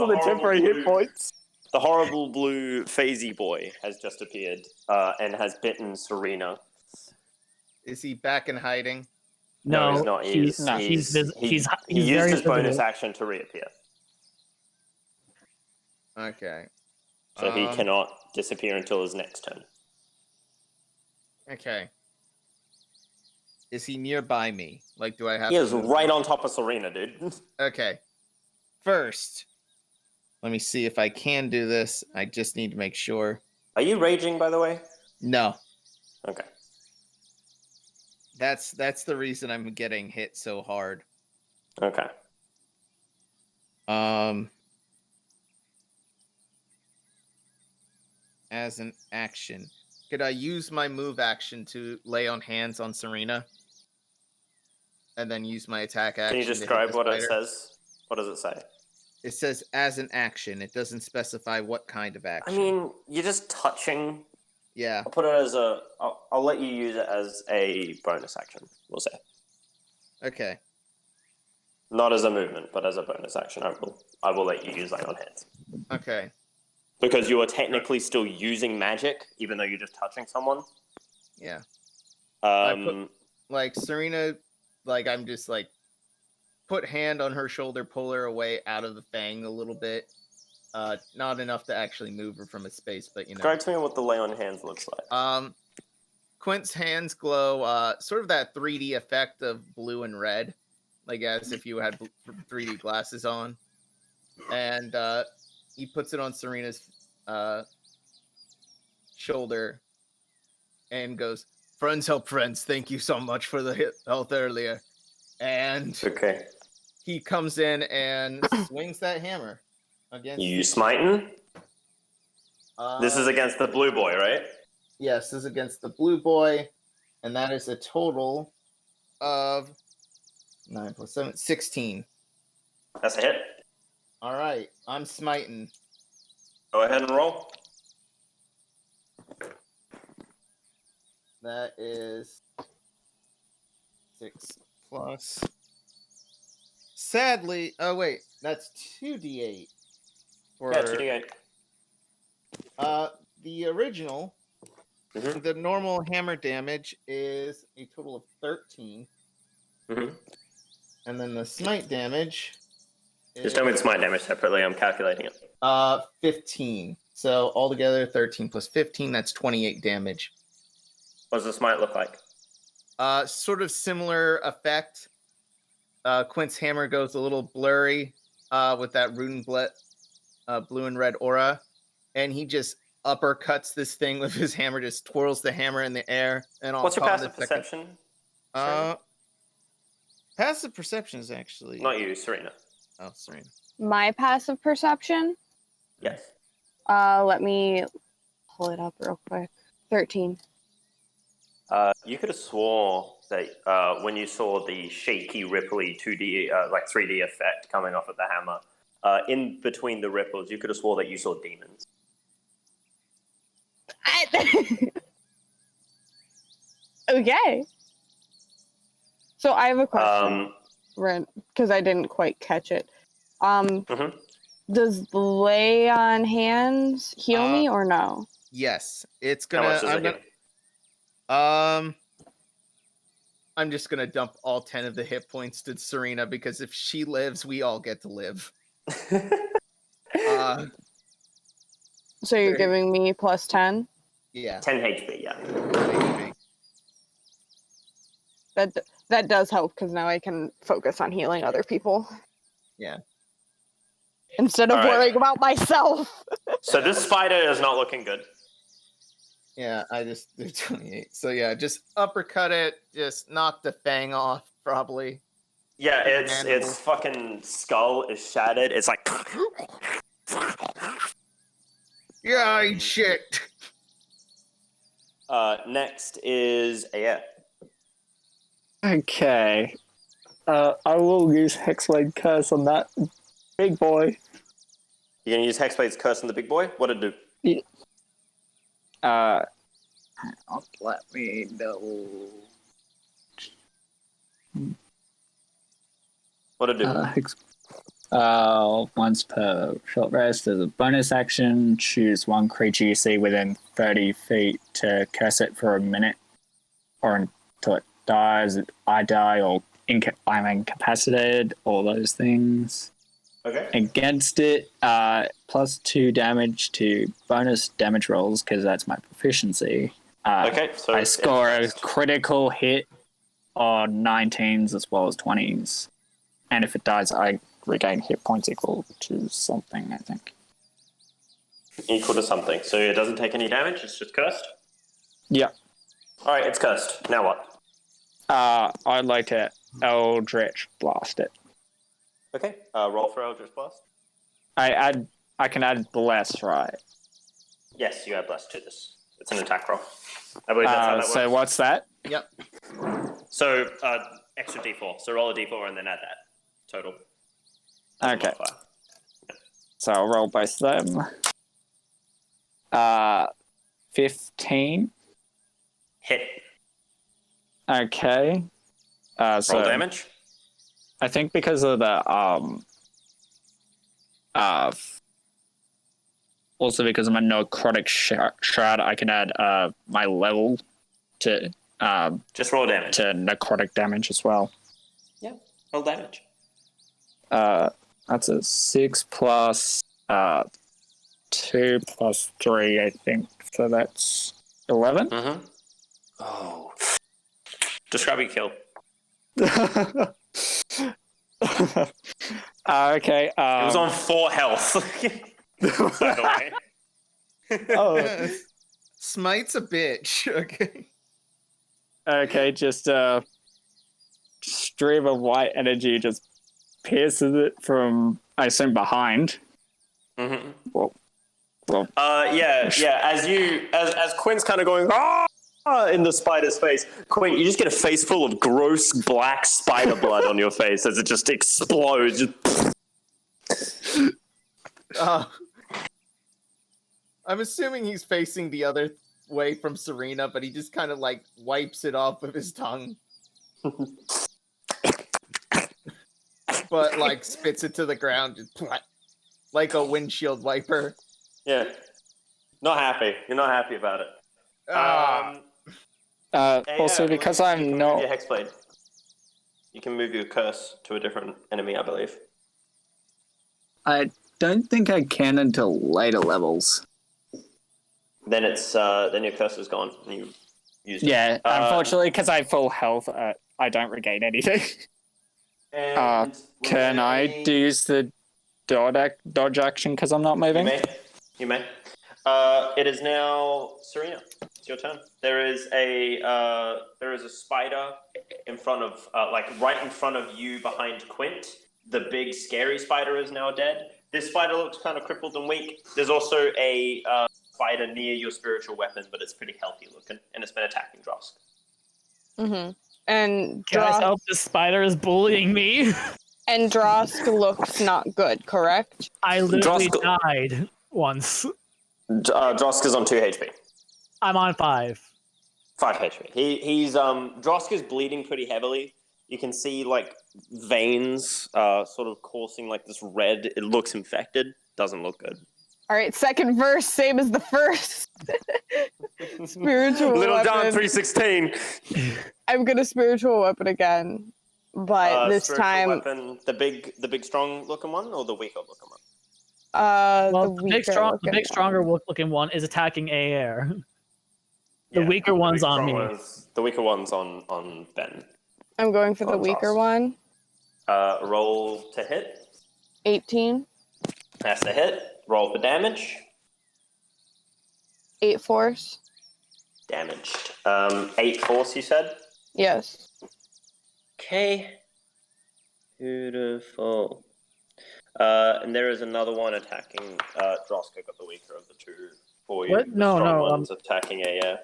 of the temporary hit points. The horrible blue phasey boy has just appeared and has bitten Serena. Is he back in hiding? No, he's not. He He used very his bonus visible. action to reappear, Okay. so he cannot disappear until his next turn. Okay. Is he nearby me? Like, do I have He to is move right him? on top of Serena, dude. Okay. First, let me see if I can do this. I just need to make sure. Are you raging, by the way? No. Okay. That's the reason I'm getting hit so hard. Okay. As an action, could I use my move action to lay on hands on Serena? And then use my attack action. Can you to hit describe the what it spider? says? What does it say? It says as an action. It doesn't specify what kind of I action. mean, you're just touching. Yeah. I'll put it as a. I'll let you use it as a bonus action. We'll say. Okay. Not as a movement, but as a bonus action. I will let you use lay on hands. Okay. Because you are technically still using magic, even though you're just touching someone. Yeah. Um, Like Serena, like I'm just like put hand on her shoulder, pull her away out of the fang a little bit. Not enough to actually move her from a space, but you know. describe to me what the lay on hands looks like. Quint's hands glow, sort of that 3D effect of blue and red, like as if you had 3D glasses on. And he puts it on Serena's shoulder and goes, "Friends help friends. Thank you so much for the health earlier." And Okay. he comes in and swings that hammer against You smiting? This is against the blue boy, right? Yes, this is against the blue boy, and that is a total of 9 plus 7, 16. That's a hit. All right, I'm smiting. Go ahead and roll. That is 6 plus. Sadly, oh wait, that's 2d8. For Yeah, 2d8. the original, Mhm. the normal hammer damage is a total of 13, Mhm. and then the smite damage is Just tell me the smite damage separately. I'm calculating it. 15. So altogether 13 plus 15, that's 28 damage. What does the smite look like? Sort of similar effect. Quint's hammer goes a little blurry with that rune blue and red aura, and he just uppercuts this thing with his hammer, just twirls the hammer in the air. And What's your passive perception? Passive perception is actually Not you, Serena. Oh, Serena. My passive perception. Yes. Let me pull it up real quick. 13. You could have swore that when you saw the shaky, ripply 2D, like 3D effect coming off of the hammer, in between the ripples, you could have swore that you saw demons. Okay. So I have a question, because I didn't quite catch it. Does lay on hands heal me or no? Yes, it's How gonna. much does it hit? I'm just gonna dump all 10 of the hit points to Serena because if she lives, we all get to live. So you're giving me plus 10? Yeah. 10 HP, yeah. That does help because now I can focus on healing other people. Yeah. Instead of worrying about myself. So this spider is not looking good. Yeah, I just did 28. So yeah, just uppercut it, just knock the fang off, probably. Yeah, its fucking skull is shattered. It's like... Yeah, I eat shit. Next is Aeyier. Okay. I will use Hexblade Curse on that big boy. You're gonna use Hexblade's Curse on the big boy? What'd it do? Let me know. What'd it do? Once per short rest, as a bonus action, choose one creature you see within 30 feet to curse it for a minute or until it dies. I die or I'm incapacitated, all those things. Okay. Against it, +2 damage to bonus damage rolls because that's my proficiency. Okay, so I score a critical hit on 19s as well as 20s. And if it dies, I regain hit points equal to something, I think. Equal to something. So it doesn't take any damage, it's just cursed? Yeah. Alright, it's cursed. Now what? I'd like to Eldritch Blast it. Okay, roll for Eldritch Blast. I can add Bless, right? Yes, you add Bless to this. It's an attack roll. I believe that's how that works. So what's that? Yep. So, extra d4. So roll a d4 and then add that. Total. Okay. So I'll roll both of them. 15. Hit. Okay. So Roll damage. I think because of the also because of my necrotic shroud, I can add my level to just roll damage to necrotic damage as well. Yeah, roll damage. That's a 6 plus 2 plus 3, I think. So that's 11. Mm-hmm. Oh. Describe your kill. Okay. It was on 4 health. By the way. Oh. Smite's a bitch. Okay. Okay, just stream of white energy just pierces it from, I assume, behind. Mm-hmm. Well. Yeah. As Quint's kind of going in the spider's face, Quint, you just get a face full of gross black spider blood on your face as it just explodes. I'm assuming he's facing the other way from Serena, but he just kind of like wipes it off with his tongue. But like spits it to the ground, just like a windshield wiper. Yeah. Not happy. You're not happy about it. Also, because I'm not... Your Hexblade. You can move your curse to a different enemy, I believe. I don't think I can until later levels. Then it's then your curse is gone and you use it. Yeah, unfortunately, because I have full health, I don't regain anything. And can I use the dodge action because I'm not moving? You may. It is now Serena. It's your turn. There is a spider in front of right in front of you behind Quint. The big scary spider is now dead. This spider looks kind of crippled and weak. There's also a spider near your spiritual weapon, but it's pretty healthy looking, and it's been attacking Drosk. Mm-hmm. And Guys, Drosk, help! This spider is bullying me. and Drosk looks not good, correct? I literally Drosk- died once. Drosk is on 2 HP. I'm on 5. 5 HP. He's Drosk is bleeding pretty heavily. You can see like veins sort of coursing like this red. It looks infected. Doesn't look good. All right, second verse, same as the first. Spiritual Little John weapon. 3:16. I'm gonna spiritual weapon again, but this Spiritual time, weapon, the big strong looking one or the weaker looking one? Well, the the big weaker stronger looking one is attacking Aeyier. The Yeah, weaker one's big on strong me. the weaker one's on Ben. I'm going for the on weaker Drosk. one. Roll to hit. 18, That's a hit. Roll for damage. 8 force. Damaged. 8 force, you said? Yes. Okay. Beautiful. And there is another one attacking Drosk. Got the weaker of the two for you. What? The No, strong no, one's attacking Aeyier.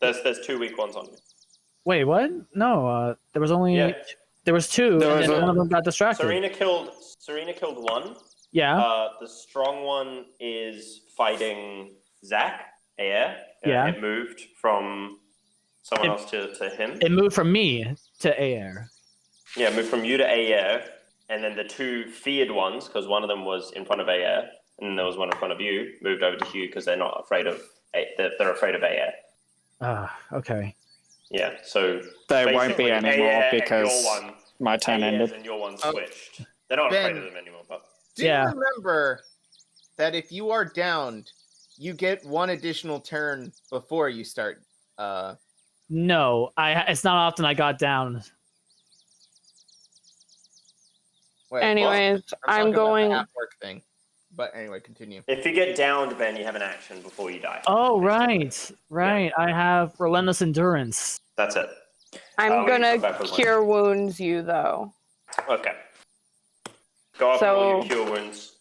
There's 2 weak ones on you. Wait, what? No, there was only Yeah. there was 2, There and was then a- one of them got distracted. Serena killed one. Yeah. The strong one is fighting Zach, Aeyier. Yeah. It moved from someone else to him. It moved from me to Aeyier. Yeah, moved from you to Aeyier, and then the 2 feared ones, because one of them was in front of Aeyier, and then there was one in front of you, moved over to you because they're not afraid of they're afraid of Aeyier. Okay. Yeah, so There won't be basically, any Aeyier more and because your one, my turn Aeyer's ended. and your one Oh, switched. They're not Ben. afraid of them anymore, but Do Yeah. you remember that if you are downed, you get 1 additional turn before you start? No, it's not often I got down. Wait, Anyways, talking I'm about going. the half-work thing. But anyway, continue. if you get downed, Ben, you have an action before you die. Oh, right. I have relentless endurance. That's it. I'm we can gonna come back with one. cure wounds you though. Okay. Go up and roll your cure wounds.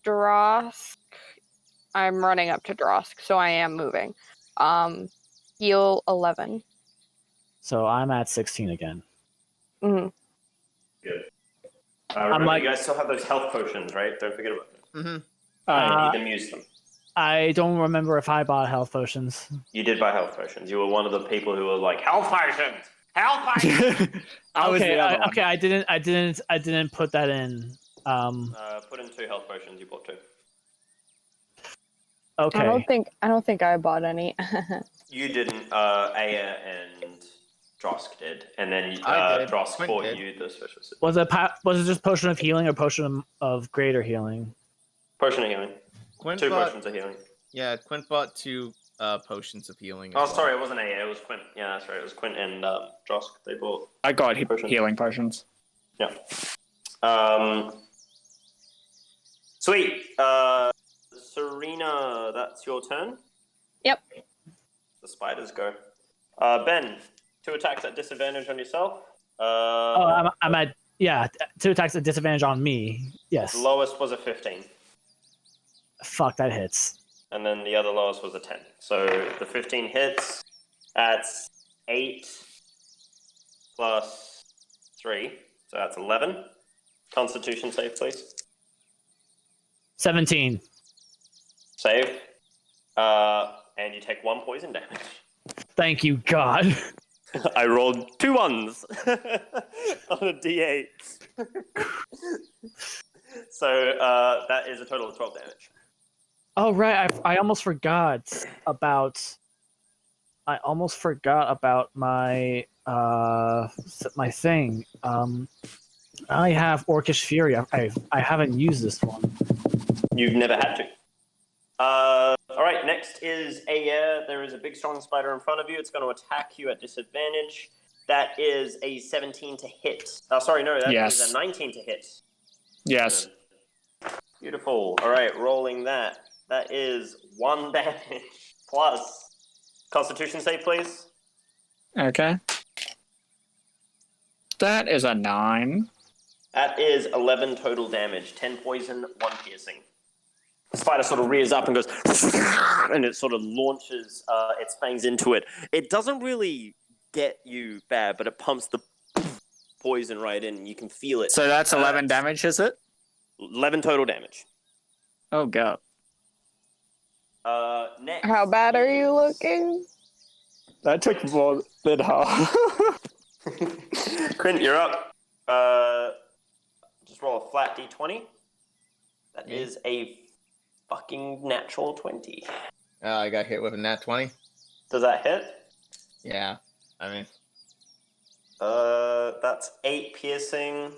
Drosk. I'm running up to Drosk, so I am moving. Heal 11. So I'm at 16 again. Mm-hmm. Good. Remember, like- you guys still have those health potions, right? Don't forget about them. Mm-hmm. Uh, You need them, use them. I don't remember if I bought health potions. You did buy health potions. You were one of the people who were like, health potions! Health potions! I was Okay, the other one. okay, I didn't put that in. Put in 2 health potions. You bought 2. Okay. I don't think I bought any. You didn't. Aeyier and Drosk did. And then I did. Drosk Quint bought did. you the special suit. Was it just potion of healing or potion of greater healing? Potion of healing. Quint 2 bought, potions of healing. yeah, Quint bought 2 potions of healing. as Oh, well. sorry, it wasn't Aeyier. It was Quint. Yeah, that's right. It was Quint and Drosk. They bought. I got Potion. healing potions. Yeah. Sweet. Serena, that's your turn. Yep. The spiders go. Ben, 2 attacks at disadvantage on yourself. I'm at 2 attacks at disadvantage on me. Yes. Lowest was a 15, Fuck, that hits. and then the other lowest was a 10. So the 15 hits. That's 8 plus 3, so that's 11. Constitution save, please. 17. Save. And you take 1 poison damage. Thank you, God. I rolled 2 ones on a d8. So that is a total of 12 damage. Oh right, I almost forgot about. I almost forgot about my my thing. I have Orcish Fury. I haven't used this one. You've never had to. All right, next is Aeyier. There is a big strong spider in front of you. It's going to attack you at disadvantage. That is a 17 to hit. Oh, sorry, no, that Yes. is a 19 to hit. Yes. Beautiful. All right, rolling that. That is 1 damage plus. Constitution save, please. Okay. That is a 9. That is 11 total damage. 10 poison, 1 piercing. The spider sort of rears up and goes, and it sort of launches its fangs into it. It doesn't really get you bad, but it pumps the poison right in. You can feel it. So that's 11 damage, is it? 11 total damage. Oh, God. Next. How bad are you looking? That took more than half. Quint, you're up. Just roll a flat d20. That is a fucking natural 20. I got hit with a nat 20. Does that hit? Yeah. I mean, That's 8 piercing.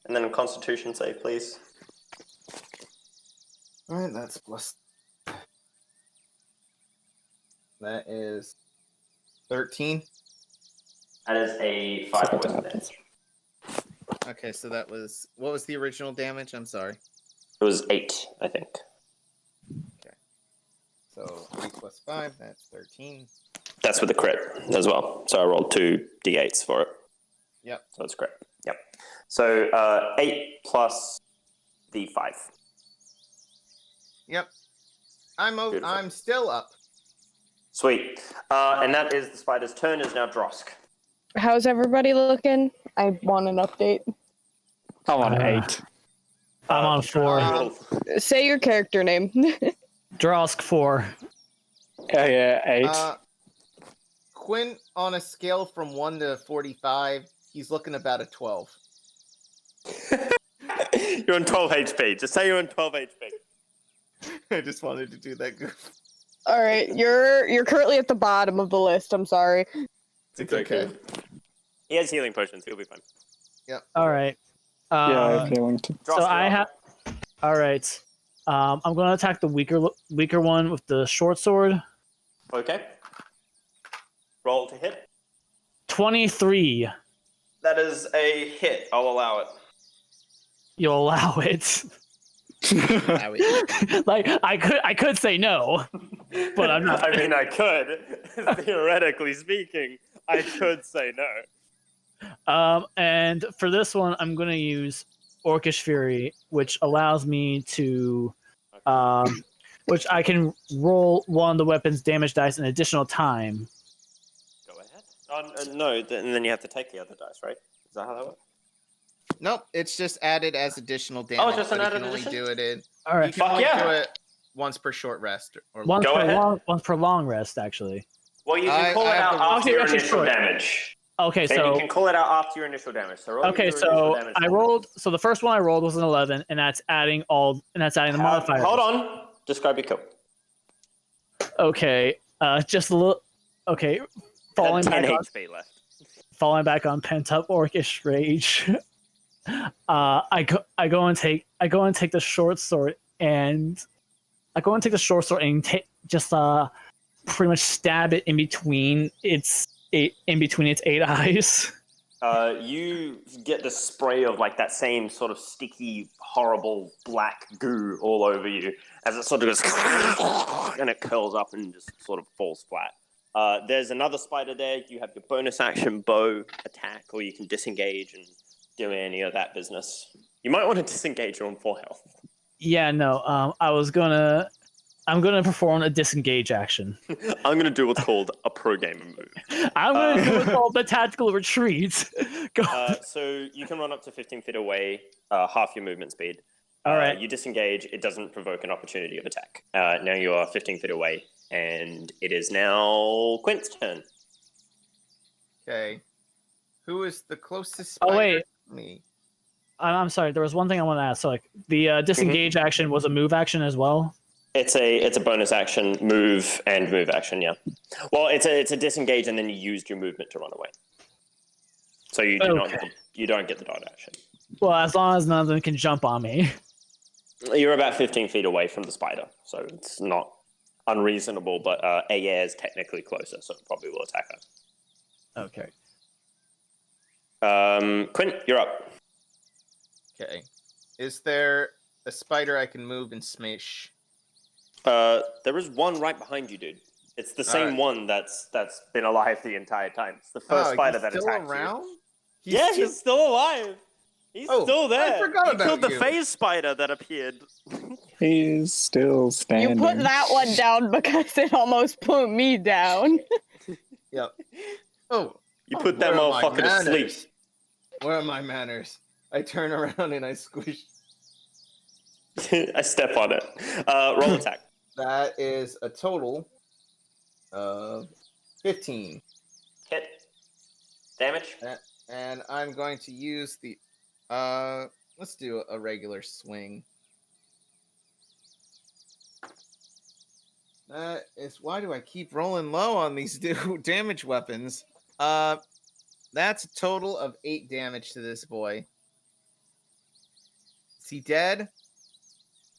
And then a constitution save, please. alright, that's plus. That is 13. That is a 5 poison damage. Okay, so that was. What was the original damage? I'm sorry. It was 8, I think. So 8 plus 5, that's 13. That's with the crit as well. So I rolled 2 d8s for it. Yep. So it's crit. Yep. So 8 plus the 5. Yep. Beautiful. I'm still up. Sweet. And that is the spider's turn. Is now Drosk. How's everybody looking? I want an update. I'm on 8. I'm on 4. Say your character name. Drosk 4. Yeah, 8. Quint, on a scale from 1 to 45, he's looking about a 12. You're on 12 HP. Just say you're on 12 HP. I just wanted to do that goof. All right, you're currently at the bottom of the list. I'm sorry. It's okay. He has healing potions. He'll be fine. All right. Yeah, feeling to. Drosk, So I you're have. up. All right. I'm going to attack the weaker one with the short sword. Okay. Roll to hit. 23. That is a hit. I'll allow it. You'll allow it. Like I could say no, but I'm not. I mean, I could. Theoretically speaking, I could say no. And for this one, I'm going to use Orcish Fury, which allows me to, which I can roll one of the weapon's damage dice an additional time. Go ahead. No, and then you have to take the other dice, right? Is that how that works? Nope, it's just added as additional damage. just an but added you can only addition? do it in. All You right, can Fuck only yeah. do it once per short rest. Or once Go ahead. per long rest, actually. Well, you I can call it have out the- after your actually, initial sure. damage. Okay, Then so you can call it out after your initial damage. So roll okay, your initial so damage I for me. rolled. So the first one I rolled was an 11, and that's adding the modifier. Hold on. Describe your kill. Okay, just a little. Okay, falling 10 back on HP left. pent up Orcish rage. I go and take the short sword and just pretty much stab it in between its 8 eyes. You get the spray of like that same sort of sticky, horrible black goo all over you as it sort of goes and it curls up and just sort of falls flat. There's another spider there. You have your bonus action bow attack, or you can disengage and do any of that business. You might want to disengage on 4 health. Yeah, no. I'm gonna perform a disengage action. I'm going to do what's called a pro gamer move. I'm gonna do what's called the tactical retreat. Go. So you can run up to 15 feet away, half your movement speed. All right. You disengage. It doesn't provoke an opportunity of attack. Now you are 15 feet away, and it is now Quint's turn. Okay. Who is the closest spider Oh wait. to me? I'm sorry. There was one thing I want to ask. So, like, the disengage action was a move action as well. It's a bonus action, move and move action. Yeah. Well, it's a disengage, and then you used your movement to run away. So you do not you don't get the dodge action. Well, as long as none of them can jump on me. You're about 15 feet away from the spider, so it's not unreasonable. But Aeyier is technically closer, so it probably will attack her. Okay. Quint, you're up. Okay. Is there a spider I can move and smash? There is one right behind you, dude. It's the same one that's been alive the entire time. It's the first spider that still attacked around? you. He's still alive. He's still there. I forgot You about killed the you. phase spider that appeared. He's still standing. You put that one down because it almost put me down. Yep. Oh, You put that where are my motherfucker to sleep. manners? Where are my manners? I turn around and I squish. I step on it. Roll attack. That is a total of 15. Hit. Damage. And I'm going to use the let's do a regular swing. That is, why do I keep rolling low on these damage weapons? That's a total of 8 damage to this boy. Is he dead?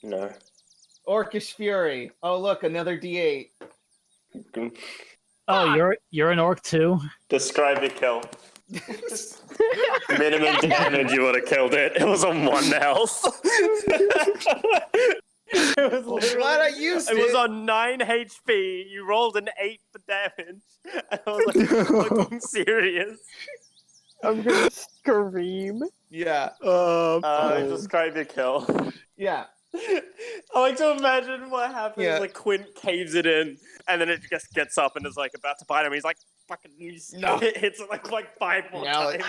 No. Orcish Fury. Oh look, another D8. Oh, you're an orc too? Describe your kill. Minimum damage, you would have killed it. It was on 1 health. It was literally, Glad I used it. It was on 9 HP. You rolled an 8 for damage. And I was like, fucking serious. I'm gonna scream. Yeah. Describe your kill. Yeah. I like to imagine what happens. Yeah. Like Quint caves it in, and then it just gets up and is like about to bite him. He's like, "Fucking!" No. Hits it like 5 more times.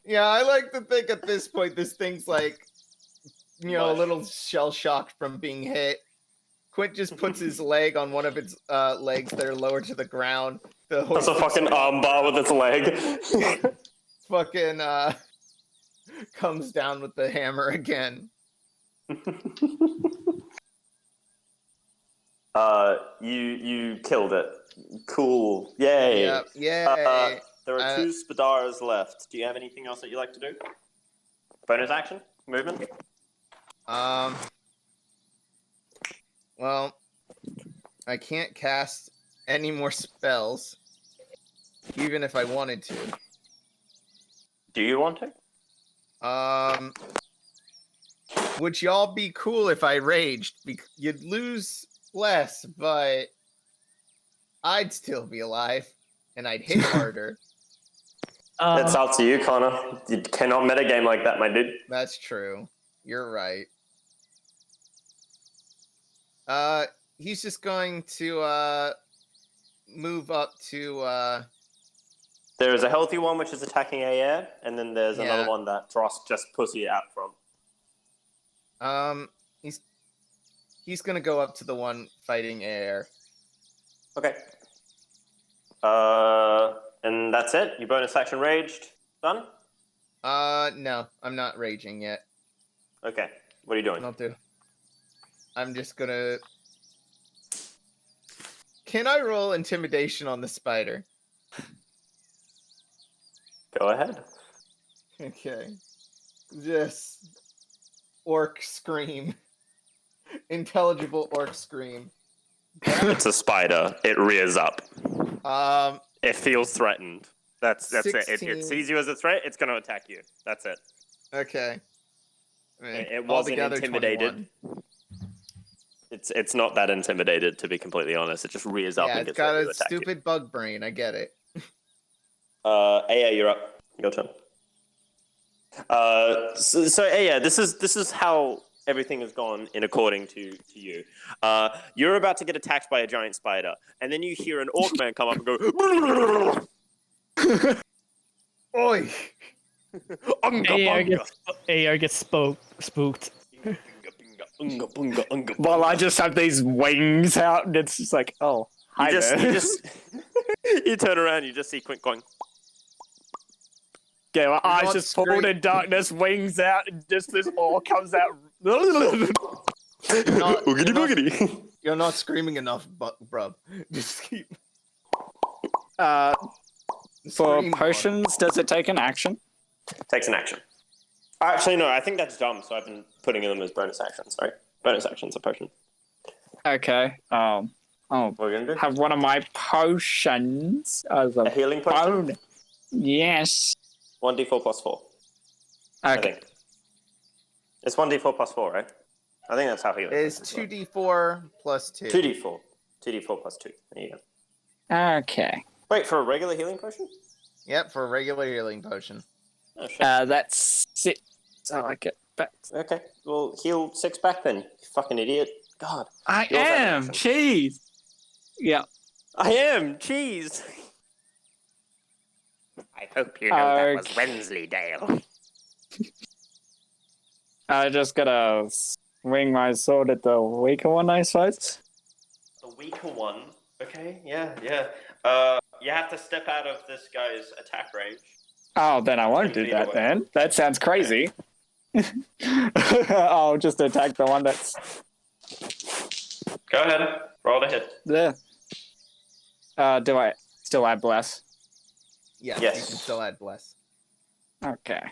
Yeah, I like to think at this point this thing's like, a little shell shocked from being hit. Quint just puts his leg on one of its legs that are lower to the ground. That's a fucking armbar with its leg. Fucking comes down with the hammer again. You killed it. Cool. Yay. Yep. Yay. There are 2 Spadars left. Do you have anything else that you like to do? Bonus action? Movement? Well, I can't cast any more spells, even if I wanted to. Do you want to? Would y'all be cool if I raged? You'd lose less, but I'd still be alive, and I'd hit harder. It's up to you, Connar. You cannot metagame like that, my dude. That's true. You're right. He's just going to move up to There is a healthy one which is attacking Aeyier, and then there's another one that Drosk just pussy out from. He's gonna go up to the one fighting Aeyier. Okay. And that's it? Your bonus action raged? Done? No, I'm not raging yet. Okay. What are you doing? Not do. I'm just gonna. Can I roll intimidation on the spider? Go ahead. Okay. Just orc scream. Intelligible orc scream. It's a spider. It rears up. Um, It feels threatened. That's it. 16. It sees you as a threat. It's going to attack you. That's it. Okay. It wasn't Altogether, intimidated. 21. It's not that intimidated, to be completely honest. It just rears up Yeah, and it's gets got ready to a attack stupid bug brain. I get it. you. Aeyier, you're up. Your turn. So Aeyier, this is how everything has gone in according to you. You're about to get attacked by a giant spider, and then you hear an orc man come up and go, Oi! Aeyier gets spooked. Well, I just have these wings out, and it's just like, oh, hi there. You turn around, you just see Quint going. Yeah, my eyes not just pulled in darkness, wings out, and just this all comes out. Boogity boogity. You're not screaming enough, bruv. Just keep. For Scream potions, does it take an action? Takes an action. Actually, no, I think that's dumb, so I've been putting them as bonus actions, right? Bonus actions are potion. Okay. Oh, What are we going to do? have one of my potions as A a healing potion? bonus. Yes. 1d4 plus 4, I Okay. think. It's 1d4 plus 4, right? I think that's how healing It's potions work. 2d4 plus 2. 2d4. 2d4 plus 2. There you go. Okay. Wait, for a regular healing potion? Yep, for a regular healing potion. Oh, shit. That's it. I like it. Okay, well, heal 6 back then, you fucking idiot. God. I You also have an am. action. Jeez. Yeah. I am. Jeez. I hope you know that was Okay. Wensleydale. I just gotta swing my sword at the weaker one, I suppose. The weaker one. Okay, yeah. You have to step out of this guy's attack range. Oh, then I won't 10 do feet that away. then. That sounds crazy. I'll just attack the one that's Go ahead, roll to hit. there. Do I still add bless? Yes, Yes. you can still add bless. Okay.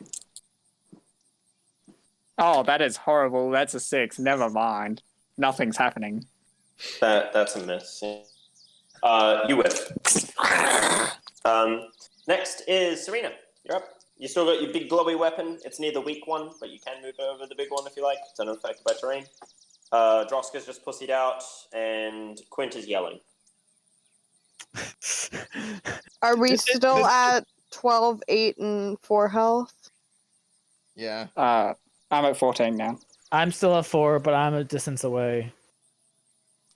Oh, that is horrible. That's a 6. Never mind. Nothing's happening. That's a miss. You whiff. Next is Serena. You're up. You still got your big glowy weapon. It's near the weak one, but you can move over the big one if you like. It's unaffected by terrain. Drosk is just pussied out, and Quint is yelling. Are we still at 12, 8, and 4 health? Yeah. I'm at 14 now. I'm still at 4, but I'm a distance away.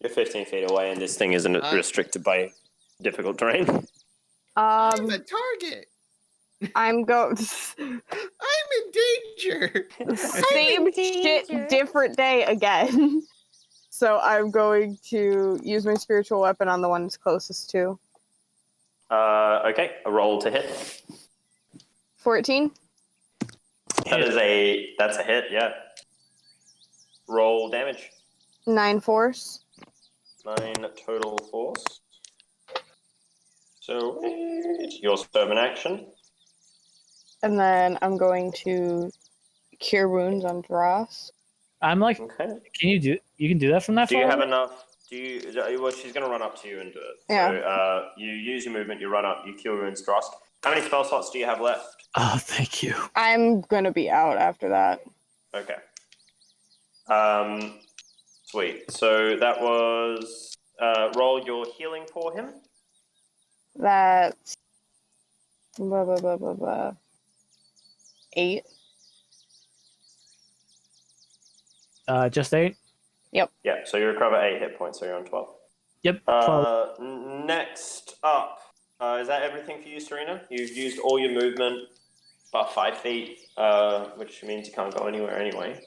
You're 15 feet away, and this thing isn't restricted by difficult terrain. I'm a target. I'm I'm in danger. same shit, different day again. So I'm going to use my spiritual weapon on the one that's closest to. Okay, a roll to hit. 14. That's a hit, yeah. Roll damage. 9 force. 9 total force. So you also have an action. And then I'm going to cure wounds on Drosk. I'm like, Okay. you can do that from that Do far? you have away? enough? Well, she's going to run up to you and do it. Yeah. So you use your movement, you run up, you cure wounds, Drosk. How many spell slots do you have left? Oh, thank you. I'm gonna be out after that. Okay. Sweet. So that was roll your healing for him. That's blah, blah, blah, blah, blah. 8. Just 8? Yeah, so you recover 8 hit points, so you're on 12. Yep. 12. Next up, is that everything for you, Serena? You've used all your movement, about 5 feet, which means you can't go anywhere anyway.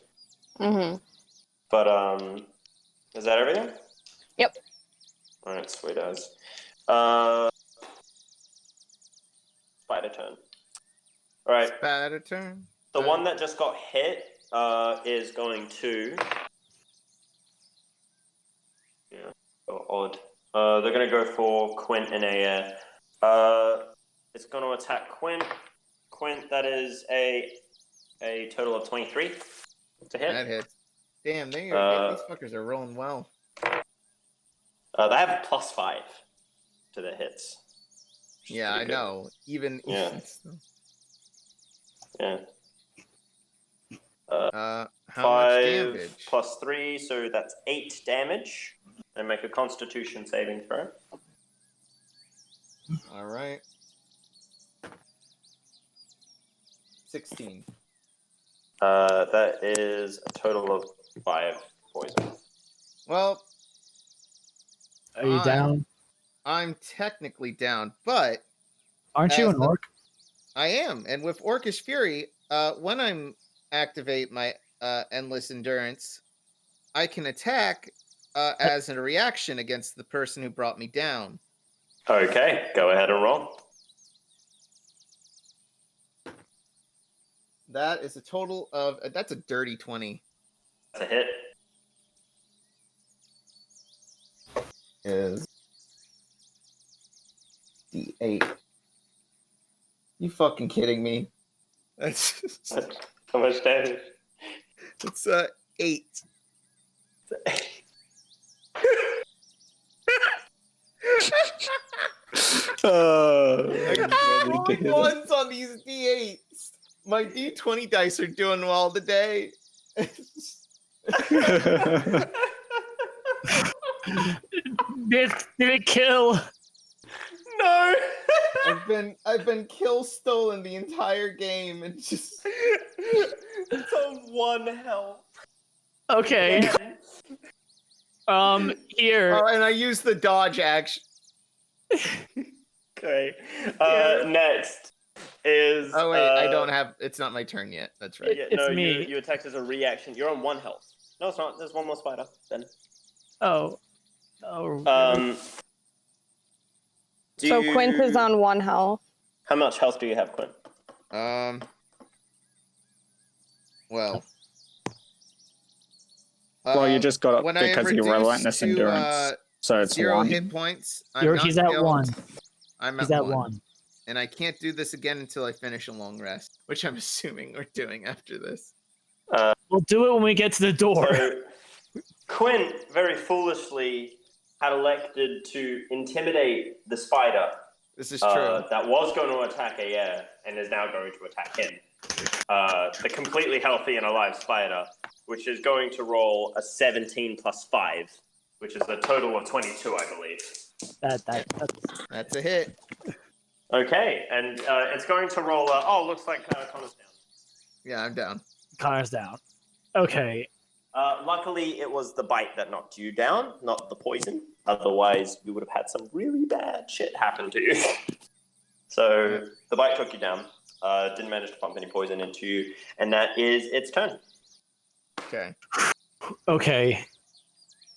Mm-hmm. But, is that everything? Yep. Alright, sweet as. Spider turn. Alright, Spider turn. the one that just got hit is going to... Yeah, so odd. They're going to go for Quint and Aeyier. It's going to attack Quint. Quint, that is a total of 23 to hit. That hits. Damn, these fuckers are rolling well. They have +5 to their hits. which is Yeah, I pretty good. know. Even Yeah. Yeah. how much 5 damage? plus 3, so that's 8 damage. And make a Constitution saving throw. All right. 16. That is a total of 5 poison. Well, Are you down? I'm technically down, but Aren't you as an the- orc? I am. And with Orcish Fury, when I'm activate my Endless Endurance, I can attack as a reaction against the person who brought me down. Okay, go ahead and roll. That is a total of that's a dirty 20. That's a hit. Is D8. You fucking kidding me? That's How much damage? it's 8. I'm rolling ones on these D8s. My D20 dice are doing well today. Did it kill? No! I've been kill stolen the entire game and just It's on 1 health. Okay. Here. Oh, and I used the dodge action. Okay. Next is. Oh wait, I don't have. It's not my turn yet. That's right. Yeah, It's no, me. You attacked as a reaction. You're on 1 health. No, it's not. There's one more spider. Then. Oh. So Quint is on 1 health. How much health do you have, Quint? Well. Well, you just got when it because I of your reduce relentless to, endurance. So it's 0 1. hit points. I'm not He's at killed. 1. I'm He's at at 1. 1. And I can't do this again until I finish a long rest, which I'm assuming we're doing after this. We'll do it when we get to the door. So, Quint very foolishly had elected to intimidate the spider. This is true. That was going to attack Aeyier and is now going to attack him. The completely healthy and alive spider, which is going to roll a 17 plus 5, which is a total of 22, I believe. That's a hit. Okay, and it's going to roll looks like Connor's down. Yeah, I'm down. Connor's down. Okay. Luckily, it was the bite that knocked you down, not the poison. Otherwise, you would have had some really bad shit happen to you. So the bite took you down. Didn't manage to pump any poison into you, and that is its turn. Okay. Okay.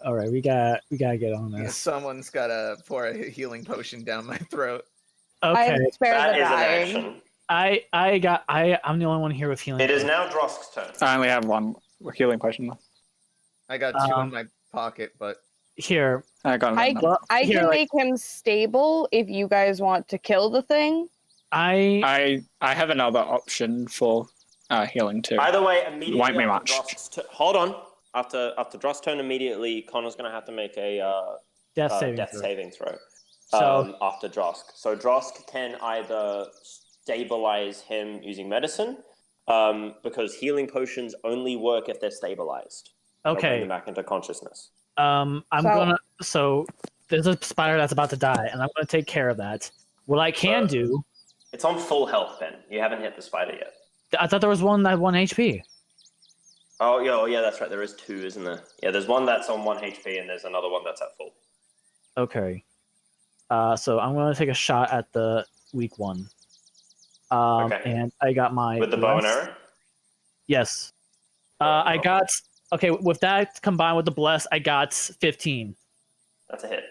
All right, we gotta get on Yeah, this. someone's got to pour a healing potion down my throat. Okay. I spare That the is an dying. action. I'm the only one here with healing. It is now Drosk's turn. I only have 1 healing potion left. I got 2 in my pocket, but Here. I got I another. I Here, can like- make him stable if you guys want to kill the thing. I I have another option for healing too. Either way, immediately Won't be after much. Drosk's hold on. After Drosk's turn, immediately Connor's going to have to make a death saving. death throw. saving throw. So- After Drosk. So Drosk can either stabilize him using medicine, because healing potions only work if they're stabilized. They'll bring Okay. them back into consciousness. So there's a spider that's about to die, and I'm gonna take care of that. What I can do, It's on full health, Ben. You haven't hit the spider yet. I thought there was one that had 1 HP. Oh, yeah, that's right. There is 2, isn't there? Yeah, there's one that's on 1 HP, and there's another one that's at full. Okay. So I'm gonna take a shot at the weak one. Okay. And I got my With the bow and bless. arrow? Yes. I got with that combined with the bless, I got 15. That's a hit.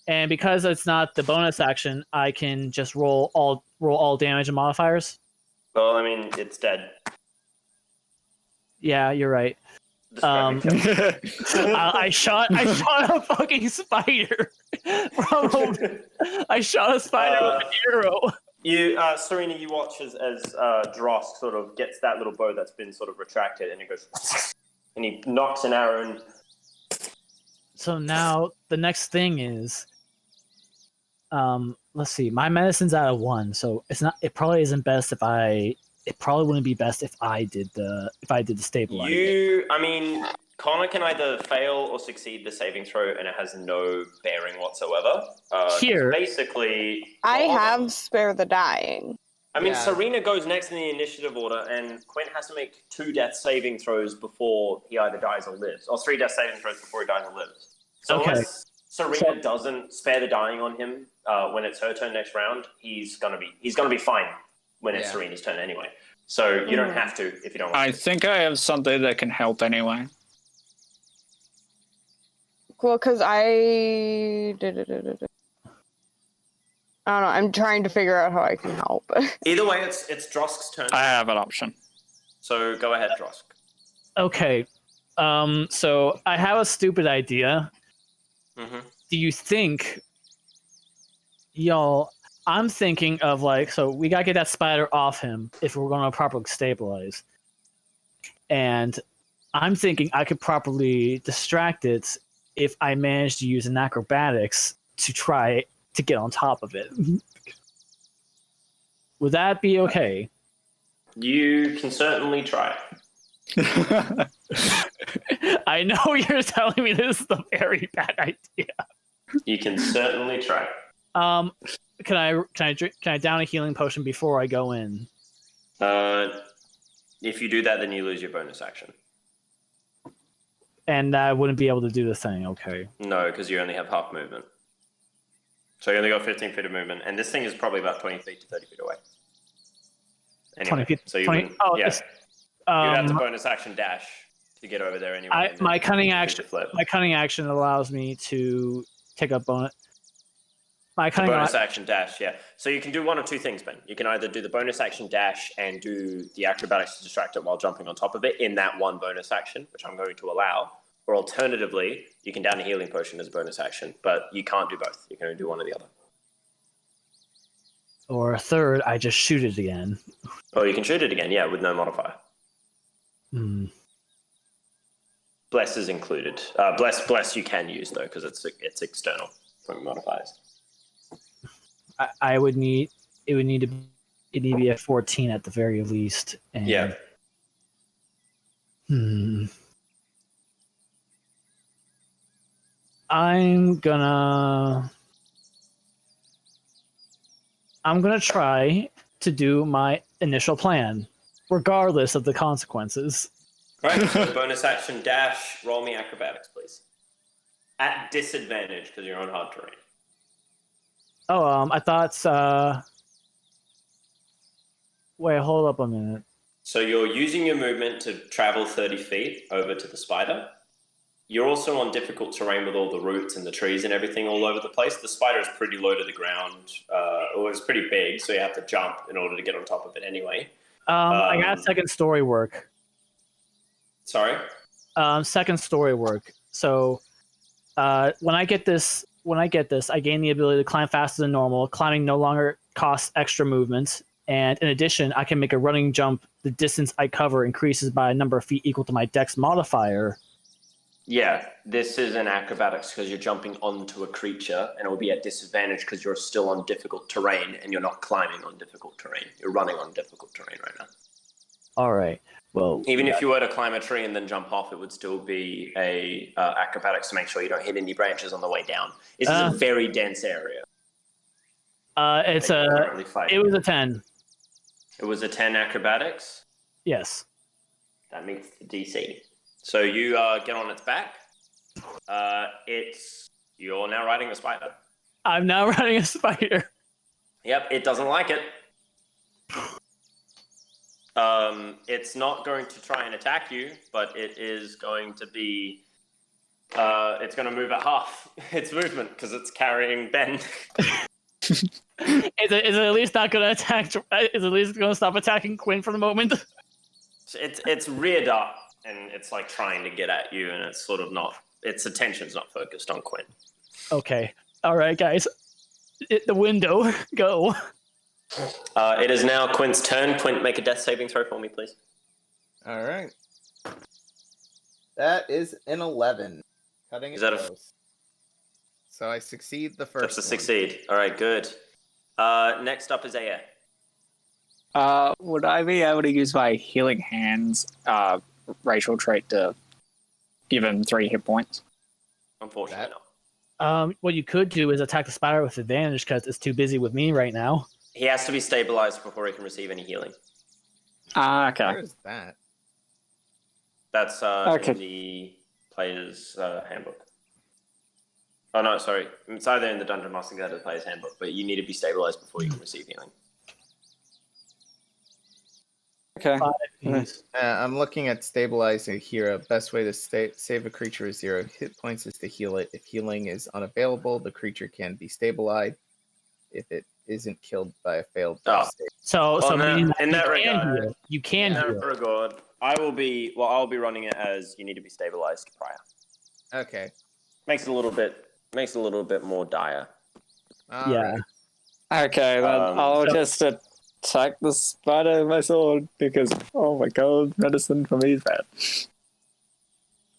And because it's not the bonus action, I can just roll all damage and modifiers. Well, I mean, it's dead. Yeah, you're right. Describe it. I shot a fucking spider. Bro, I shot a spider with an arrow. You, Serena, you watch as Drosk sort of gets that little bow that's been sort of retracted, and he goes, and he knocks an arrow and So now the next thing is, let's see. My medicine's out of 1, so it's not. It probably isn't best if I. It probably wouldn't be best if I did the stabilizer. I mean, Connor can either fail or succeed the saving throw, and it has no bearing whatsoever. Here. Basically, I have spare the dying. I mean, Yeah. Serena goes next in the initiative order, and Quint has to make 2 death saving throws before he either dies or lives, or 3 death saving throws before he dies or lives. So Okay. unless Serena doesn't spare the dying on him when it's her turn next round, he's gonna be fine when it's Yeah. Serena's turn anyway. So you don't have to if you don't want I to. think I have something that can help anyway. Well, because I don't know. I'm trying to figure out how I can help. Either way, it's Drosk's turn. I have an option. So go ahead, Drosk. Okay. So I have a stupid idea. Mm-hmm. Do you think, y'all? I'm thinking of so we gotta get that spider off him if we're gonna properly stabilize. And I'm thinking I could properly distract it if I manage to use an acrobatics to try to get on top of it. Would that be okay? You can certainly try. I know you're telling me this is a very bad idea. You can certainly try. can I down a healing potion before I go in? If you do that, then you lose your bonus action. And I wouldn't be able to do the thing. Okay. No, because you only have half movement. So you only got 15 feet of movement, and this thing is probably about 20 feet to 30 feet away. Anyway, 20 feet. So you 20, wouldn't, oh, yeah. it's, You'd have to bonus action dash to get over there anyway. my cunning action allows me to take a bonus. Bonus action dash, yeah. So you can do one of two things, Ben. You can either do the bonus action dash and do the acrobatics to distract it while jumping on top of it in that one bonus action, which I'm going to allow. Or alternatively, you can down a healing potion as a bonus action, but you can't do both. You can only do one or the other. Or third, I just shoot it again. Or you can shoot it again, yeah, with no modifier. Bless is included. Bless you can use though, because it's external from modifiers. It would need to be a 14 at the very least. And, yeah. I'm gonna try to do my initial plan, regardless of the consequences. Right, so bonus action dash, roll me acrobatics, please. At disadvantage, because you're on hard terrain. Oh, I thought, wait, hold up a minute. So you're using your movement to travel 30 feet over to the spider. You're also on difficult terrain with all the roots and the trees and everything all over the place. The spider is pretty low to the ground, or it's pretty big, so you have to jump in order to get on top of it anyway. I got second story work. Sorry? Second story work. So when I get this, I gain the ability to climb faster than normal. Climbing no longer costs extra movement. And in addition, I can make a running jump. The distance I cover increases by a number of feet equal to my dex modifier. Yeah, this is an acrobatics because you're jumping onto a creature, and it will be at disadvantage because you're still on difficult terrain and you're not climbing on difficult terrain. You're running on difficult terrain right now. All right. Well, even if you were to climb a tree and then jump off, it would still be a acrobatics to make sure you don't hit any branches on the way down. This is a very dense area. It was a 10. It was a 10 acrobatics? Yes. That meets the DC. So you get on its back. You're now riding a spider. I'm now riding a spider. Yep, it doesn't like it. It's not going to try and attack you, but it is going to be. It's going to move at half its movement because it's carrying Ben. Is it at least not going to attack? Is it at least going to stop attacking Quint for the moment? It's reared up and it's like trying to get at you, and it's sort of not. Its attention's not focused on Quint. Okay. All right, guys. The window. Go. It is now Quint's turn. Quint, make a death saving throw for me, please. All right. That is an 11. Cutting it close. So I succeed the first. That's a succeed. All right, good. Next up is Aeyier. Would I be able to use my healing hands racial trait to give him 3 hit points? Unfortunately not. What you could do is attack the spider with advantage because it's too busy with me right now. He has to be stabilized before he can receive any healing. Okay. Where is that? That's in the player's handbook. Oh, no, sorry. It's either in the Dungeon Master Guide or the player's handbook, but you need to be stabilized before you can receive healing. Okay. I'm looking at stabilizing here. Best way to save a creature is 0 hit points is to heal it. If healing is unavailable, the creature can be stabilized. If it isn't killed by a failed death save. In that regard, you can heal. regard, I'll be running it as you need to be stabilized prior. Okay. Makes it a little bit more dire. Yeah. Right. Okay, then I'll just attack the spider with my sword because, oh my god, medicine for me is bad.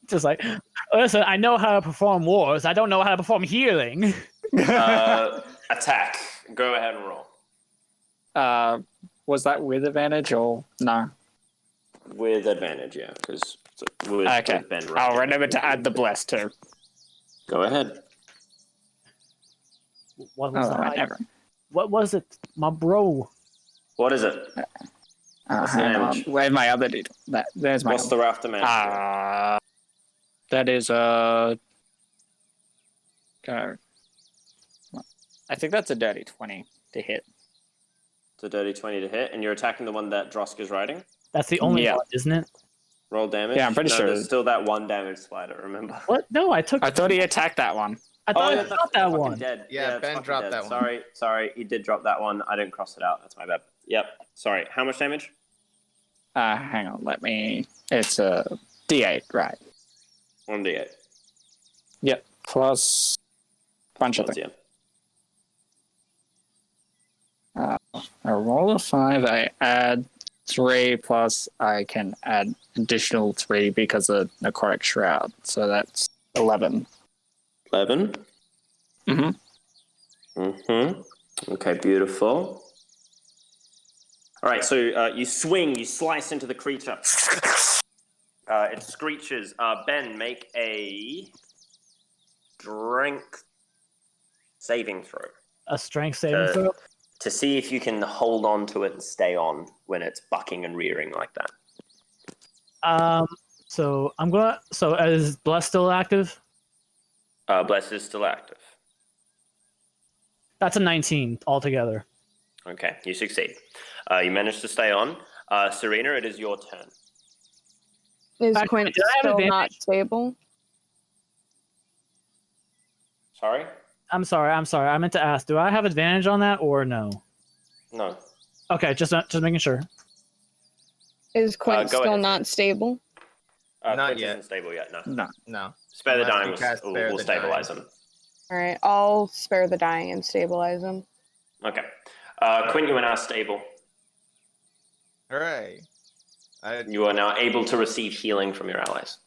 Just like, listen, I know how to perform wars. I don't know how to perform healing. Attack. Go ahead and roll. Was that with advantage or no? With advantage, yeah. Because okay. I'll remember to add the bless too. Go ahead. What was that? What was it, my bro? What is it? What's the Hang on. damage? Where's my other dude? There's my What's the rafter damage? That is I think that's a dirty 20 to hit. It's a dirty 20 to hit, and you're attacking the one that Drosk is riding? That's the only Yeah. one, isn't it? Roll damage? Yeah, I'm pretty sure. There's still that 1 damage slider, remember? What? No, I thought he attacked that one. I thought I that's dropped that fucking one. Dead. Yeah, it's Ben fucking dropped dead. that one. Sorry, he did drop that one. I didn't cross it out. That's my bad. Yep. Sorry. How much damage? Hang on, it's a D8, right? 1d8. Yep. Plus a bunch of things. Yeah. I roll a 5, I add 3, plus I can add additional 3 because of Necrotic Shroud. So that's 11. 11. Okay, beautiful. All right, so you swing, you slice into the creature. It screeches. Ben, make a strength saving throw. A strength saving throw? To see if you can hold on to it and stay on when it's bucking and rearing like that. So is Bless still active? Bless is still active. That's a 19 altogether. Okay, you succeed. You managed to stay on. Serena, it is your turn. Is Actually, Quint did I have still advantage? not stable? Sorry? I'm sorry. I meant to ask, do I have advantage on that or no? No. Okay, just making sure. Is Quint go still ahead. not stable? Not Quint yet. isn't stable yet, no. No. Spare the Unless dying you cast will Spare the stabilize Dying. him. All right, I'll spare the dying and stabilize him. Okay. Quint, you are now stable. Hooray. You are now able to receive healing from your allies.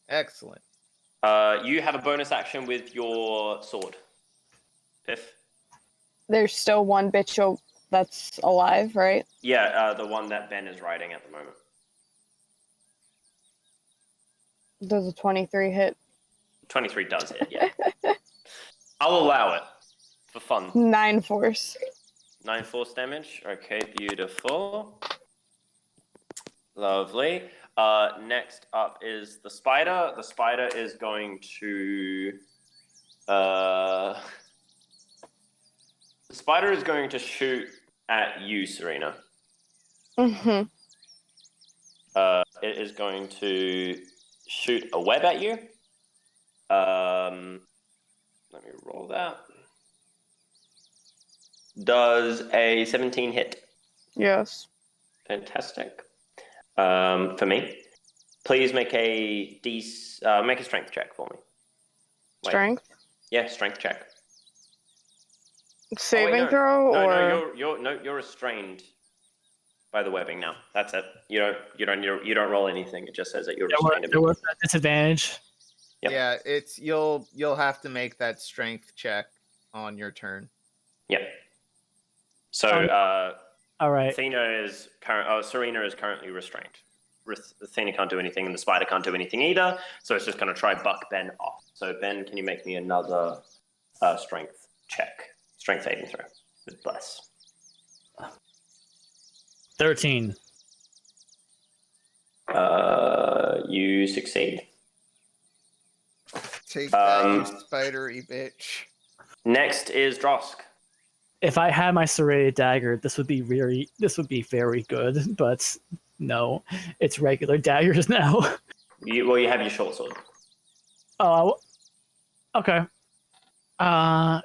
Excellent. You have a bonus action with your sword. Piff? There's still one bitch that's alive, right? Yeah, the one that Ben is riding at the moment. Does a 23 hit? 23 does hit, yeah. I'll allow it for fun. 9 force. 9 force damage. Okay, beautiful. Lovely. Next up is the spider. The spider is going to... the spider is going to shoot at you, Serena. Mm-hmm. It is going to shoot a web at you. Let me roll that. Does a 17 hit? Yes. Fantastic. For me, please make a strength check for me. Wait. Strength? Yeah, strength check. Saving throw or you're restrained by the webbing now. That's it. You don't roll anything. It just says that you're restrained. There was that disadvantage. Yep. Yeah, it's you'll have to make that strength check on your turn. Yep. So All right. Serena is currently restrained. Athena can't do anything, and the spider can't do anything either. So it's just going to try buck Ben off. So Ben, can you make me another strength check? Strength saving throw with Bless. 13. You succeed. Take that, you spidery bitch. Next is Drosk. If I had my serrated dagger, this would be very good, but no, it's regular daggers now. You have your short sword. Oh, okay. Yeah,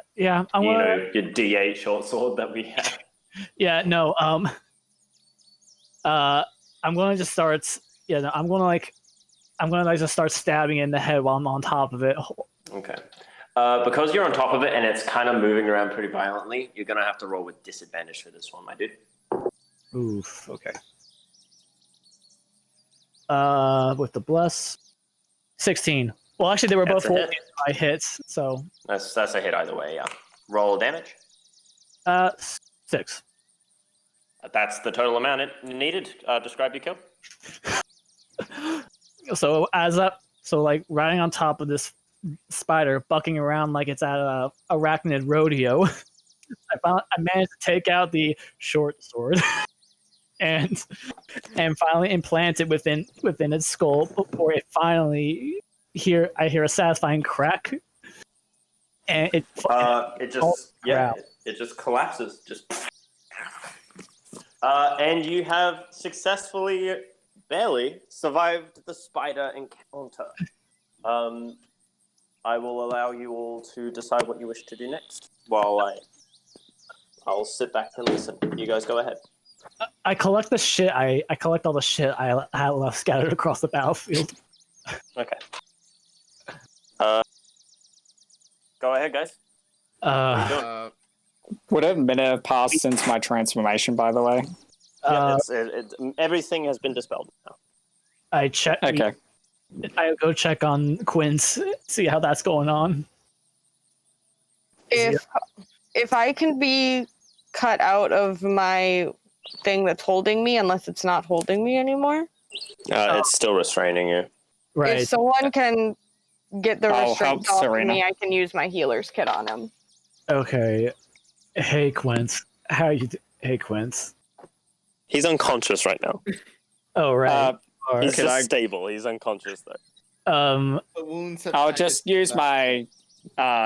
I'm gonna. Your D8 short sword that we have. Yeah, no. I'm gonna just start. Yeah, no, I'm gonna just start stabbing in the head while I'm on top of it. Okay. Because you're on top of it and it's kind of moving around pretty violently, you're gonna have to roll with disadvantage for this one, my dude. Oof. Okay. With the bless, 16. Well, actually, they were That's both a hit. by hits, so That's a hit either way. Yeah. Roll damage. 6. That's the total amount it needed. Describe your kill. So like riding on top of this spider, bucking around like it's at a arachnid rodeo. I managed to take out the short sword and finally implant it within its skull before it finally I hear a satisfying crack, and it just collapses. And you have successfully, barely, survived the spider encounter. I will allow you all to decide what you wish to do next, while I'll sit back and listen. You guys go ahead. I collect the shit. I collect all the shit I had left scattered across the battlefield. Okay. Go ahead, guys. Would a minute have passed since my transformation, by the way? Everything has been dispelled now. I check. Okay. I go check on Quint, see how that's going on. If I can be cut out of my thing that's holding me, unless it's not holding me anymore. It's still restraining you. Right. If someone can get the restraints off of Serena. me, I can use my healer's kit on him. Okay. Hey, Quint. How you? Hey, Quint. He's unconscious right now. Oh, right. He's just stable. He's unconscious though. The wounds have I'll kind just of- use my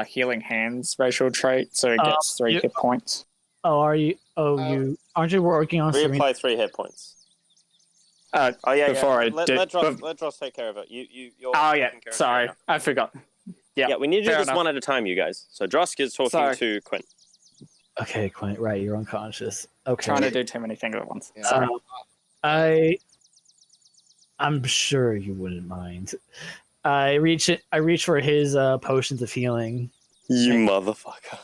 healing hands racial trait, so it gets 3 hit points. Oh, are you? You aren't you working on Serena? Reapply 3 hit points. Let Drosk take care of it. You're Oh yeah, taking care of it sorry, right I forgot. now. Yeah, we need to do fair this enough. one at a time, you guys. So Drosk is talking Sorry. to Quint. Okay, Quint. Right, you're unconscious. Okay. Trying to do too many things at once. Yeah. Sorry. I'm sure you wouldn't mind. I reach for his potions of healing. You motherfucker.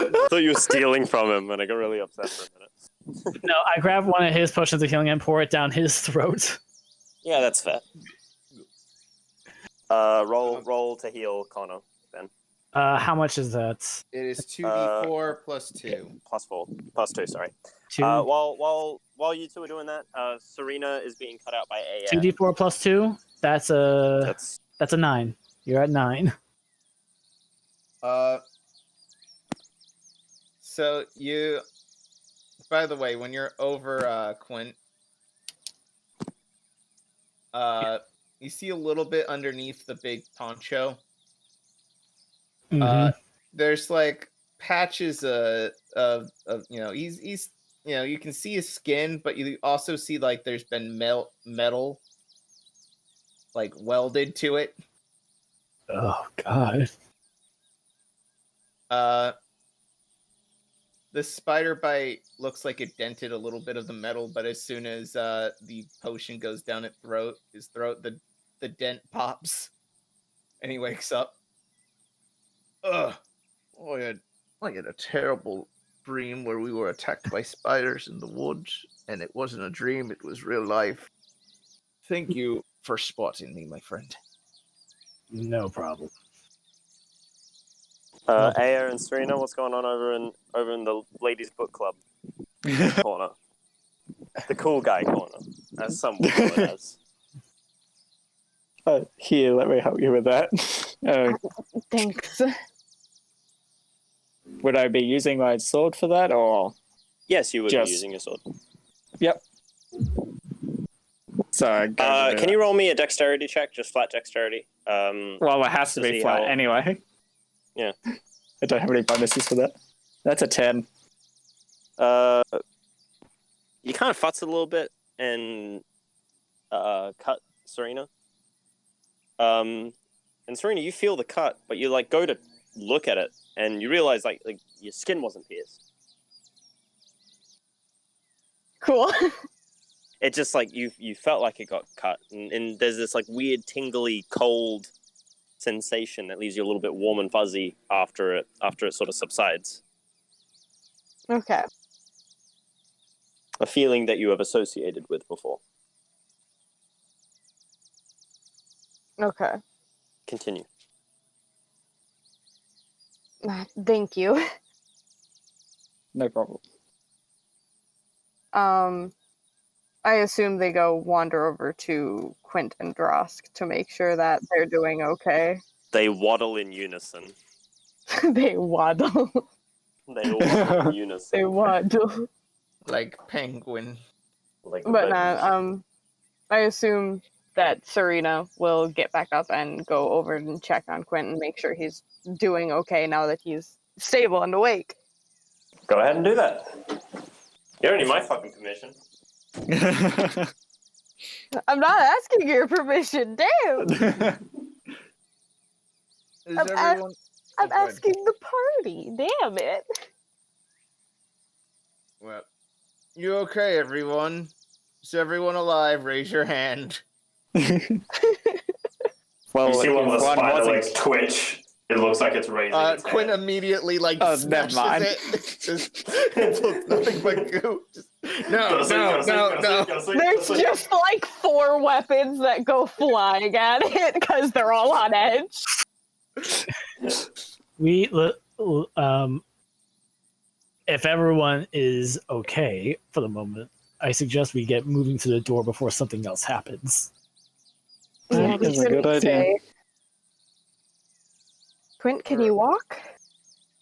I thought you were stealing from him, and I got really upset for a minute. No, I grab one of his potions of healing and pour it down his throat. Yeah, that's fair. Roll to heal Connar, then. How much is that? It is 2d4 plus 2. Plus 4. Plus 2, sorry. 2? While you two are doing that, Serena is being cut out by Aeyier. 2d4 plus 2? That's a 9. You're at 9. So you, by the way, when you're over Quint, you see a little bit underneath the big poncho. There's like patches of he's you can see his skin, but you also see like there's been metal like welded to it. Oh God. The spider bite looks like it dented a little bit of the metal, but as soon as the potion goes down his throat, the dent pops, and he wakes up. I had a terrible dream where we were attacked by spiders in the woods, and it wasn't a dream, it was real life. Thank you for spotting me, my friend. No problem. Aeyier and Serena, what's going on over in the ladies' book club corner? The cool guy corner, as some would call it as. Here, let me help you with that. Thanks. Would I be using my sword for that, or? Yes, you would Just- be using your sword. Yep. So, Can you roll me a dexterity check? Just flat dexterity. Well, it has to to be see flat how- anyway. Yeah. I don't have any bonuses for that. That's a 10. You kind of futz a little bit and cut Serena. And Serena, you feel the cut, but you like go to look at it, and you realize like your skin wasn't pierced. Cool. It just like you felt like it got cut, and there's this like weird tingly cold sensation that leaves you a little bit warm and fuzzy after it sort of subsides. Okay. A feeling that you have associated with before. Okay. Continue. Thank you. No problem. I assume they go wander over to Quint and Drosk to make sure that they're doing okay. They waddle in unison. They waddle. They all walk in unison. They what? Like penguin. Like But babies. I assume that Serena will get back up and go over and check on Quint and make sure he's doing okay now that he's stable and awake. Go ahead and do that. You don't need my fucking permission. I'm not asking your permission, damn! Is I'm everyone? I'm Oh, go ahead. asking the party, damn it! Well, you okay, everyone? Is everyone alive? Raise your hand. Well, You see one of the if one spider wasn't- legs twitch. It looks like it's raising its Quinn head. immediately Oh, smashes never mind. it. It looks nothing but goo. No. There's just like 4 weapons that go flying at it because they're all on edge. If everyone is okay for the moment, I suggest we get moving to the door before something else happens. Yeah, that's a good idea. Quint, can you walk?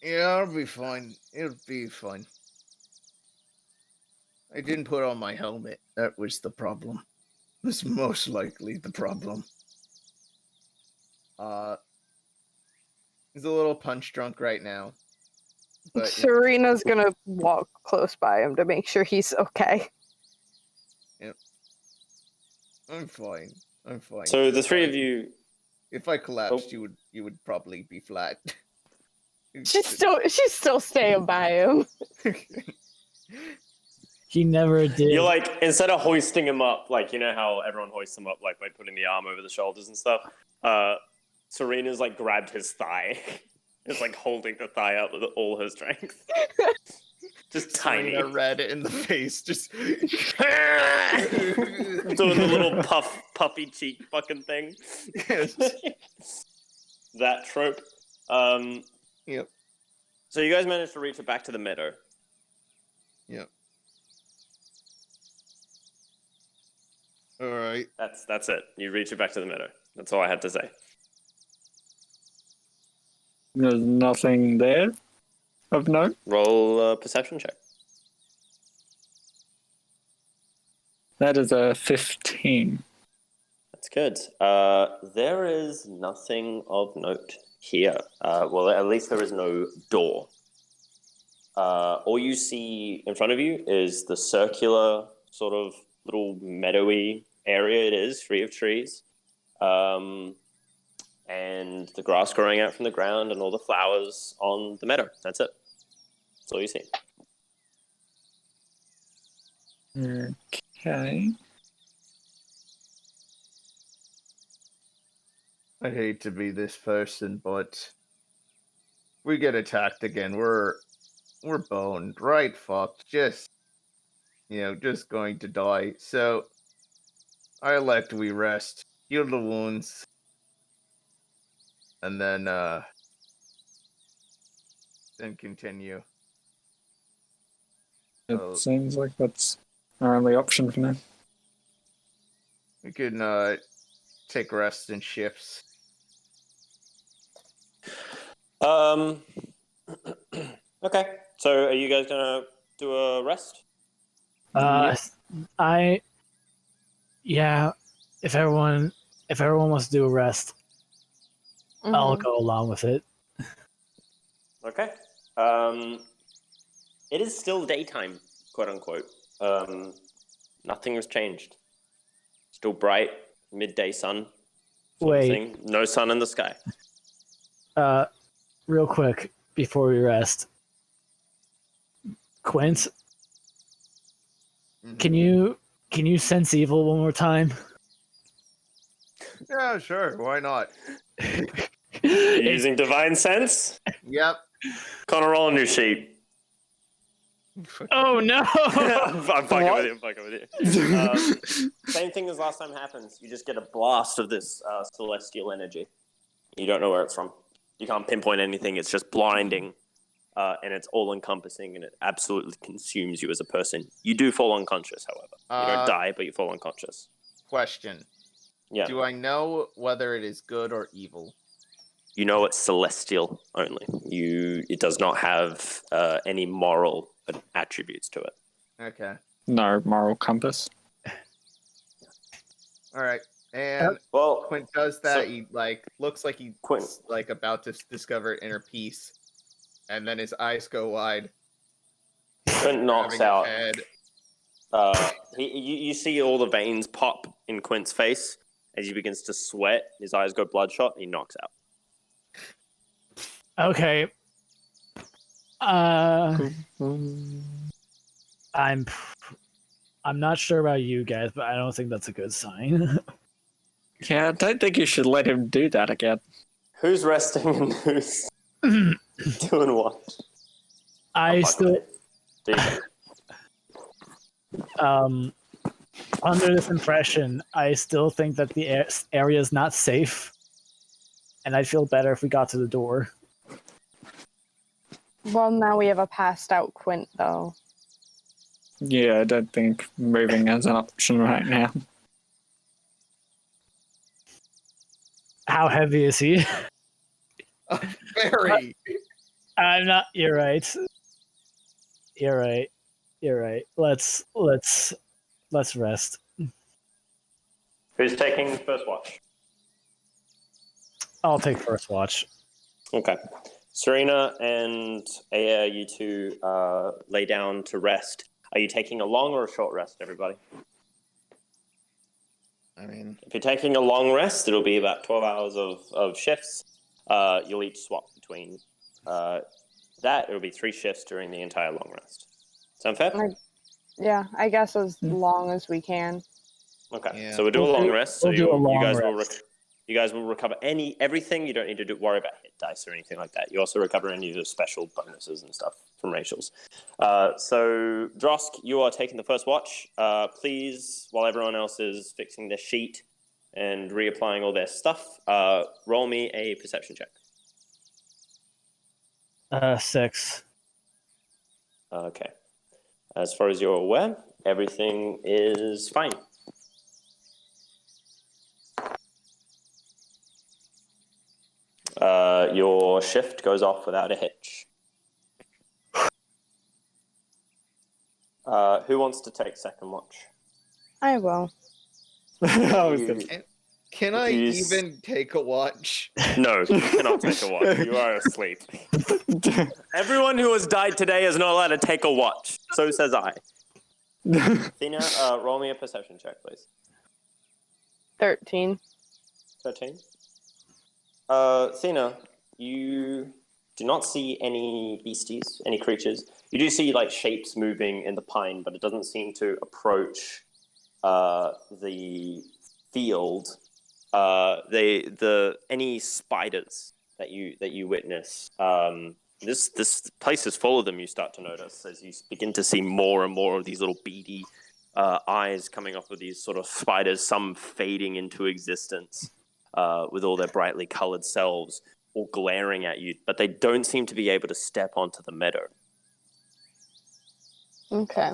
Yeah, it'll be fine. It'll be fine. I didn't put on my helmet. That was the problem. That's most likely the problem. He's a little punch drunk right now. But Serena's gonna walk close by him to make sure he's okay. I'm fine. I'm fine. So the three of you. If I collapsed, you would probably be flat. She's still staying by him. He never did. You're like, instead of hoisting him up, like, you know how everyone hoists him up, like, by putting the arm over the shoulders and stuff? Serena's, like, grabbed his thigh. It's like holding the thigh up with all her strength. Just tiny. Serena red in the face, just Doing the little puffy cheek fucking thing. That trope. Yep. So you guys managed to reach it back to the meadow. Yep. All right. That's it. You reach it back to the meadow. That's all I had to say. There's nothing there of note. Roll a perception check. That is a 15. That's good. There is nothing of note here. Well, at least there is no door. All you see in front of you is the circular sort of little meadowy area it is, free of trees. And the grass growing out from the ground and all the flowers on the meadow. That's it. That's all you see. Okay. I hate to be this person, but we get attacked again. We're boned, right? Fucked. Just going to die. So I elect we rest, heal the wounds, and then continue. It Oh. seems like that's our only option for now. We can take rest in shifts. Okay. So are you guys gonna do a rest? If everyone wants to do a rest, I'll go along with it. Okay. It is still daytime, quote unquote. Nothing has changed. Still bright, midday sun. sort of Wait. thing. No sun in the sky. Real quick before we rest, Quint, can you sense evil one more time? Yeah, sure. Why not? Using divine sense. Yep. Connar, roll a new sheet. Oh no! I'm fucking with you. Same thing as last time happens. You just get a blast of this celestial energy. You don't know where it's from. You can't pinpoint anything. It's just blinding, and it's all-encompassing, and it absolutely consumes you as a person. You do fall unconscious, however. You don't die, but you fall unconscious. Question. Yeah. Do I know whether it is good or evil? You know it's celestial only. It does not have any moral attributes to it. Okay. No moral compass. All right. And Well, Quint does that. so- He looks like he's Quint. about to discover inner peace, and then his eyes go wide. Quint knocks grabbing out. his head. You see all the veins pop in Quint's face as he begins to sweat. His eyes go bloodshot. And he knocks out. Okay. I'm not sure about you guys, but I don't think that's a good sign. Yeah, I don't think you should let him do that again. Who's resting and who's doing what? I still Do you- under this impression, I still think that the area is not safe, and I'd feel better if we got to the door. Well, now we have a passed out Quint, though. Yeah, I don't think moving is an option right now. How heavy is he? Very. I'm not. You're right. You're right. You're right. Let's rest. Who's taking first watch? I'll take first watch. Okay. Serena and Aeyier, you two lay down to rest. Are you taking a long or a short rest, everybody? I mean, If you're taking a long rest, it'll be about 12 hours of shifts. You'll each swap between that. It'll be 3 shifts during the entire long rest. Sound fair? Yeah, I guess as long as we can. Okay. Yeah. So we'll do a long rest. So we'll do a long you guys rest. you guys will recover everything. You don't need to worry about hit dice or anything like that. You also recover any of the special bonuses and stuff from racials. So Drosk, you are taking the first watch. Please, while everyone else is fixing their sheet and reapplying all their stuff, roll me a perception check. 6. Okay. As far as you're aware, everything is fine. Your shift goes off without a hitch. Who wants to take second watch? I will. can I You- even take a watch? No, you cannot take a watch. You are asleep. Everyone who has died today is not allowed to take a watch. So says I. Athena, roll me a perception check, please. 13. 13. Athena, you do not see any beasties, any creatures. You do see like shapes moving in the pine, but it doesn't seem to approach the field. Any spiders that you witness. This place is full of them. You start to notice as you begin to see more and more of these little beady eyes coming off of these sort of spiders. Some fading into existence with all their brightly colored selves, all glaring at you, but they don't seem to be able to step onto the meadow. Okay.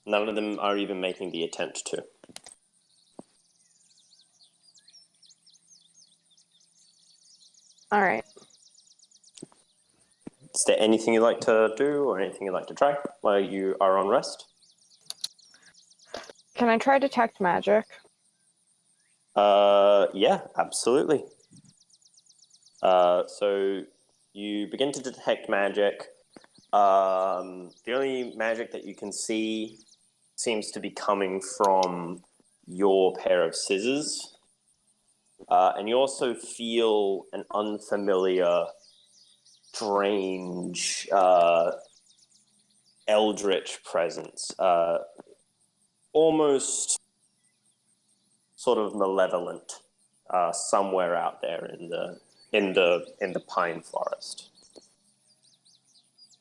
None of them are even making the attempt to. All right. Is there anything you'd like to do or anything you'd like to try while you are on rest? Can I try detect magic? Yeah, absolutely. So you begin to detect magic. The only magic that you can see seems to be coming from your pair of scissors. And you also feel an unfamiliar, strange, eldritch presence. Almost sort of malevolent, somewhere out there in the pine forest.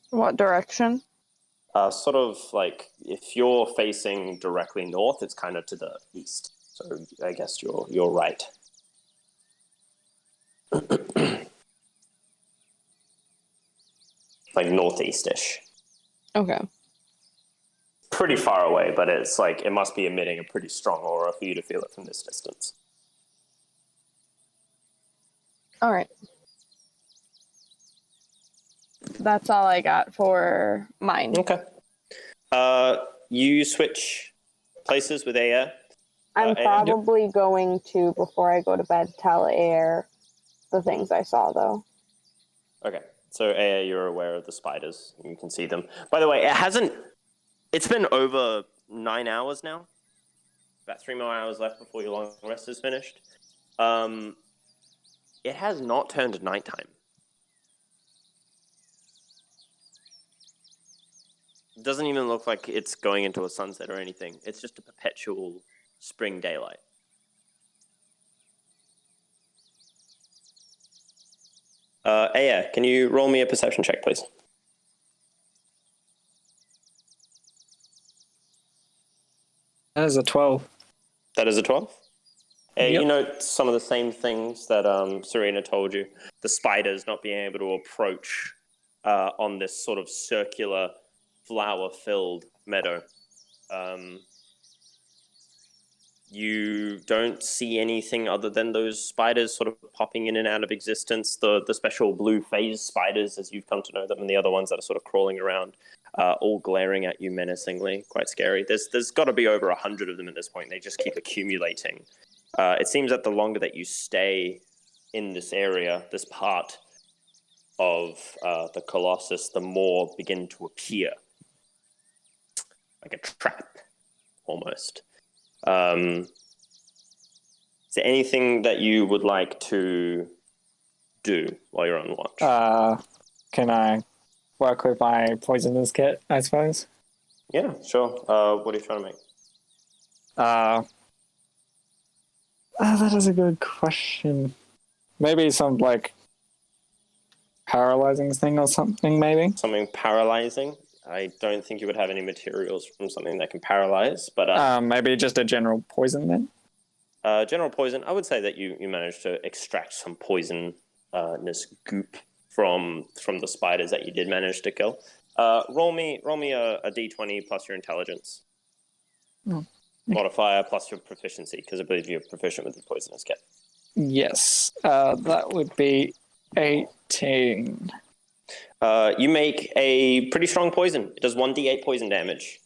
What direction? Sort of like if you're facing directly north, it's kind of to the east. So I guess you're right. Like northeast-ish. Okay. Pretty far away, but it's like it must be emitting a pretty strong aura for you to feel it from this distance. All right. That's all I got for mine. Okay. You switch places with Aeyier. I'm Aeyier? probably going to, before I go to bed, tell Aeyier the things I saw, though. Okay. So Aeyier, you're aware of the spiders. You can see them. By the way, it's been over 9 hours now. About 3 more hours left before your long rest is finished. It has not turned nighttime. It doesn't even look like it's going into a sunset or anything. It's just a perpetual spring daylight. Aeyier, can you roll me a perception check, please? That is a 12. That is a 12? Yep. You note some of the same things that Serena told you. The spiders not being able to approach on this sort of circular, flower-filled meadow. You don't see anything other than those spiders sort of popping in and out of existence. The special blue phase spiders, as you've come to know them, and the other ones that are sort of crawling around, all glaring at you menacingly. Quite scary. There's got to be over 100 of them at this point. They just keep accumulating. It seems that the longer that you stay in this area, this part of the Colossus, the more begin to appear. Like a trap, almost. Is there anything that you would like to do while you're on watch? Can I work with my poisonous kit, I suppose? Yeah, sure. What are you trying to make? That is a good question. Maybe some, like, paralyzing thing or something, maybe? Something paralyzing? I don't think you would have any materials from something that can paralyze, but... maybe just a general poison, then? General poison, I would say that you managed to extract some poisonous goop from the spiders that you did manage to kill. Roll me a d20 plus your intelligence. Oh. Modifier plus your proficiency, because I believe you're proficient with the poisonous kit. Yes, that would be 18. You make a pretty strong poison. It does 1d8 poison damage.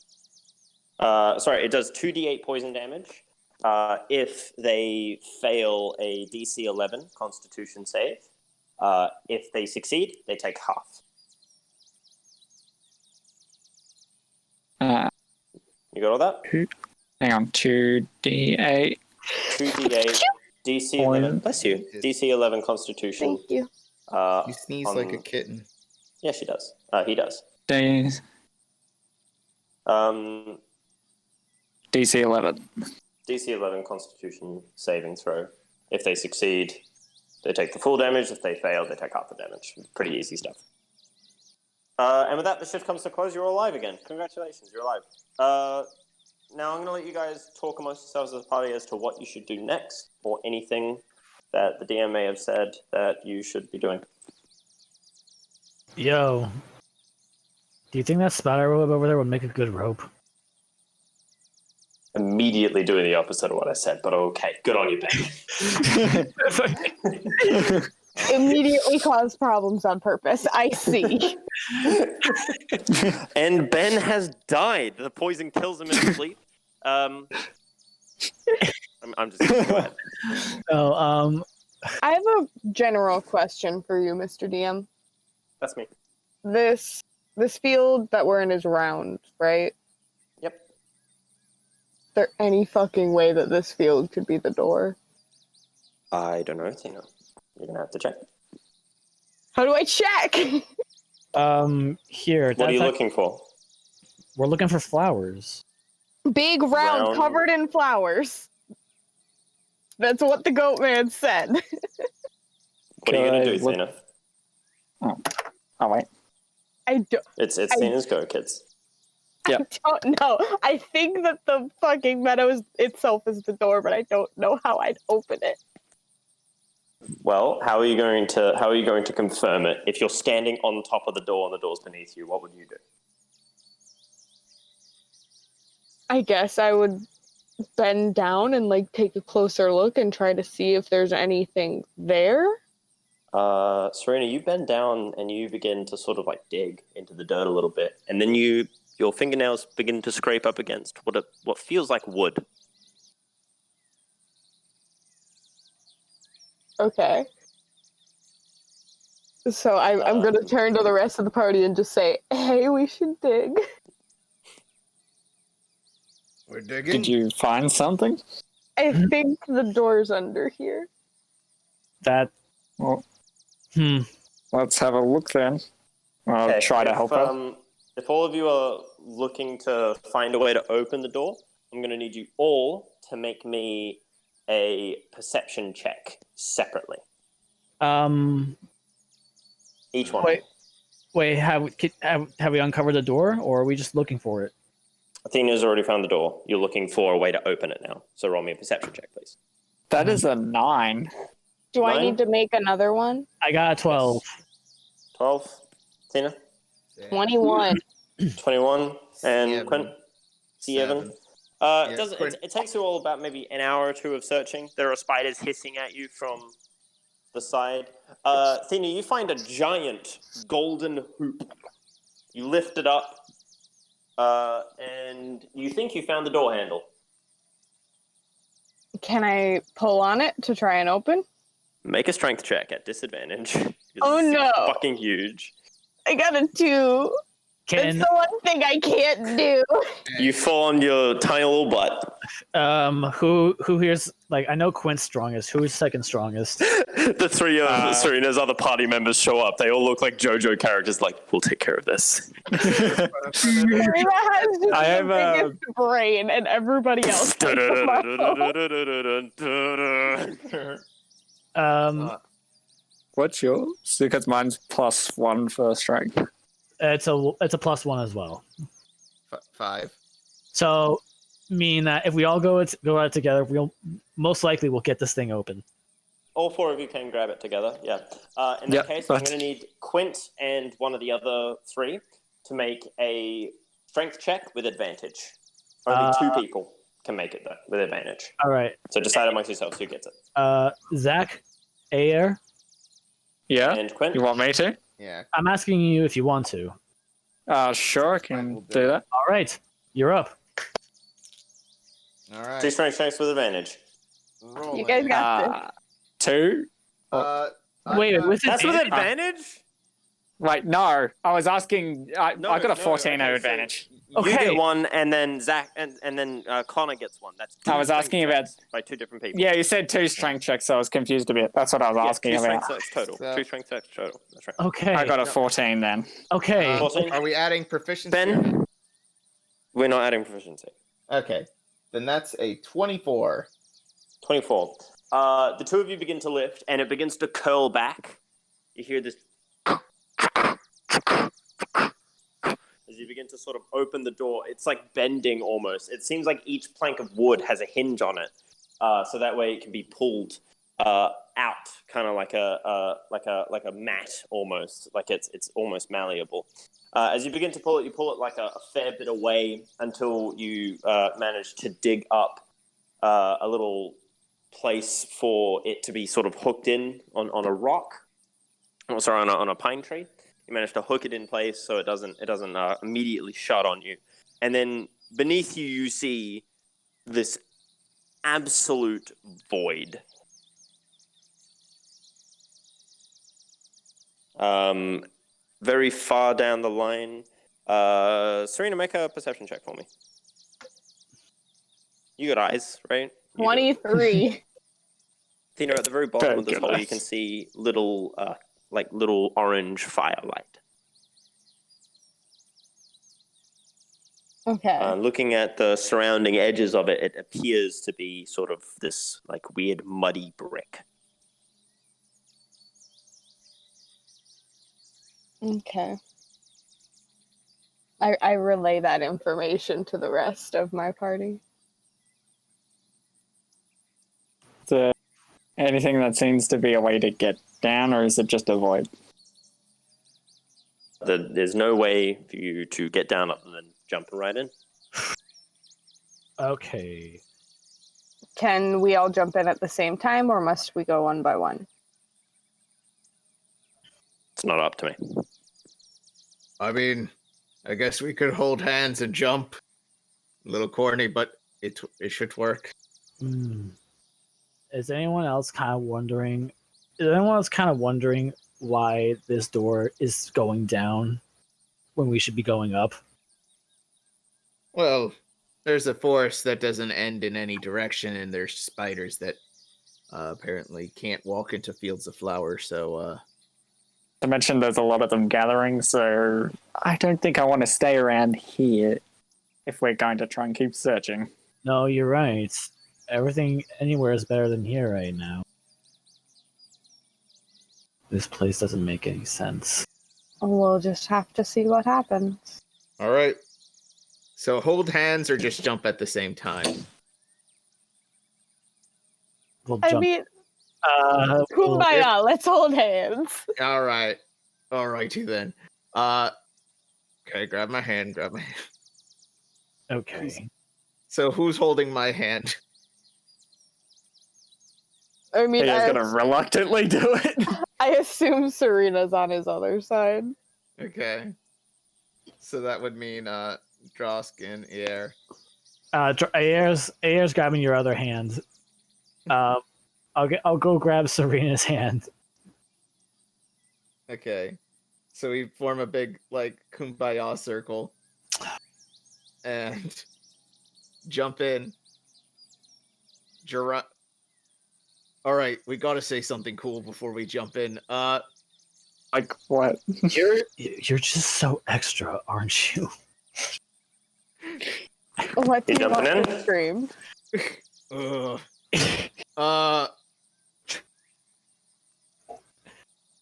It does 2d8 poison damage. If they fail a DC 11 Constitution save. If they succeed, they take half. You got all that? Hang on, 2d8. 2d8, DC 11. Bless you. DC 11 Constitution. Thank you. You sneeze like a kitten. Yeah, she does. He does. Days. DC DC 11. 11 Constitution saving throw. If they succeed, they take the full damage. If they fail, they take half the damage. Pretty easy stuff. And with that, the shift comes to a close. You're alive again. Congratulations, you're alive. Now I'm going to let you guys talk amongst yourselves as a party as to what you should do next, or anything that the DM may have said that you should be doing. Yo, do you think that spider web over there would make a good rope? Immediately doing the opposite of what I said, but okay. Good on you, Ben. Immediately cause problems on purpose. I see. And Ben has died. The poison kills him in his sleep. I'm just going to go ahead. Oh, I have a general question for you, Mr. DM. That's me. This field that we're in is round, right? Yep. Is there any fucking way that this field could be the door? I don't know, Athena. You're going to have to check. How do I check? Here. What are you looking for? We're looking for flowers. Big round covered in flowers. That's what the goat man said. What are you going to do, Athena? Oh, wait. I don't. It's Athena's go, kids. Yep. I don't know. I think that the fucking meadow itself is the door, but I don't know how I'd open it. Well, how are you going to confirm it? If you're standing on top of the door and the door's beneath you, what would you do? I guess I would bend down and like take a closer look and try to see if there's anything there. Serena, you bend down and you begin to sort of like dig into the dirt a little bit, and then your fingernails begin to scrape up against what feels like wood. Okay. So I'm going to turn to the rest of the party and just say, hey, we should dig. We're digging. Did you find something? I think the door's under here. Well, let's have a look then. I'll try to help her. If all of you are looking to find a way to open the door, I'm going to need you all to make me a perception check separately. Each one. Wait. Have we uncovered the door, or are we just looking for it? Athena's already found the door. You're looking for a way to open it now. So roll me a perception check, please. That is a 9. Do 9? I need to make another one? I got a 12. 12. Athena? 21. 21. And Quint? 7. It takes you all about maybe an hour or two of searching. There are spiders hissing at you from the side. Athena, you find a giant golden hoop. You lift it up, and you think you found the door handle. Can I pull on it to try and open? Make a strength check at disadvantage. Oh no! Fucking huge. I got a 2. That's the one thing I can't do. You fall on your tiny little butt. Who here's like I know Quint's strongest. Who's second strongest? The three of Serena's other party members show up. They all look like JoJo characters. Like, we'll take care of this. Serena has just the biggest brain, and everybody else. What's yours? Because mine's +1 for strength. It's a +1 as well. 5. So, mean that if we all go at it together, we'll most likely get this thing open. All 4 of you can grab it together. Yeah. In that case, I'm going to need Quint and one of the other 3 to make a strength check with advantage. Only 2 people can make it though with advantage. All right. So decide amongst yourselves who gets it. Zach, Aeyier. Yeah. And Quint. You want me to? Yeah. I'm asking you if you want to. Sure, I can do that. All right, you're up. All right. 2 strength checks with advantage. Roll You guys got 2. Wait, with That's with advantage? Wait, no. I was asking. I got a 14 okay, advantage. You get 1, and then Zach, and then Connar gets 1. That's 2 I was asking about by 2 different people. Yeah, you said 2 strength checks, so I was confused a bit. That's what I was asking 2 about. strength checks total. 2 strength checks total. That's right. Okay. I got a 14 then. Okay. 14. Are we adding proficiency? Ben? We're not adding proficiency. Okay. Then that's a 24. 24. The 2 of you begin to lift, and it begins to curl back. You hear this as you begin to sort of open the door. It's like bending almost. It seems like each plank of wood has a hinge on it, so that way it can be pulled out, kind of like a mat almost. Like it's almost malleable. As you begin to pull it like a fair bit away until you manage to dig up a little place for it to be sort of hooked in on a rock. Oh, sorry, on a pine tree. You manage to hook it in place so it doesn't immediately shut on you. And then beneath you, you see this absolute void. Very far down the line. Serena, make a perception check for me. You got eyes, right? 23. Athena, at the very bottom of this hole, you can see little orange firelight. Okay. Looking at the surrounding edges of it, it appears to be sort of this like weird muddy brick. Okay. I relay that information to the rest of my party. Is there anything that seems to be a way to get down, or is it just a void? There's no way for you to get down other than jumping right in. Okay. Can we all jump in at the same time, or must we go one by one? It's not up to me. I mean, I guess we could hold hands and jump. A little corny, but it should work. Is anyone else kind of wondering? Is anyone else kind of wondering why this door is going down when we should be going up? Well, there's a forest that doesn't end in any direction, and there's spiders that apparently can't walk into fields of flowers. So, I mentioned there's a lot of them gathering, so I don't think I want to stay around here if we're going to try and keep searching. No, you're right. Everything anywhere is better than here right now. This place doesn't make any sense. We'll just have to see what happens. all right. So hold hands or just jump at the same time. We'll I jump. mean, Well, kumbaya, let's hold hands. All right. All righty then. Okay, grab my hand. okay. So who's holding my hand? I mean, He's going to reluctantly do it. I assume Serena's on his other side. Okay. So that would mean Drosk and Aeyier. Aeyer's grabbing your other hand. I'll go grab Serena's hand. Okay. So we form a big like kumbaya circle and jump in. All right, we got to say something cool before we jump in. Like what? You're just so extra, aren't you? What do You you want jumping in? to scream?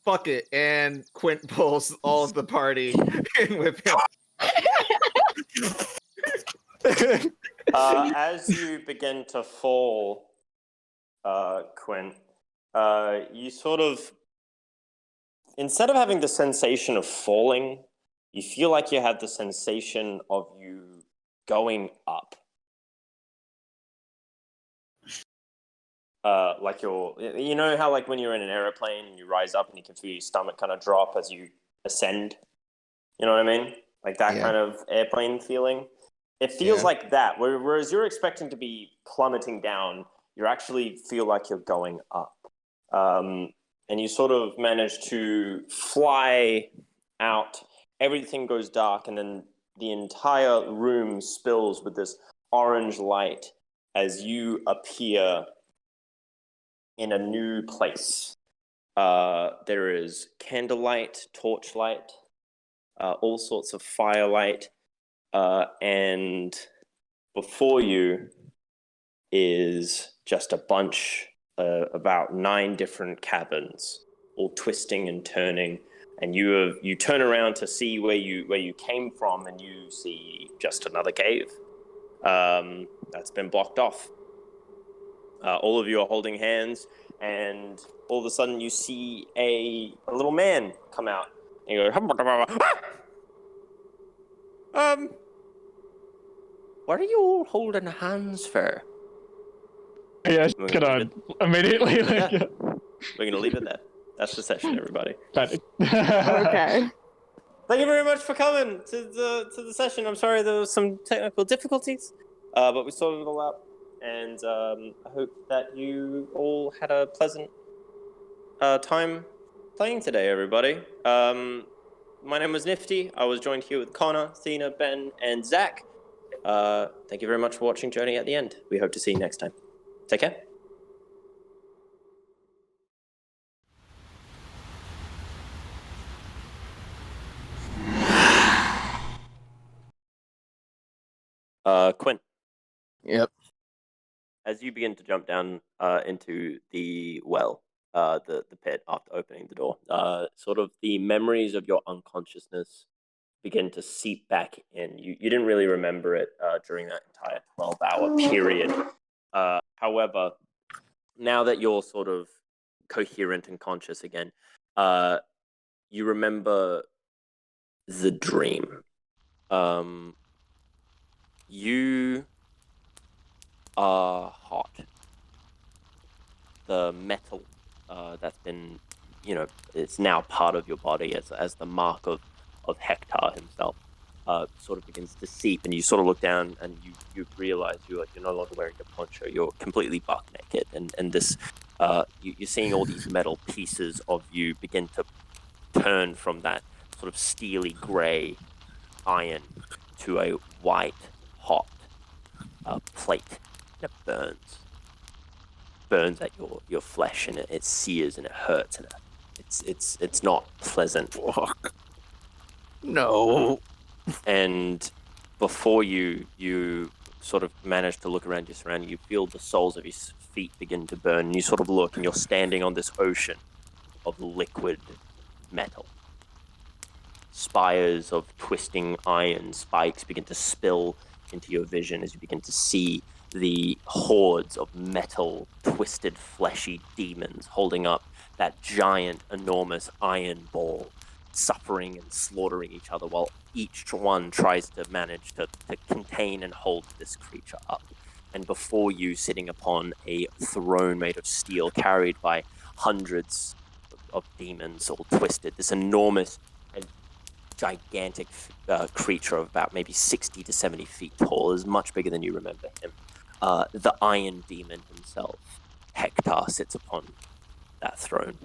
Fuck it, and Quint pulls all of the party in with him. As you begin to fall, Quint, you sort of, instead of having the sensation of falling, you feel like you have the sensation of you going up. Like you know how like when you're in an airplane and you rise up and you can feel your stomach kind of drop as you ascend? You know what I mean? Like that kind of airplane feeling. It feels like that. Whereas you're expecting to be plummeting down, you actually feel like you're going up. And you sort of manage to fly out. Everything goes dark, and then the entire room spills with this orange light as you appear in a new place. There is candlelight, torchlight, all sorts of firelight, and before you is just a bunch, about 9 different cabins, all twisting and turning. And you turn around to see where you came from, and you see just another cave that's been blocked off. All of you are holding hands, and all of a sudden you see a little man come out. And you go, what are you all holding hands for? Yeah, it's gonna immediately. Yeah. We're gonna leave it there. That's the session, everybody. Okay. Thank you very much for coming to the session. I'm sorry there was some technical difficulties, but we sorted it all out. And I hope that you all had a pleasant time playing today, everybody. My name was Nifty. I was joined here with Connar, Athena, Ben, and Zach. Thank you very much for watching Journey at the End. We hope to see you next time. Take care. Quint. Yep. As you begin to jump down into the well, the pit after opening the door, sort of the memories of your unconsciousness begin to seep back in. You didn't really remember it during that entire 12-hour period. However, now that you're sort of coherent and conscious again, you remember the dream. You are hot. The metal that's been, it's now part of your body as the mark of Hector himself. Sort of begins to seep, and you sort of look down and you realize you're no longer wearing a poncho. You're completely buck naked, and this you're seeing all these metal pieces of you begin to turn from that sort of steely gray iron to a white hot plate, and it burns at your flesh, and it sears and it hurts, and it's not pleasant. Fuck. No. And before you sort of manage to look around your surroundings, you feel the soles of your feet begin to burn, and you sort of look, and you're standing on this ocean of liquid metal. Spires of twisting iron spikes begin to spill into your vision as you begin to see the hordes of metal, twisted, fleshy demons holding up that giant, enormous iron ball, suffering and slaughtering each other while each one tries to manage to contain and hold this creature up. And before you, sitting upon a throne made of steel, carried by hundreds of demons all twisted, this enormous and gigantic creature of about maybe 60 to 70 feet tall, is much bigger than you remember him. The Iron Demon himself, Hector, sits upon that throne.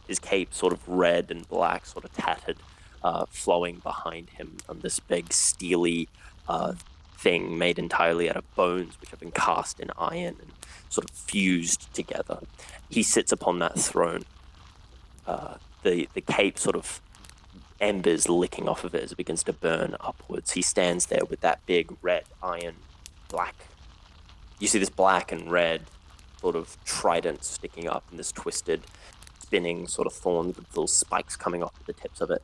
His cape sort of red and black, sort of tattered, flowing behind him on this big steely thing made entirely out of bones which have been cast in iron and sort of fused together. He sits upon that throne. The cape sort of embers licking off of it as it begins to burn upwards. He stands there with that big red iron black. You see this black and red sort of trident sticking up in this twisted, spinning sort of thorns with little spikes coming off the tips of it.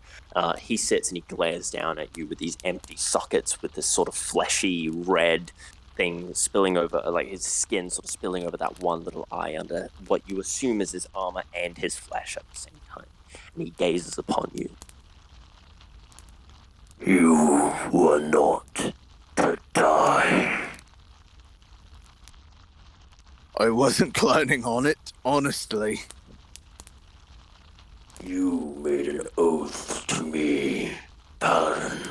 He sits and he glares down at you with these empty sockets with this sort of fleshy red thing spilling over, like his skin sort of spilling over that one little eye under what you assume is his armor and his flesh at the same time. And he gazes upon you. You were not to die. I wasn't planning on it, honestly. You made an oath to me, Paladin.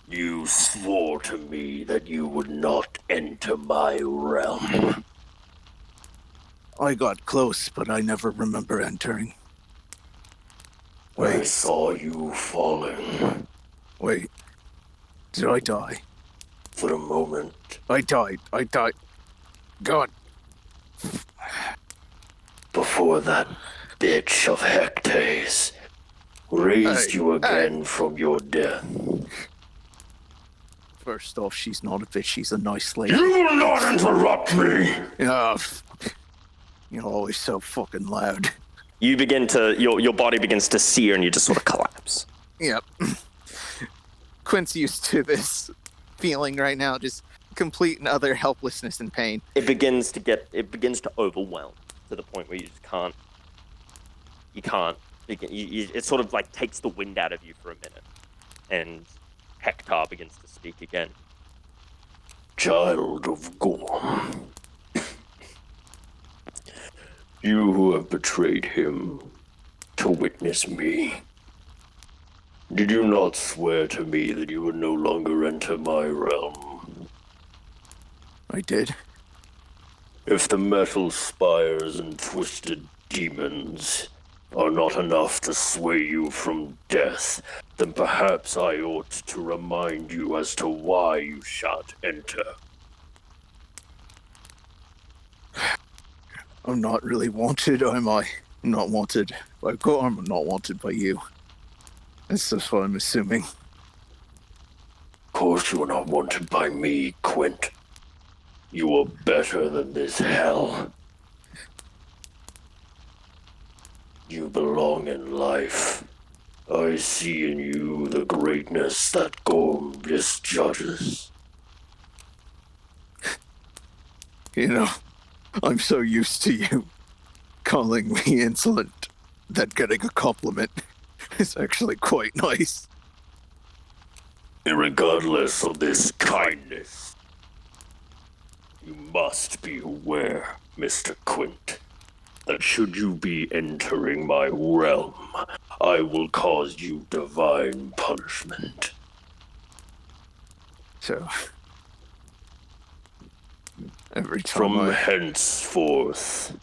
You swore to me that you would not enter my realm. I got close, but I never remember entering. I saw you falling. Wait. Did I die? For a moment. I died. God. Before that bitch of Hectares raised you again from your death. First off, she's not a bitch, she's a nice lady. You will not interrupt me! You're always so fucking loud. You begin to, your body begins to sear and you just sort of collapse. Yep. Quint's used to this feeling right now, just complete and utter helplessness and pain. It begins to overwhelm to the point where you just can't, it sort of like takes the wind out of you for a minute. And Hector begins to speak again. Child of Gorm. You who have betrayed him to witness me. Did you not swear to me that you would no longer enter my realm? I did. If the metal spires and twisted demons are not enough to sway you from death, then perhaps I ought to remind you as to why you shan't enter. I'm not really wanted, am I? I'm not wanted by Gorm, I'm not wanted by you. That's just what I'm assuming. Of course you are not wanted by me, Quint. You are better than this hell. You belong in life. I see in you the greatness that Gorm misjudges. You know, I'm so used to you calling me insolent that getting a compliment is actually quite nice. Regardless of this kindness, you must be aware, Mr. Quint, that should you be entering my realm, I will cause you divine punishment. So, every time From henceforth,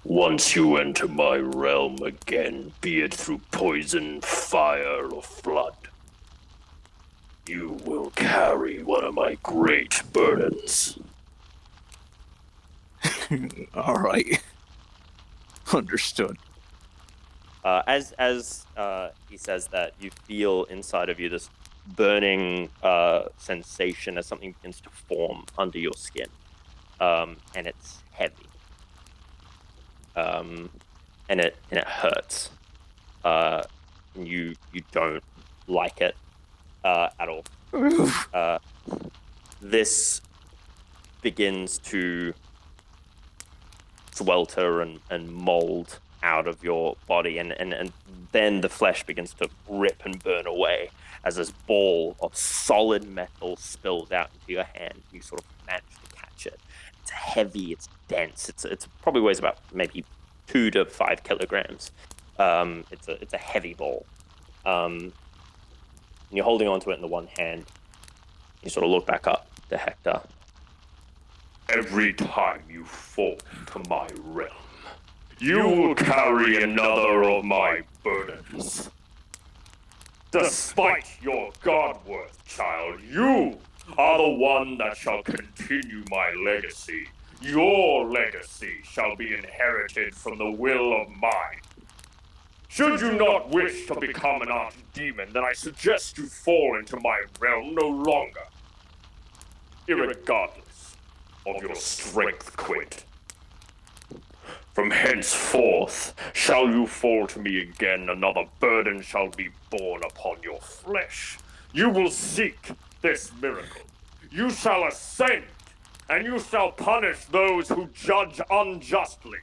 once you enter my realm again, be it through poison, fire, or flood, you will carry one of my great burdens. All right. Understood. As he says that, you feel inside of you this burning sensation as something begins to form under your skin, and it's heavy, and it hurts, and you don't like it at all. This begins to swelter and mold out of your body, and then the flesh begins to rip and burn away as this ball of solid metal spills out into your hand. You sort of manage to catch it. It's heavy, it's dense, it's probably weighs about maybe 2 to 5 kilograms. It's a heavy ball. And you're holding onto it in the one hand. You sort of look back up to Hector. Every time you fall to my realm, you will carry another of my burdens. Despite your God-worth, child, you are the one that shall continue my legacy. Your legacy shall be inherited from the will of mine. Should you not wish to become an archdemon, then I suggest you fall into my realm no longer, irregardless of your strength, Quint. From henceforth, shall you fall to me again, another burden shall be borne upon your flesh. You will seek this miracle. You shall ascend, and you shall punish those who judge unjustly.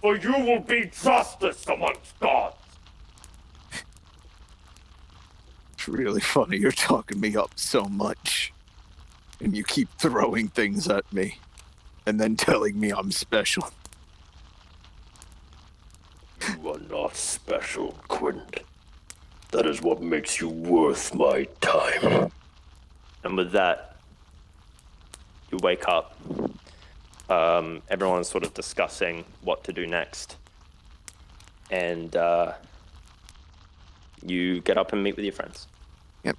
For you will be justice amongst gods. It's really funny you're talking me up so much. And you keep throwing things at me. And then telling me I'm special. You are not special, Quint. That is what makes you worth my time. And with that, you wake up. Everyone's sort of discussing what to do next. And you get up and meet with your friends. Yep.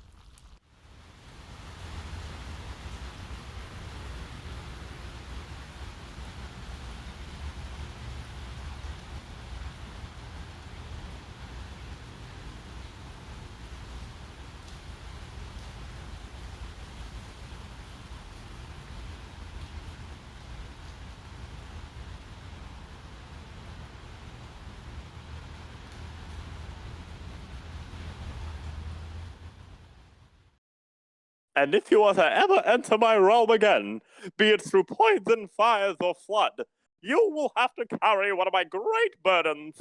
And if you are to ever enter my realm again, be it through poison, fires, or flood, you will have to carry one of my great burdens.